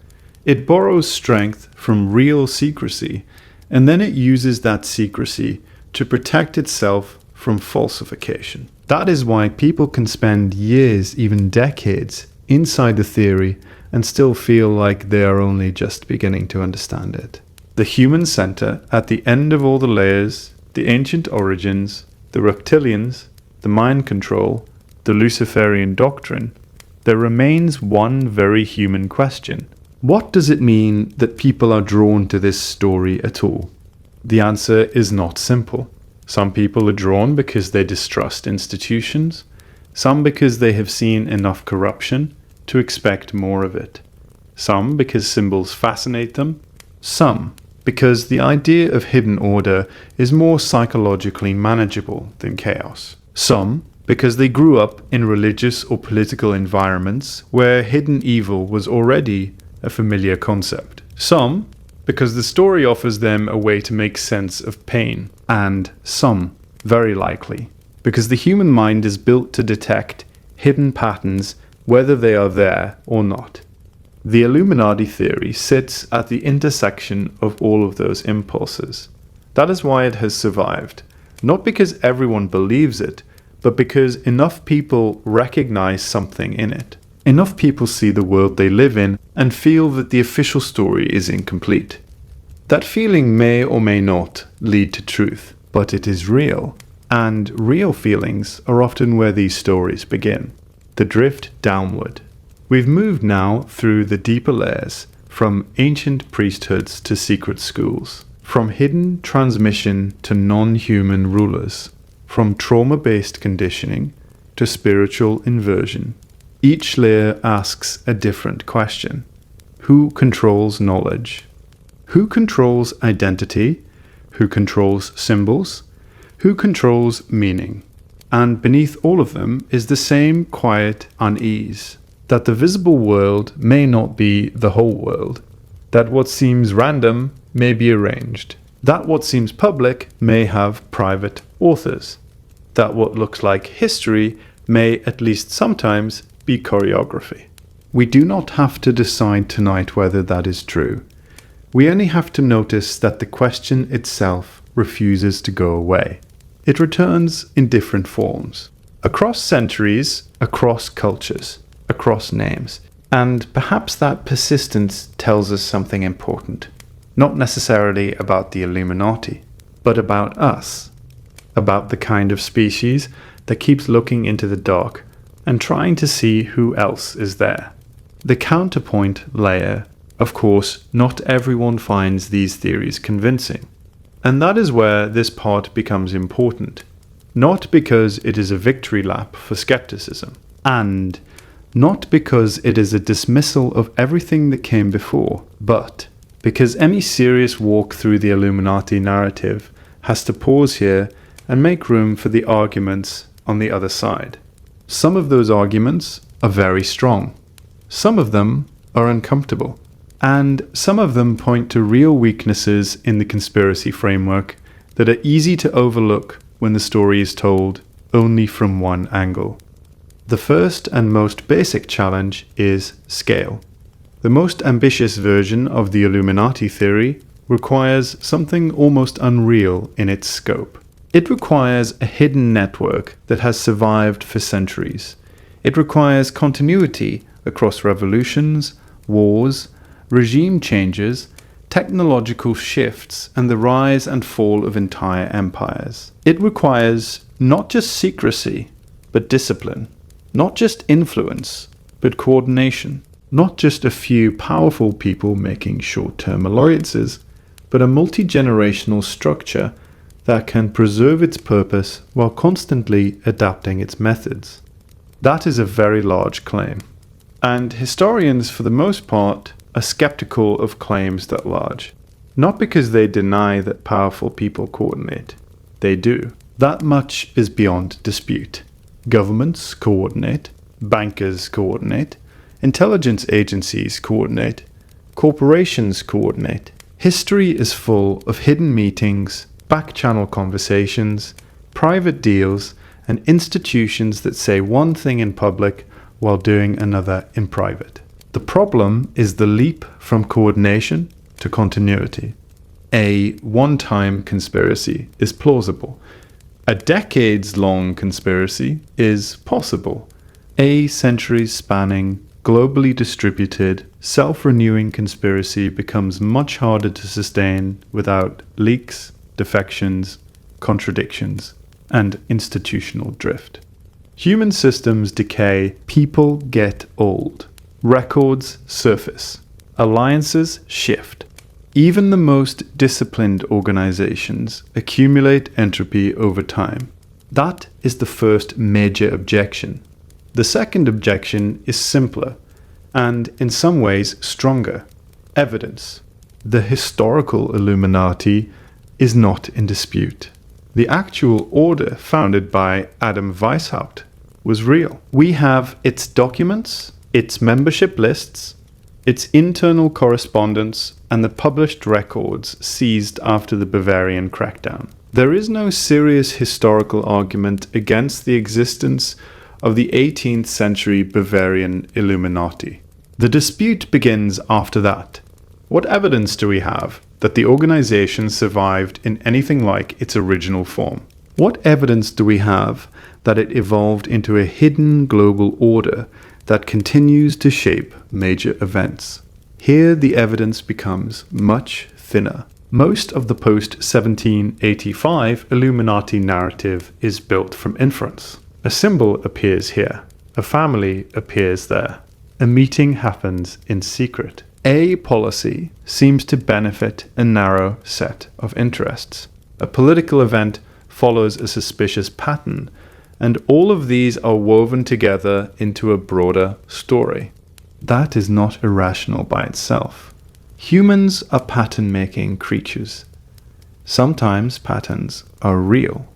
It borrows strength from real secrecy, and then it uses that secrecy to protect itself from falsification. That is why people can spend years, even decades, inside the theory and still feel like they are only just beginning to understand it. The human center, at the end of all the layers, the ancient origins, the reptilians, the mind control, the Luciferian doctrine, there remains one very human question. What does it mean that people are drawn to this story at all? The answer is not simple. Some people are drawn because they distrust institutions, some because they have seen enough corruption to expect more of it, some because symbols fascinate them, some because the idea of hidden order is more psychologically manageable than chaos, some because they grew up in religious or political environments where hidden evil was already a familiar concept, some because the story offers them a way to make sense of pain, and some, very likely, because the human mind is built to detect hidden patterns whether they are there or not. The Illuminati theory sits at the intersection of all of those impulses. That is why it has survived, not because everyone believes it, but because enough people recognize something in it. Enough people see the world they live in and feel that the official story is incomplete. That feeling may or may not lead to truth, but it is real. And real feelings are often where these stories begin. The drift downward. We've moved now through the deeper layers, from ancient priesthoods to secret schools, from hidden transmission to non-human rulers, from trauma-based conditioning to spiritual inversion. Each layer asks a different question. Who controls knowledge? Who controls identity? Who controls symbols? Who controls meaning? And beneath all of them is the same quiet unease, that the visible world may not be the whole world, that what seems random may be arranged, that what seems public may have private authors, that what looks like history may at least sometimes be choreography. We do not have to decide tonight whether that is true. We only have to notice that the question itself refuses to go away. It returns in different forms, across centuries, across cultures, across names. And perhaps that persistence tells us something important, not necessarily about the Illuminati, but about us, about the kind of species that keeps looking into the dark and trying to see who else is there. The counterpoint layer, of course, not everyone finds these theories convincing. And that is where this part becomes important. Not because it is a victory lap for skepticism, and not because it is a dismissal of everything that came before, but because any serious walk through the Illuminati narrative has to pause here and make room for the arguments on the other side. Some of those arguments are very strong. Some of them are uncomfortable. And some of them point to real weaknesses in the conspiracy framework that are easy to overlook when the story is told only from one angle. The first and most basic challenge is scale. The most ambitious version of the Illuminati theory requires something almost unreal in its scope. It requires a hidden network that has survived for centuries. It requires continuity across revolutions, wars, regime changes, technological shifts, and the rise and fall of entire empires. It requires not just secrecy, but discipline. Not just influence, but coordination. Not just a few powerful people making short-term alliances, but a multi-generational structure that can preserve its purpose while constantly adapting its methods. That is a very large claim. And historians, for the most part, are skeptical of claims that large. Not because they deny that powerful people coordinate. They do. That much is beyond dispute. Governments coordinate, bankers coordinate, intelligence agencies coordinate, corporations coordinate. History is full of hidden meetings, back-channel conversations, private deals, and institutions that say one thing in public while doing another in private. The problem is the leap from coordination to continuity. A one-time conspiracy is plausible. A decades-long conspiracy is possible. A centuries-spanning, globally distributed, self-renewing conspiracy becomes much harder to sustain without leaks, defections, contradictions, and institutional drift. Human systems decay, people get old. Records surface. Alliances shift. Even the most disciplined organizations accumulate entropy over time. That is the first major objection. The second objection is simpler, and in some ways stronger. Evidence. The historical Illuminati is not in dispute. The actual order founded by Adam Weishaupt was real. We have its documents, its membership lists, its internal correspondence, and the published records seized after the Bavarian crackdown. There is no serious historical argument against the existence of the 18th century Bavarian Illuminati. The dispute begins after that. What evidence do we have that the organization survived in anything like its original form? What evidence do we have that it evolved into a hidden global order that continues to shape major events? Here the evidence becomes much thinner. Most of the post-1785 Illuminati narrative is built from inference. A symbol appears here. A family appears there. A meeting happens in secret. A policy seems to benefit a narrow set of interests. A political event follows a suspicious pattern, and all of these are woven together into a broader story. That is not irrational by itself. Humans are pattern-making creatures. Sometimes patterns are real.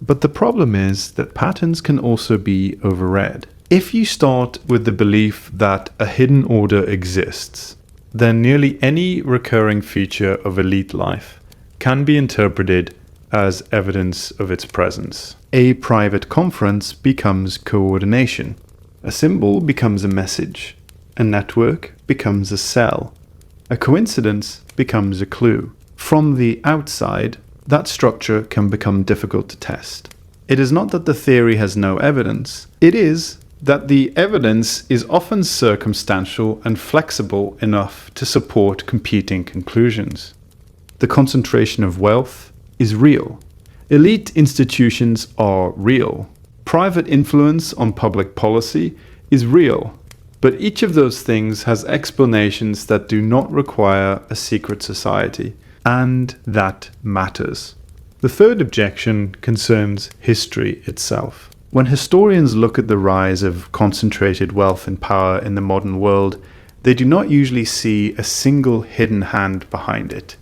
But the problem is that patterns can also be overread. If you start with the belief that a hidden order exists, then nearly any recurring feature of elite life can be interpreted as evidence of its presence. A private conference becomes coordination. A symbol becomes a message. A network becomes a cell. A coincidence becomes a clue. From the outside, that structure can become difficult to test. It is not that the theory has no evidence. It is that the evidence is often circumstantial and flexible enough to support competing conclusions. The concentration of wealth is real. Elite institutions are real. Private influence on public policy is real. But each of those things has explanations that do not require a secret society, and that matters. The third objection concerns history itself. When historians look at the rise of concentrated wealth and power in the modern world, they do not usually see a single hidden hand behind it.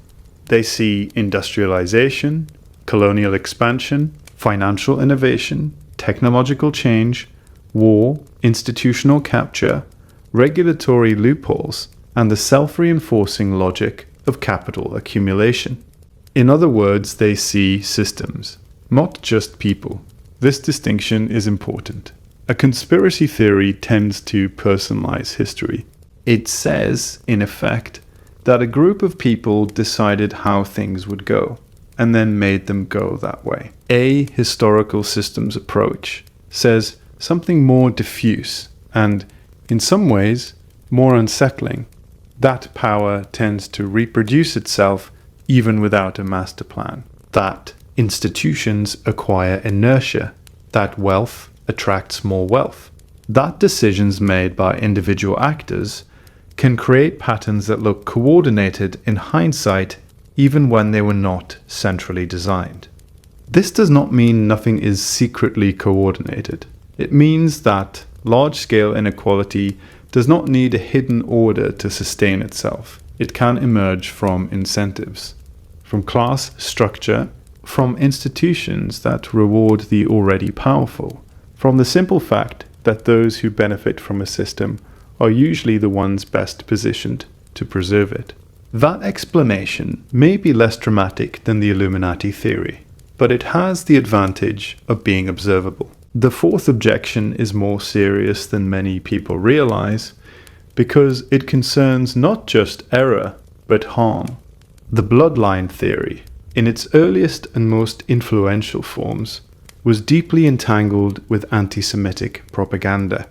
They see industrialization, colonial expansion, financial innovation, technological change, war, institutional capture, regulatory loopholes, and the self-reinforcing logic of capital accumulation. In other words, they see systems, not just people. This distinction is important. A conspiracy theory tends to personalize history. It says, in effect, that a group of people decided how things would go, and then made them go that way. A historical systems approach says something more diffuse and, in some ways, more unsettling. That power tends to reproduce itself even without a master plan. That institutions acquire inertia. That wealth attracts more wealth. That decisions made by individual actors can create patterns that look coordinated in hindsight even when they were not centrally designed. This does not mean nothing is secretly coordinated. It means that large-scale inequality does not need a hidden order to sustain itself. It can emerge from incentives, from class structure, from institutions that reward the already powerful, from the simple fact that those who benefit from a system are usually the ones best positioned to preserve it. That explanation may be less dramatic than the Illuminati theory, but it has the advantage of being observable. The fourth objection is more serious than many people realize, because it concerns not just error, but harm. The bloodline theory, in its earliest and most influential forms, was deeply entangled with anti-Semitic propaganda.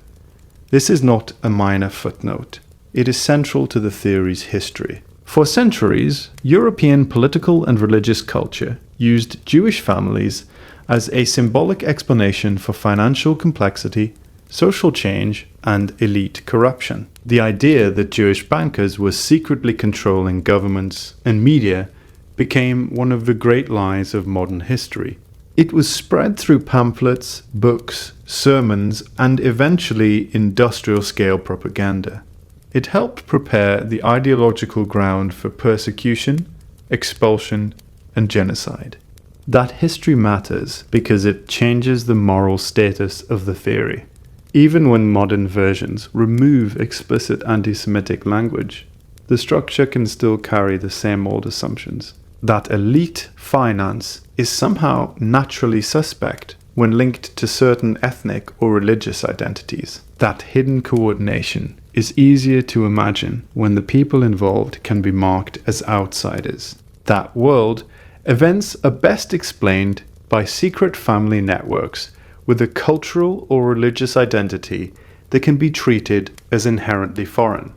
This is not a minor footnote. It is central to the theory's history. For centuries, European political and religious culture used Jewish families as a symbolic explanation for financial complexity, social change, and elite corruption. The idea that Jewish bankers were secretly controlling governments and media became one of the great lies of modern history. It was spread through pamphlets, books, sermons, and eventually industrial-scale propaganda. It helped prepare the ideological ground for persecution, expulsion, and genocide. That history matters because it changes the moral status of the theory. Even when modern versions remove explicit anti-Semitic language, the structure can still carry the same old assumptions. That elite finance is somehow naturally suspect when linked to certain ethnic or religious identities. That hidden coordination is easier to imagine when the people involved can be marked as outsiders. That world, events are best explained by secret family networks with a cultural or religious identity that can be treated as inherently foreign.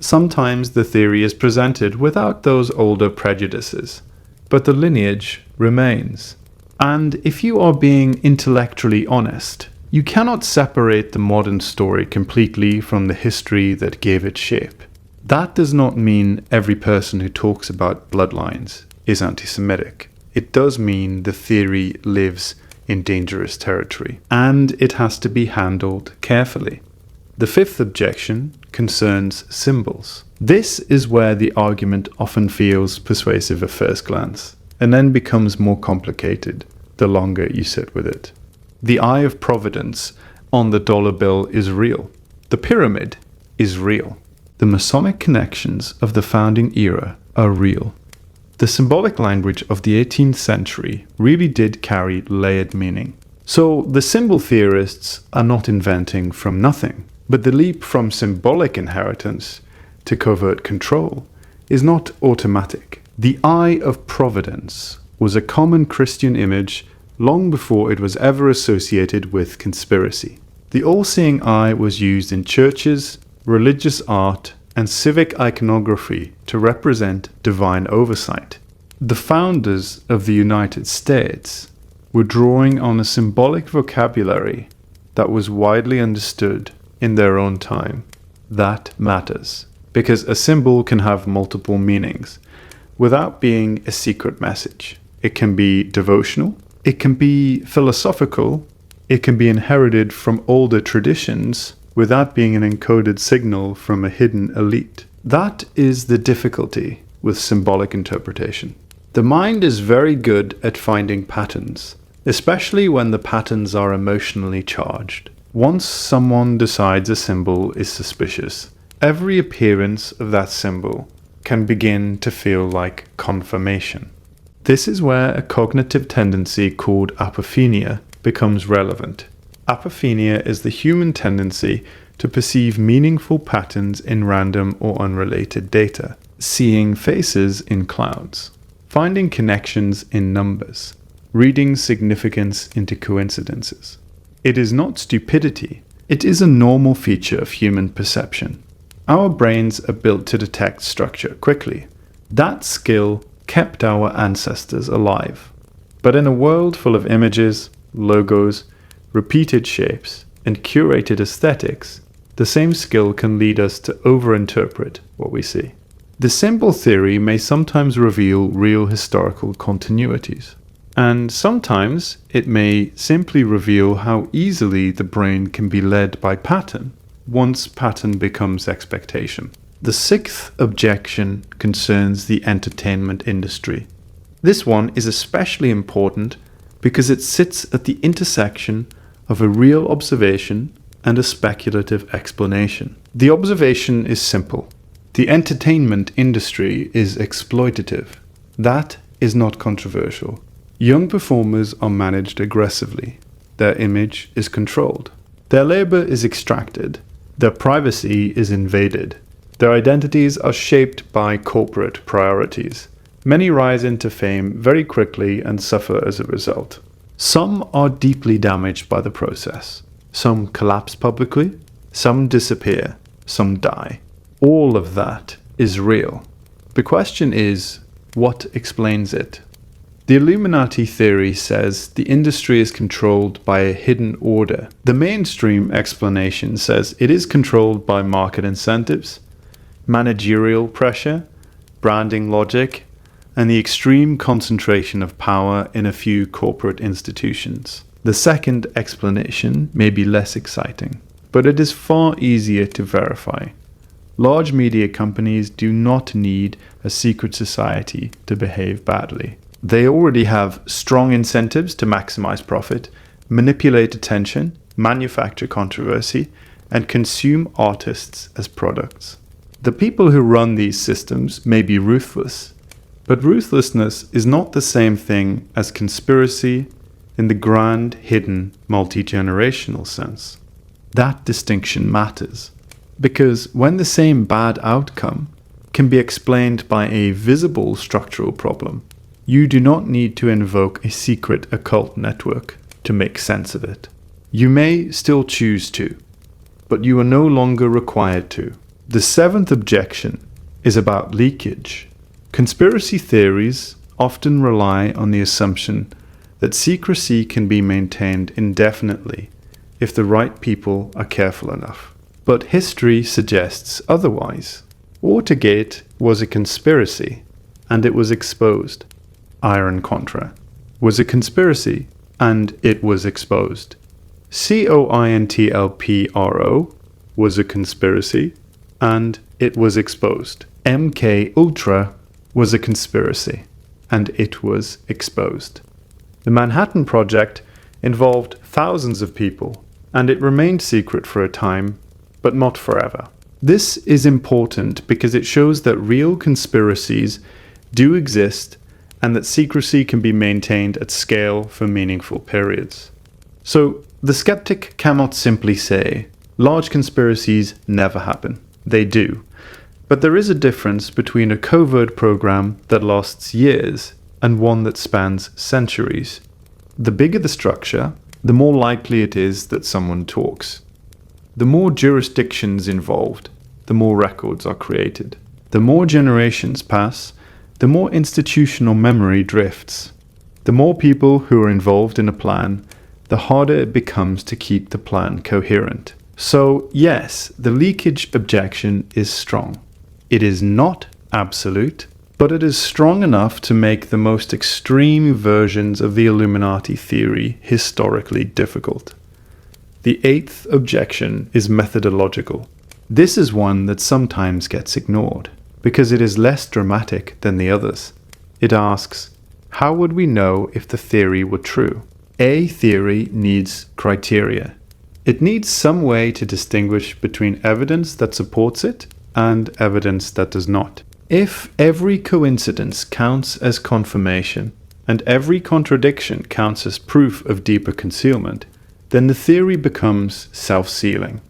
Sometimes the theory is presented without those older prejudices, but the lineage remains. And if you are being intellectually honest, you cannot separate the modern story completely from the history that gave it shape. That does not mean every person who talks about bloodlines is anti-Semitic. It does mean the theory lives in dangerous territory, and it has to be handled carefully. The fifth objection concerns symbols. This is where the argument often feels persuasive at first glance, and then becomes more complicated the longer you sit with it. The eye of providence on the dollar bill is real. The pyramid is real. The Masonic connections of the founding era are real. The symbolic language of the 18th century really did carry layered meaning. So the symbol theorists are not inventing from nothing, but the leap from symbolic inheritance to covert control is not automatic. The eye of providence was a common Christian image long before it was ever associated with conspiracy. The all-seeing eye was used in churches, religious art, and civic iconography to represent divine oversight. The founders of the United States were drawing on a symbolic vocabulary that was widely understood in their own time. That matters, because a symbol can have multiple meanings without being a secret message. It can be devotional, it can be philosophical, it can be inherited from older traditions without being an encoded signal from a hidden elite. That is the difficulty with symbolic interpretation. The mind is very good at finding patterns, especially when the patterns are emotionally charged. Once someone decides a symbol is suspicious, every appearance of that symbol can begin to feel like confirmation. This is where a cognitive tendency called apophenia becomes relevant. Apophenia is the human tendency to perceive meaningful patterns in random or unrelated data, seeing faces in clouds, finding connections in numbers, reading significance into coincidences. It is not stupidity, it is a normal feature of human perception. Our brains are built to detect structure quickly. That skill kept our ancestors alive. But in a world full of images, logos, repeated shapes, and curated aesthetics, the same skill can lead us to overinterpret what we see. The symbol theory may sometimes reveal real historical continuities, and sometimes it may simply reveal how easily the brain can be led by pattern once pattern becomes expectation. The sixth objection concerns the entertainment industry. This one is especially important because it sits at the intersection of a real observation and a speculative explanation. The observation is simple. The entertainment industry is exploitative. That is not controversial. Young performers are managed aggressively. Their image is controlled. Their labor is extracted. Their privacy is invaded. Their identities are shaped by corporate priorities. Many rise into fame very quickly and suffer as a result. Some are deeply damaged by the process. Some collapse publicly, some disappear, some die. All of that is real. The question is, what explains it? The Illuminati theory says the industry is controlled by a hidden order. The mainstream explanation says it is controlled by market incentives, managerial pressure, branding logic, and the extreme concentration of power in a few corporate institutions. The second explanation may be less exciting, but it is far easier to verify. Large media companies do not need a secret society to behave badly. They already have strong incentives to maximize profit, manipulate attention, manufacture controversy, and consume artists as products. The people who run these systems may be ruthless, but ruthlessness is not the same thing as conspiracy in the grand, hidden, multi-generational sense. That distinction matters, because when the same bad outcome can be explained by a visible structural problem, You do not need to invoke a secret occult network to make sense of it. You may still choose to, but you are no longer required to. The seventh objection is about leakage. Conspiracy theories often rely on the assumption that secrecy can be maintained indefinitely if the right people are careful enough. But history suggests otherwise. Watergate was a conspiracy, and it was exposed. Iron Contra was a conspiracy, and it was exposed. COINTLPRO was a conspiracy, and it was exposed. MK Ultra was a conspiracy, and it was exposed. The Manhattan Project involved thousands of people, and it remained secret for a time, but not forever. This is important because it shows that real conspiracies do exist and that secrecy can be maintained at scale for meaningful periods. So, the skeptic cannot simply say, large conspiracies never happen. They do. But there is a difference between a covert program that lasts years and one that spans centuries. The bigger the structure, the more likely it is that someone talks. The more jurisdictions involved, the more records are created. The more generations pass, the more institutional memory drifts. The more people who are involved in a plan, the harder it becomes to keep the plan coherent. So, yes, the leakage objection is strong. It is not absolute, but it is strong enough to make the most extreme versions of the Illuminati theory historically difficult. The eighth objection is methodological. This is one that sometimes gets ignored, because it is less dramatic than the others. It asks, how would we know if the theory were true? A theory needs criteria. It needs some way to distinguish between evidence that supports it and evidence that does not. If every coincidence counts as confirmation, and every contradiction counts as proof of deeper concealment, then the theory becomes self-sealing.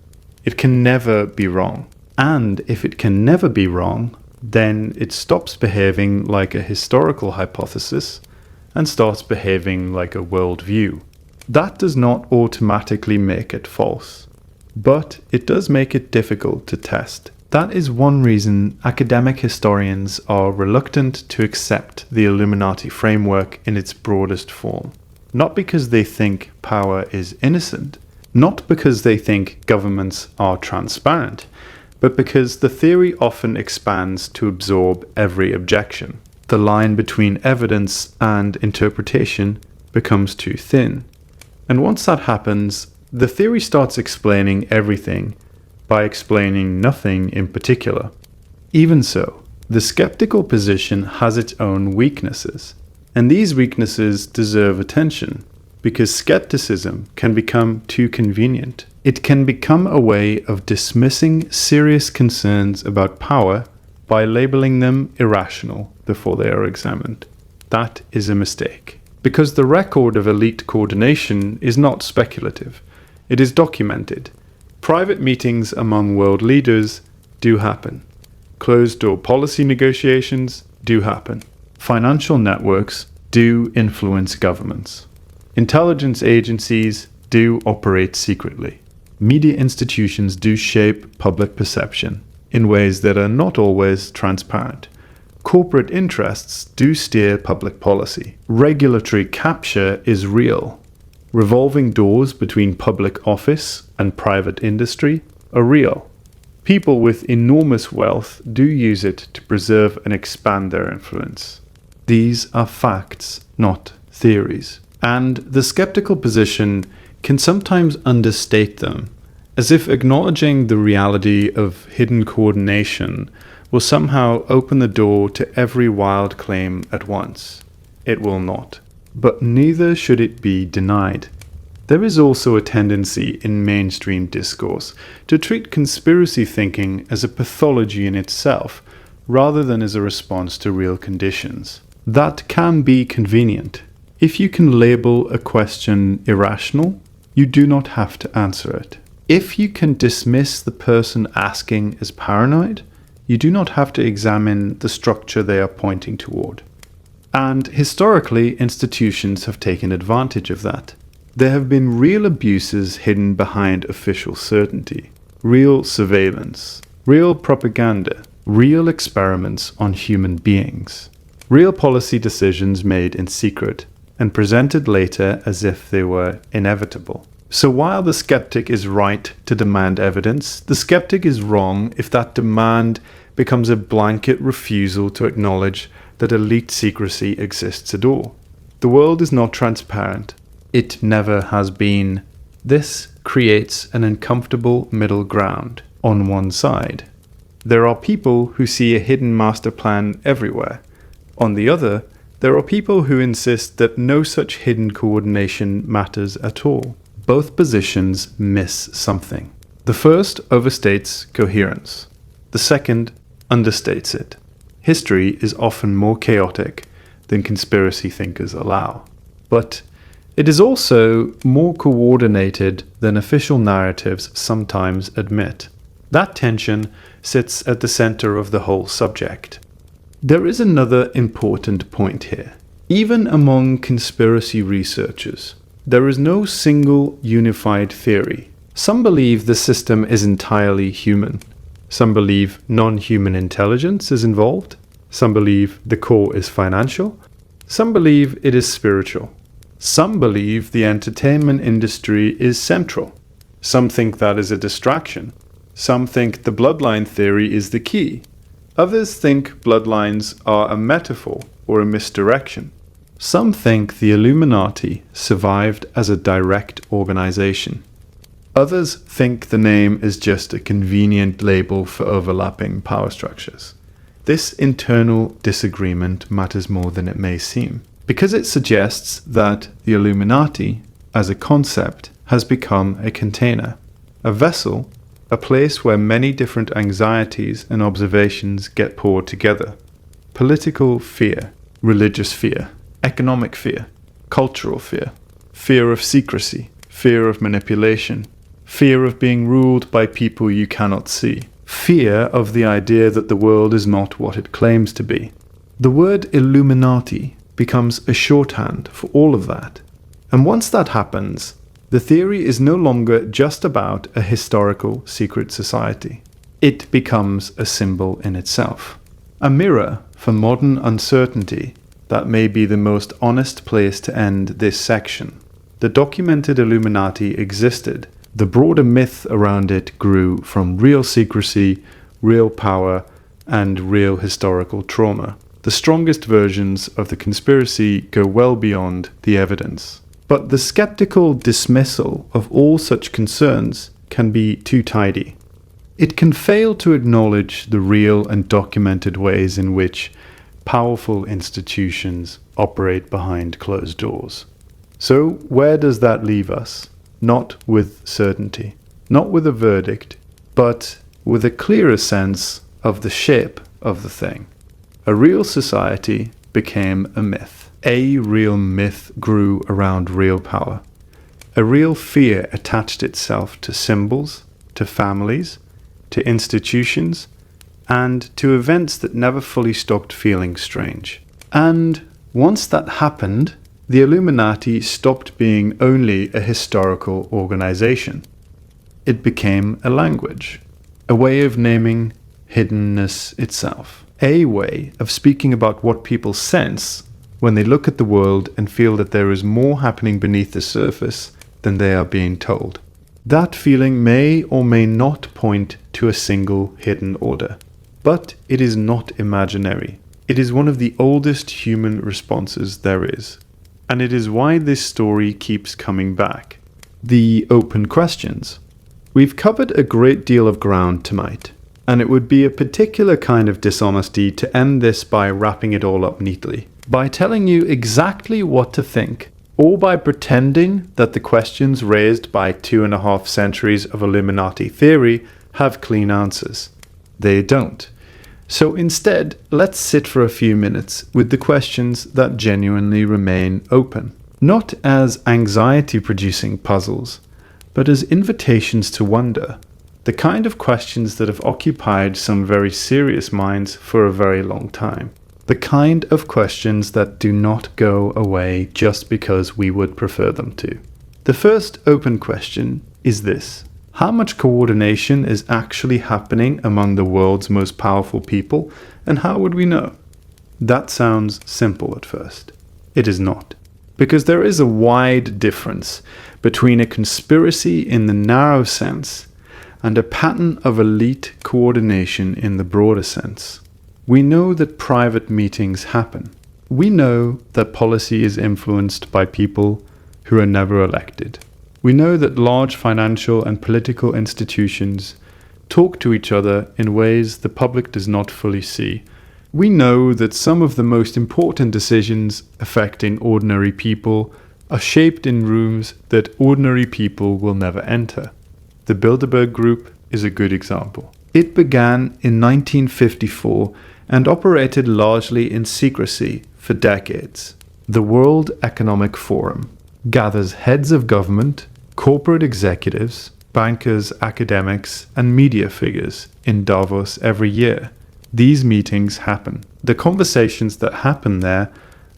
It can never be wrong. And if it can never be wrong, then it stops behaving like a historical hypothesis and starts behaving like a worldview. That does not automatically make it false, but it does make it difficult to test. That is one reason academic historians are reluctant to accept the Illuminati framework in its broadest form. Not because they think power is innocent, not because they think governments are transparent, but because the theory often expands to absorb every objection. The line between evidence and interpretation becomes too thin. And once that happens, the theory starts explaining everything by explaining nothing in particular. Even so, the skeptical position has its own weaknesses, and these weaknesses deserve attention because skepticism can become too convenient. It can become a way of dismissing serious concerns about power by labeling them irrational before they are examined. That is a mistake, because the record of elite coordination is not speculative. It is documented. Private meetings among world leaders do happen. Closed-door policy negotiations do happen. Financial networks do influence governments. Intelligence agencies do operate secretly. Media institutions do shape public perception in ways that are not always transparent. Corporate interests do steer public policy. Regulatory capture is real. Revolving doors between public office and private industry are real. People with enormous wealth do use it to preserve and expand their influence. These are facts, not theories. And the skeptical position can sometimes understate them, as if acknowledging the reality of hidden coordination will somehow open the door to every wild claim at once. It will not. But neither should it be denied. There is also a tendency in mainstream discourse to treat conspiracy thinking as a pathology in itself, rather than as a response to real conditions. That can be convenient. If you can label a question irrational, you do not have to answer it. If you can dismiss the person asking as paranoid, you do not have to examine the structure they are pointing toward. And historically, institutions have taken advantage of that. There have been real abuses hidden behind official certainty, real surveillance, real propaganda, real experiments on human beings, real policy decisions made in secret and presented later as if they were inevitable. So while the skeptic is right to demand evidence, the skeptic is wrong if that demand becomes a blanket refusal to acknowledge that elite secrecy exists at all. The world is not transparent. It never has been. This creates an uncomfortable middle ground on one side. There are people who see a hidden master plan everywhere. On the other, there are people who insist that no such hidden coordination matters at all. Both positions miss something. The first overstates coherence. The second understates it. History is often more chaotic than conspiracy thinkers allow. But it is also more coordinated than official narratives sometimes admit. That tension sits at the center of the whole subject. There is another important point here. Even among conspiracy researchers, there is no single unified theory. Some believe the system is entirely human. Some believe non-human intelligence is involved. Some believe the core is financial. Some believe it is spiritual. Some believe the entertainment industry is central. Some think that is a distraction. Some think the bloodline theory is the key. Others think bloodlines are a metaphor or a misdirection. Some think the Illuminati survived as a direct organization. Others think the name is just a convenient label for overlapping power structures. This internal disagreement matters more than it may seem, because it suggests that the Illuminati, as a concept, has become a container, a vessel, a place where many different anxieties and observations get poured together. Political fear, religious fear, economic fear, cultural fear, fear of secrecy, fear of manipulation, fear of being ruled by people you cannot see, fear of the idea that the world is not what it claims to be. The word Illuminati becomes a shorthand for all of that. And once that happens, the theory is no longer just about a historical secret society. It becomes a symbol in itself, a mirror for modern uncertainty. That may be the most honest place to end this section. The documented Illuminati existed. The broader myth around it grew from real secrecy, real power, and real historical trauma. The strongest versions of the conspiracy go well beyond the evidence. But the skeptical dismissal of all such concerns can be too tidy. It can fail to acknowledge the real and documented ways in which powerful institutions operate behind closed doors. So where does that leave us? Not with certainty, not with a verdict, but with a clearer sense of the shape of the thing. A real society became a myth. A real myth grew around real power. A real fear attached itself to symbols, to families, to institutions, and to events that never fully stopped feeling strange. And once that happened, the Illuminati stopped being only a historical organization. It became a language, a way of naming hiddenness itself, a way of speaking about what people sense when they look at the world and feel that there is more happening beneath the surface than they are being told. That feeling may or may not point to a single hidden order, but it is not imaginary. It is one of the oldest human responses there is, and it is why this story keeps coming back. The open questions. We've covered a great deal of ground tonight, and it would be a particular kind of dishonesty to end this by wrapping it all up neatly, by telling you exactly what to think, or by pretending that the questions raised by 2.5 centuries of Illuminati theory have clean answers. They don't. So instead, let's sit for a few minutes with the questions that genuinely remain open, not as anxiety-producing puzzles, but as invitations to wonder, the kind of questions that have occupied some very serious minds for a very long time. The kind of questions that do not go away just because we would prefer them to. The first open question is this: how much coordination is actually happening among the world's most powerful people, and how would we know? That sounds simple at first. It is not. Because there is a wide difference between a conspiracy in the narrow sense and a pattern of elite coordination in the broader sense. We know that private meetings happen. We know that policy is influenced by people who are never elected. We know that large financial and political institutions talk to each other in ways the public does not fully see. We know that some of the most important decisions affecting ordinary people are shaped in rooms that ordinary people will never enter. The Bilderberg Group is a good example. It began in 1954 and operated largely in secrecy for decades. The World Economic Forum gathers heads of government, corporate executives, bankers, academics, and media figures in Davos every year. These meetings happen. The conversations that happen there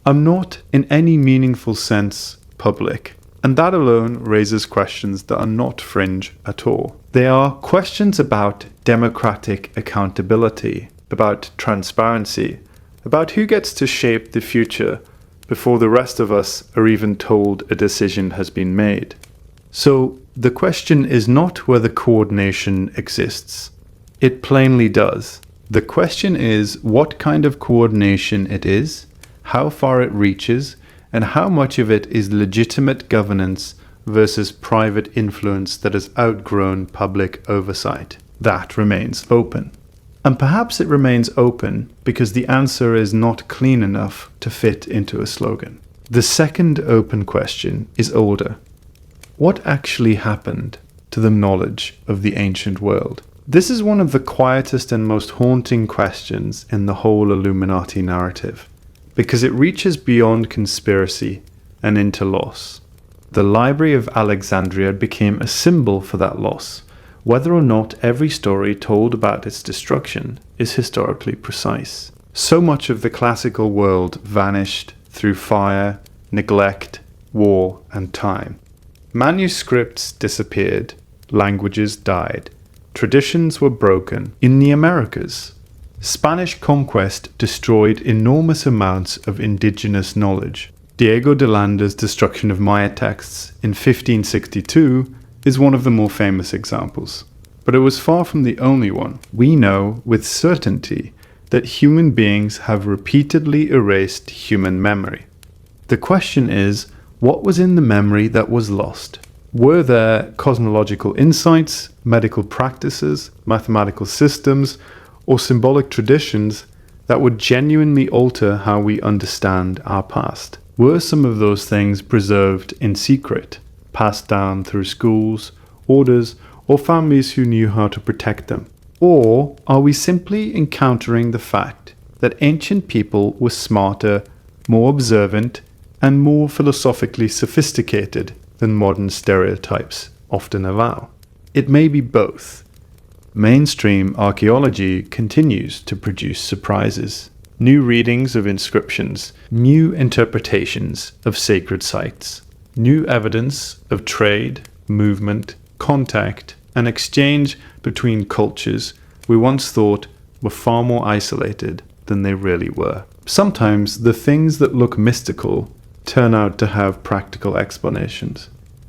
are not in any meaningful sense public, and that alone raises questions that are not fringe at all. They are questions about democratic accountability, about transparency, about who gets to shape the future before the rest of us are even told a decision has been made. So the question is not whether coordination exists. It plainly does. The question is what kind of coordination it is, how far it reaches, and how much of it is legitimate governance versus private influence that has outgrown public oversight. That remains open. And perhaps it remains open because the answer is not clean enough to fit into a slogan. The second open question is older. What actually happened to the knowledge of the ancient world? This is one of the quietest and most haunting questions in the whole Illuminati narrative, because it reaches beyond conspiracy and into loss. The Library of Alexandria became a symbol for that loss, whether or not every story told about its destruction is historically precise. So much of the classical world vanished through fire, neglect, war, and time. Manuscripts disappeared, languages died, traditions were broken. In the Americas, Spanish conquest destroyed enormous amounts of indigenous knowledge. Diego de Landa's destruction of Maya texts in 1562 is one of the more famous examples. But it was far from the only one. We know with certainty that human beings have repeatedly erased human memory. The question is, what was in the memory that was lost? Were there cosmological insights, medical practices, mathematical systems, or symbolic traditions that would genuinely alter how we understand our past? Were some of those things preserved in secret, passed down through schools, orders, or families who knew how to protect them? Or are we simply encountering the fact that ancient people were smarter, more observant, and more philosophically sophisticated than modern stereotypes often allow? It may be both. Mainstream archaeology continues to produce surprises. New readings of inscriptions, new interpretations of sacred sites, new evidence of trade, movement, contact, and exchange between cultures we once thought were far more isolated than they really were. Sometimes the things that look mystical turn out to have practical explanations.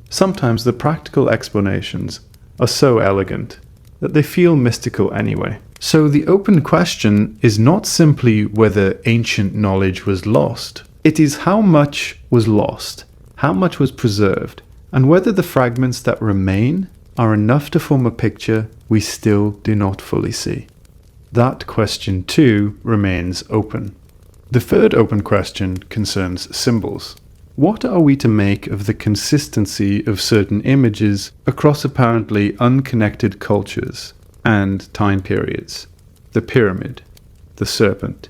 Sometimes the practical explanations are so elegant that they feel mystical anyway. So the open question is not simply whether ancient knowledge was lost. It is how much was lost, how much was preserved, and whether the fragments that remain are enough to form a picture we still do not fully see. That question too remains open. The third open question concerns symbols. What are we to make of the consistency of certain images across apparently unconnected cultures and time periods? The pyramid, the serpent,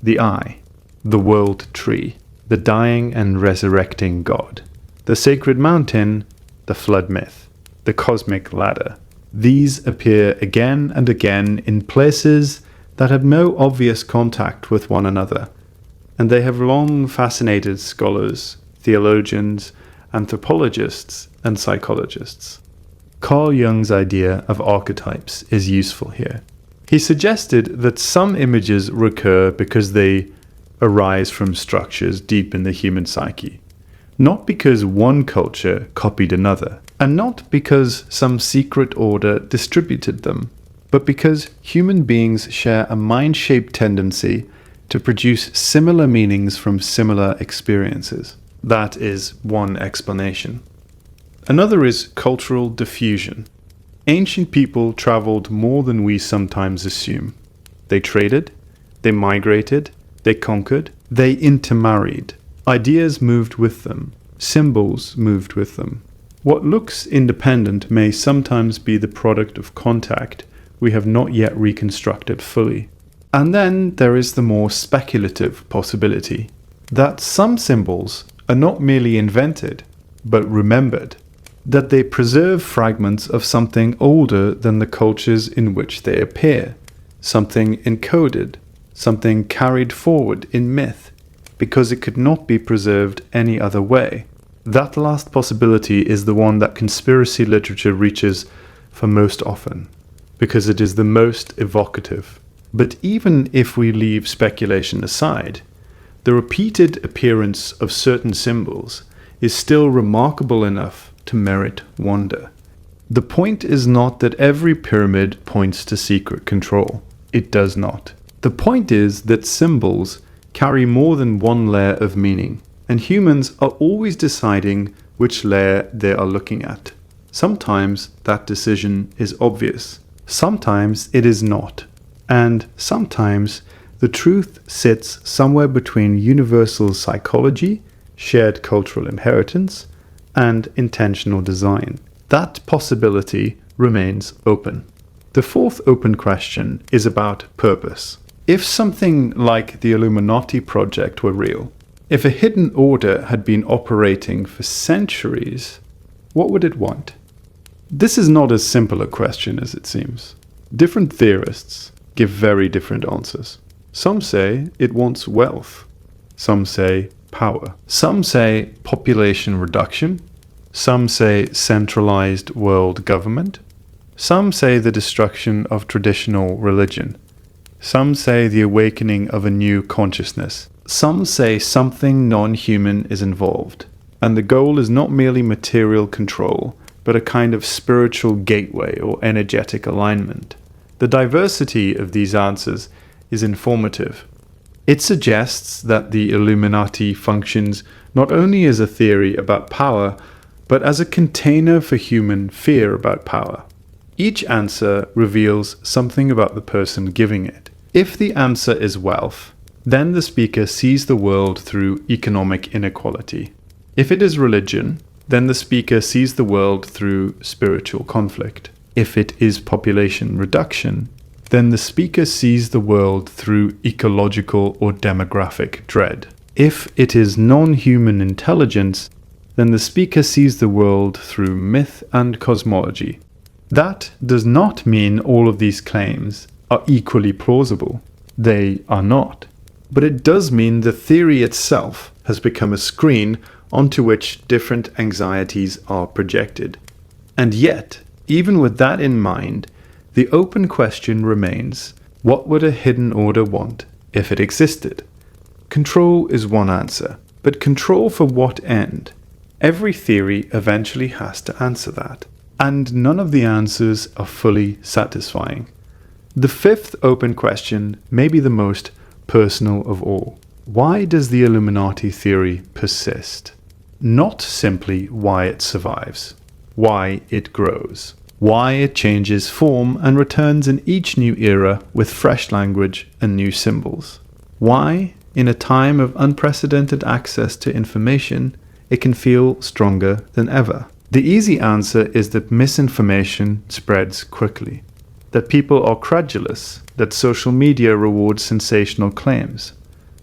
the eye, the world tree, the dying and resurrecting God, the sacred mountain, the flood myth, the cosmic ladder. These appear again and again in places that have no obvious contact with one another, and they have long fascinated scholars, theologians, anthropologists, and psychologists. Carl Jung's idea of archetypes is useful here. He suggested that some images recur because they arise from structures deep in the human psyche, not because one culture copied another, and not because some secret order distributed them, but because human beings share a mind-shaped tendency to produce similar meanings from similar experiences. That is one explanation. Another is cultural diffusion. Ancient people traveled more than we sometimes assume. They traded, they migrated, they conquered, they intermarried. Ideas moved with them, symbols moved with them. What looks independent may sometimes be the product of contact we have not yet reconstructed fully. And then there is the more speculative possibility that some symbols are not merely invented, but remembered, that they preserve fragments of something older than the cultures in which they appear, something encoded, something carried forward in myth, because it could not be preserved any other way. That last possibility is the one that conspiracy literature reaches for most often, because it is the most evocative. But even if we leave speculation aside, the repeated appearance of certain symbols is still remarkable enough to merit wonder. The point is not that every pyramid points to secret control. It does not. The point is that symbols carry more than one layer of meaning, and humans are always deciding which layer they are looking at. Sometimes that decision is obvious. Sometimes it is not. And sometimes the truth sits somewhere between universal psychology, shared cultural inheritance, and intentional design. That possibility remains open. The fourth open question is about purpose. If something like the Illuminati project were real, if a hidden order had been operating for centuries, what would it want? This is not as simple a question as it seems. Different theorists give very different answers. Some say it wants wealth. Some say power. Some say population reduction. Some say centralized world government. Some say the destruction of traditional religion. Some say the awakening of a new consciousness. Some say something non-human is involved, and the goal is not merely material control, but a kind of spiritual gateway or energetic alignment. The diversity of these answers is informative. It suggests that the Illuminati functions not only as a theory about power, but as a container for human fear about power. Each answer reveals something about the person giving it. If the answer is wealth, then the speaker sees the world through economic inequality. If it is religion, then the speaker sees the world through spiritual conflict. If it is population reduction, then the speaker sees the world through ecological or demographic dread. If it is non-human intelligence, then the speaker sees the world through myth and cosmology. That does not mean all of these claims are equally plausible. They are not. But it does mean the theory itself has become a screen onto which different anxieties are projected. And yet, even with that in mind, the open question remains, what would a hidden order want if it existed? Control is one answer, but control for what end? Every theory eventually has to answer that, and none of the answers are fully satisfying. The fifth open question may be the most personal of all. Why does the Illuminati theory persist? Not simply why it survives, why it grows, why it changes form and returns in each new era with fresh language and new symbols. Why, in a time of unprecedented access to information, it can feel stronger than ever. The easy answer is that misinformation spreads quickly, that people are credulous, that social media rewards sensational claims,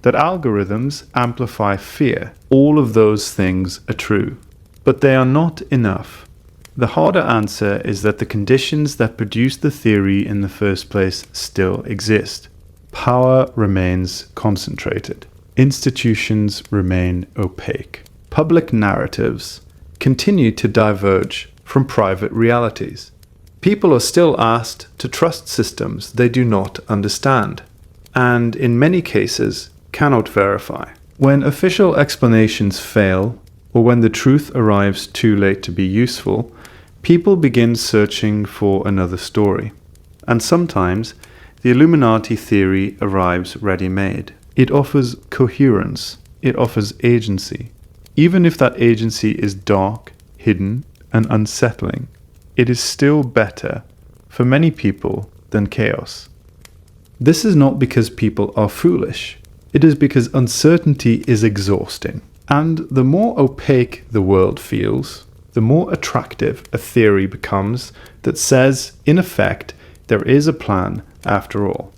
that algorithms amplify fear. All of those things are true, but they are not enough. The harder answer is that the conditions that produced the theory in the first place still exist. Power remains concentrated. Institutions remain opaque. Public narratives continue to diverge from private realities. People are still asked to trust systems they do not understand, and in many cases cannot verify. When official explanations fail, or when the truth arrives too late to be useful, people begin searching for another story. And sometimes the Illuminati theory arrives ready-made. It offers coherence, it offers agency. Even if that agency is dark, hidden, and unsettling, it is still better for many people than chaos. This is not because people are foolish. It is because uncertainty is exhausting. And the more opaque the world feels, the more attractive a theory becomes that says, in effect, there is a plan after all.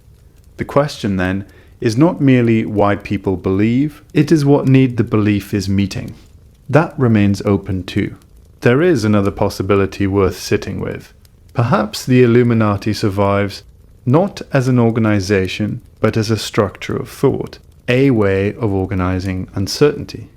The question then is not merely why people believe, it is what need the belief is meeting. That remains open too. There is another possibility worth sitting with. Perhaps the Illuminati survives not as an organization, but as a structure of thought, a way of organizing uncertainty,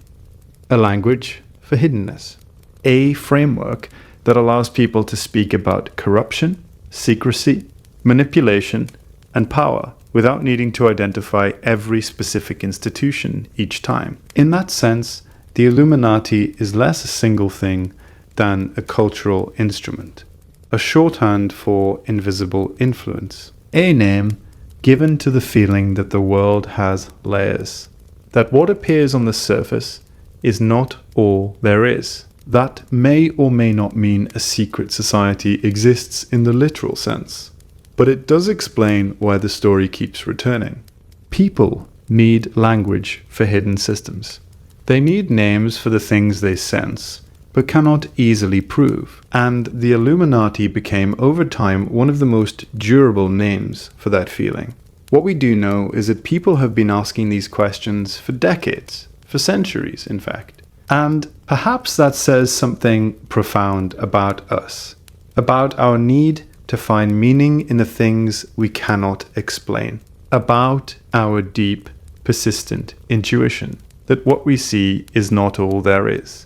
a language for hiddenness, a framework that allows people to speak about corruption, secrecy, manipulation, and power without needing to identify every specific institution each time. In that sense, the Illuminati is less a single thing than a cultural instrument, a shorthand for invisible influence, a name given to the feeling that the world has layers, that what appears on the surface is not all there is. That may or may not mean a secret society exists in the literal sense, but it does explain why the story keeps returning. People need language for hidden systems. They need names for the things they sense, but cannot easily prove, and the Illuminati became over time one of the most durable names for that feeling. What we do know is that people have been asking these questions for decades, for centuries in fact, and perhaps that says something profound about us, about our need to find meaning in the things we cannot explain, about our deep, persistent intuition that what we see is not all there is,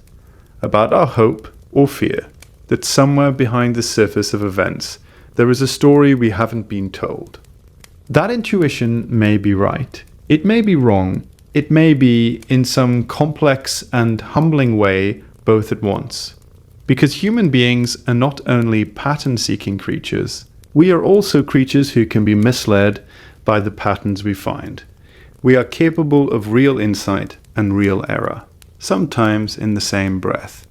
about our hope or fear that somewhere behind the surface of events there is a story we haven't been told. That intuition may be right, it may be wrong, it may be in some complex and humbling way both at once. Because human beings are not only pattern-seeking creatures, we are also creatures who can be misled by the patterns we find. We are capable of real insight and real error, sometimes in the same breath.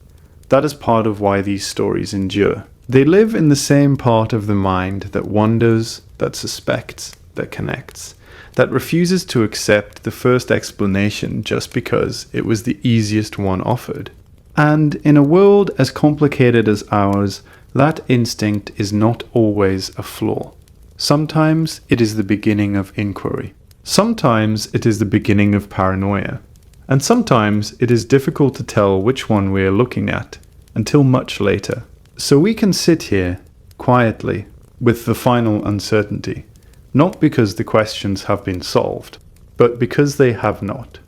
That is part of why these stories endure. They live in the same part of the mind that wonders, that suspects, that connects, that refuses to accept the first explanation just because it was the easiest one offered. And in a world as complicated as ours, that instinct is not always a flaw. Sometimes it is the beginning of inquiry. Sometimes it is the beginning of paranoia. And sometimes it is difficult to tell which one we are looking at until much later. So we can sit here quietly with the final uncertainty, not because the questions have been solved, but because they have not.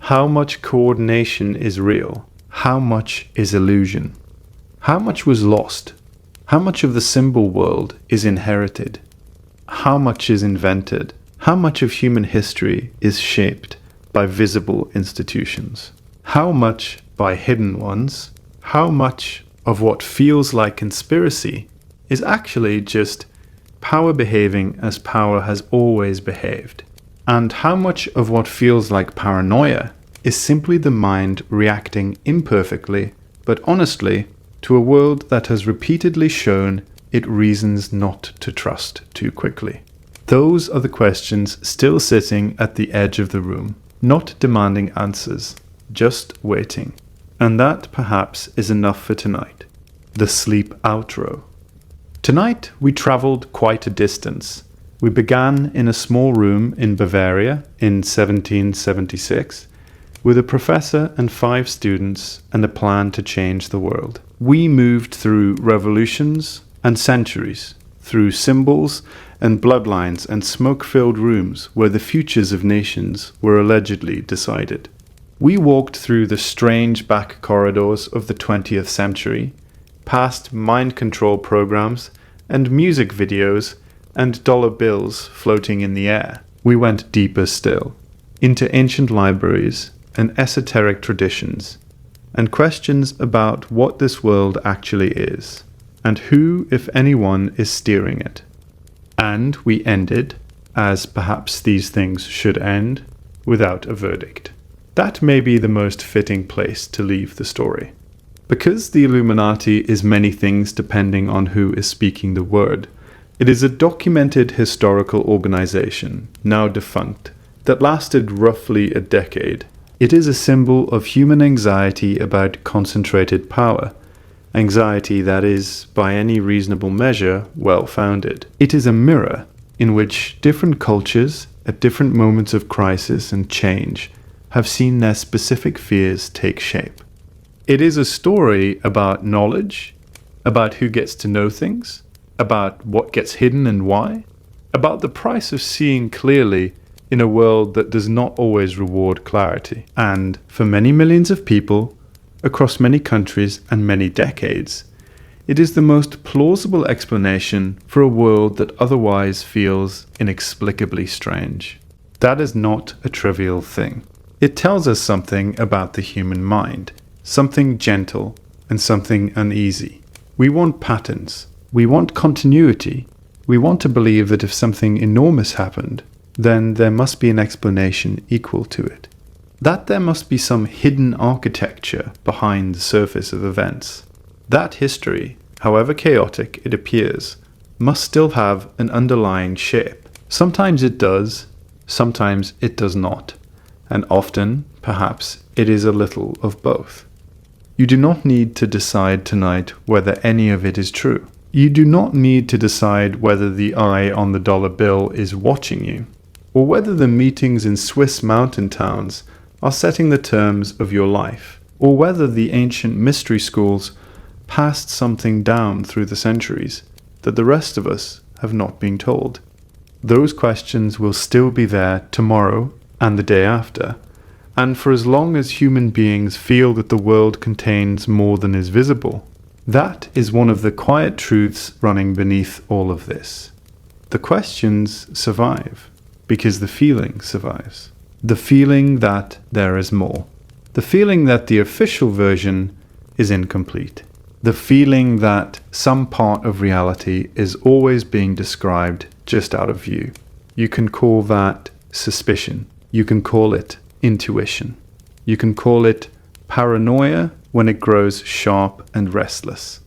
How much coordination is real? How much is illusion? How much was lost? How much of the symbol world is inherited? How much is invented? How much of human history is shaped by visible institutions? How much by hidden ones? How much of what feels like conspiracy is actually just power behaving as power has always behaved? And how much of what feels like paranoia is simply the mind reacting imperfectly, but honestly, to a world that has repeatedly shown it reasons not to trust too quickly? Those are the questions still sitting at the edge of the room, not demanding answers, just waiting. And that perhaps is enough for tonight. The sleep outro. Tonight we traveled quite a distance. We began in a small room in Bavaria in 1776 with a professor and 5 students and a plan to change the world. We moved through revolutions and centuries, through symbols and bloodlines and smoke-filled rooms where the futures of nations were allegedly decided. We walked through the strange back corridors of the 20th century, past mind control programs and music videos and dollar bills floating in the air. We went deeper still, into ancient libraries and esoteric traditions, and questions about what this world actually is, and who, if anyone, is steering it. And we ended, as perhaps these things should end, without a verdict. That may be the most fitting place to leave the story. Because the Illuminati is many things depending on who is speaking the word, it is a documented historical organization, now defunct, that lasted roughly a decade. It is a symbol of human anxiety about concentrated power, anxiety that is, by any reasonable measure, well-founded. It is a mirror in which different cultures, at different moments of crisis and change, have seen their specific fears take shape. It is a story about knowledge, about who gets to know things, about what gets hidden and why, about the price of seeing clearly in a world that does not always reward clarity. And for many millions of people, across many countries and many decades, it is the most plausible explanation for a world that otherwise feels inexplicably strange. That is not a trivial thing. It tells us something about the human mind, something gentle and something uneasy. We want patterns. We want continuity. We want to believe that if something enormous happened, then there must be an explanation equal to it. That there must be some hidden architecture behind the surface of events. That history, however chaotic it appears, must still have an underlying shape. Sometimes it does, sometimes it does not, and often, perhaps, it is a little of both. You do not need to decide tonight whether any of it is true. You do not need to decide whether the eye on the dollar bill is watching you, or whether the meetings in Swiss mountain towns are setting the terms of your life, or whether the ancient mystery schools passed something down through the centuries that the rest of us have not been told. Those questions will still be there tomorrow and the day after, and for as long as human beings feel that the world contains more than is visible. That is one of the quiet truths running beneath all of this. The questions survive because the feeling survives. The feeling that there is more. The feeling that the official version is incomplete. The feeling that some part of reality is always being described just out of view. You can call that suspicion. You can call it intuition. You can call it paranoia when it grows sharp and restless.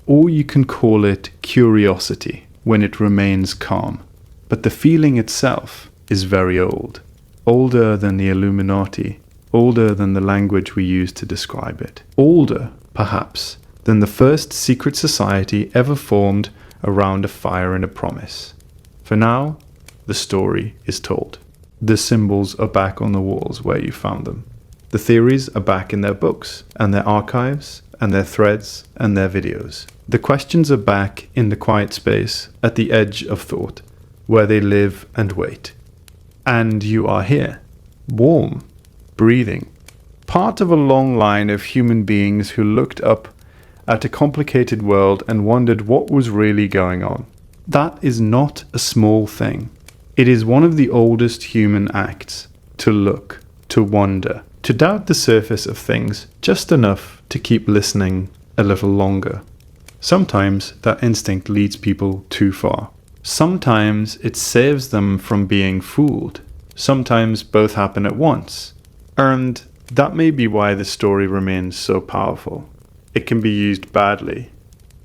Or you can call it curiosity when it remains calm. But the feeling itself is very old. Older than the Illuminati. Older than the language we use to describe it. Older, perhaps, than the first secret society ever formed around a fire and a promise. For now, the story is told. The symbols are back on the walls where you found them. The theories are back in their books, and their archives, and their threads, and their videos. The questions are back in the quiet space at the edge of thought, where they live and wait. And you are here, warm, breathing, part of a long line of human beings who looked up at a complicated world and wondered what was really going on. That is not a small thing. It is one of the oldest human acts, to look, to wonder, to doubt the surface of things just enough to keep listening a little longer. Sometimes that instinct leads people too far. Sometimes it saves them from being fooled. Sometimes both happen at once. And that may be why the story remains so powerful. It can be used badly.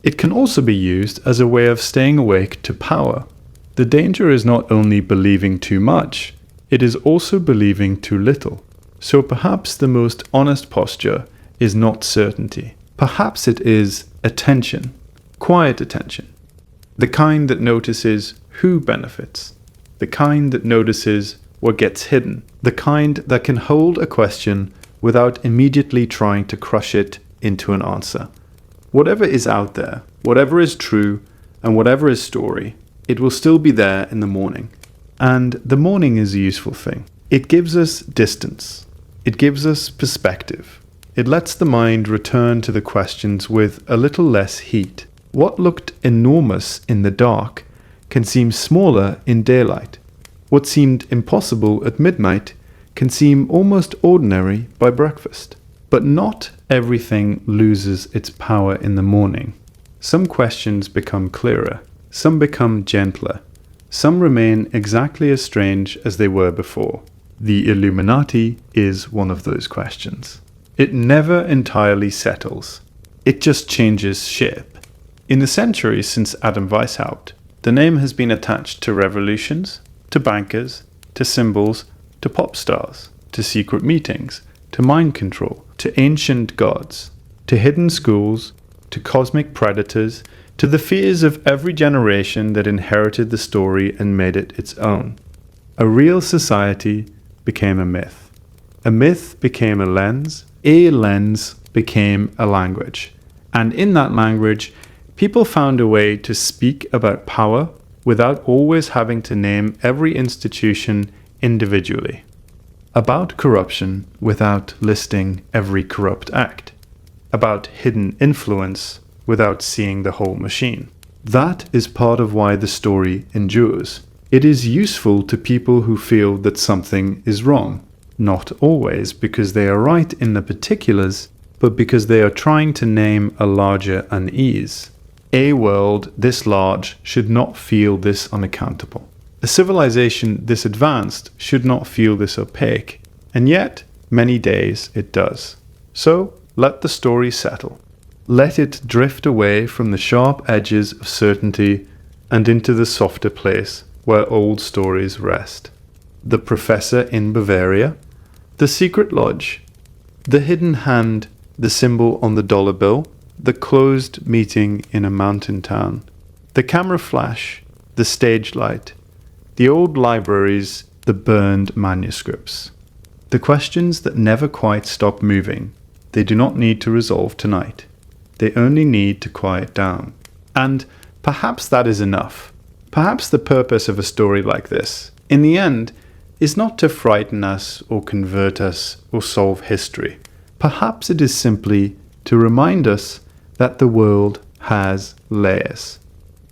It can also be used as a way of staying awake to power. The danger is not only believing too much, it is also believing too little. So perhaps the most honest posture is not certainty. Perhaps it is attention, quiet attention. The kind that notices who benefits. The kind that notices what gets hidden. The kind that can hold a question without immediately trying to crush it into an answer. Whatever is out there, whatever is true, and whatever is story, it will still be there in the morning. And the morning is a useful thing. It gives us distance. It gives us perspective. It lets the mind return to the questions with a little less heat. What looked enormous in the dark can seem smaller in daylight. What seemed impossible at midnight can seem almost ordinary by breakfast. But not everything loses its power in the morning. Some questions become clearer. Some become gentler. Some remain exactly as strange as they were before. The Illuminati is one of those questions. It never entirely settles. It just changes shape. In the centuries since Adam Weishaupt, the name has been attached to revolutions, to bankers, to symbols, to pop stars, to secret meetings, to mind control, to ancient gods, to hidden schools, to cosmic predators, to the fears of every generation that inherited the story and made it its own. A real society became a myth. A myth became a lens became a language. And in that language, people found a way to speak about power without always having to name every institution individually. About corruption without listing every corrupt act. About hidden influence without seeing the whole machine. That is part of why the story endures. It is useful to people who feel that something is wrong, not always because they are right in the particulars, but because they are trying to name a larger unease. A world this large should not feel this unaccountable. A civilization this advanced should not feel this opaque, and yet, many days it does. So, let the story settle. Let it drift away from the sharp edges of certainty and into the softer place where old stories rest. The professor in Bavaria, the secret lodge, the hidden hand, the symbol on the dollar bill, the closed meeting in a mountain town, the camera flash, the stage light, the old libraries, the burned manuscripts. The questions that never quite stop moving, they do not need to resolve tonight. They only need to quiet down. And perhaps that is enough. Perhaps the purpose of a story like this, in the end, is not to frighten us or convert us or solve history. Perhaps it is simply to remind us that the world has layers.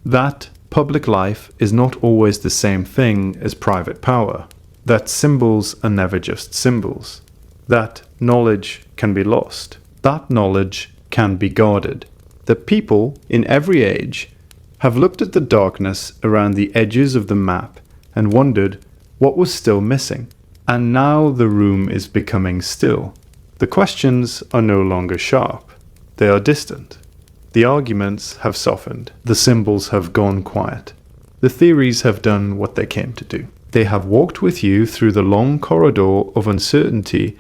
That public life is not always the same thing as private power. That symbols are never just symbols. That knowledge can be lost. That knowledge can be guarded. That people in every age have looked at the darkness around the edges of the map and wondered what was still missing. And now the room is becoming still. The questions are no longer sharp. They are distant. The arguments have softened. The symbols have gone quiet. The theories have done what they came to do. They have walked with you through the long corridor of uncertainty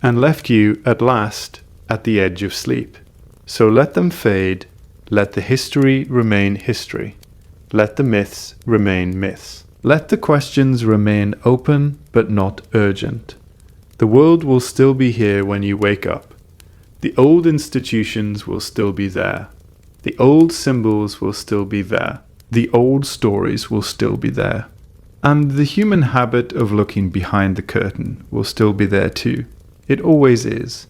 and left you at last at the edge of sleep. So let them fade. Let the history remain history. Let the myths remain myths. Let the questions remain open but not urgent. The world will still be here when you wake up. The old institutions will still be there. The old symbols will still be there. The old stories will still be there. And the human habit of looking behind the curtain will still be there too. It always is.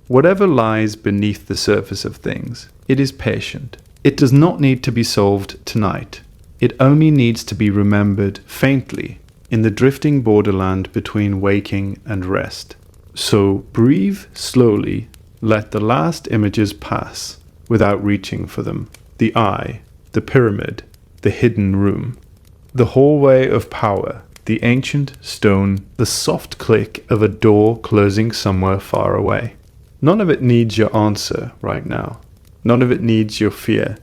Whatever lies beneath the surface of things, it is patient. It does not need to be solved tonight. It only needs to be remembered faintly in the drifting borderland between waking and rest. So breathe slowly, let the last images pass without reaching for them. The eye, the pyramid, the hidden room, the hallway of power, the ancient stone, the soft click of a door closing somewhere far away. None of it needs your answer right now. None of it needs your fear.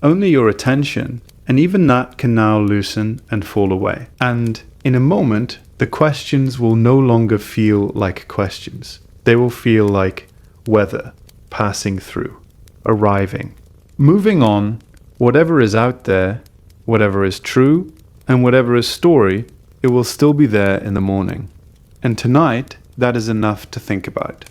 Only your attention, and even that can now loosen and fall away. And in a moment, the questions will no longer feel like questions. They will feel like weather passing through, arriving. Moving on, whatever is out there, whatever is true, and whatever is story, it will still be there in the morning. And tonight, that is enough to think about.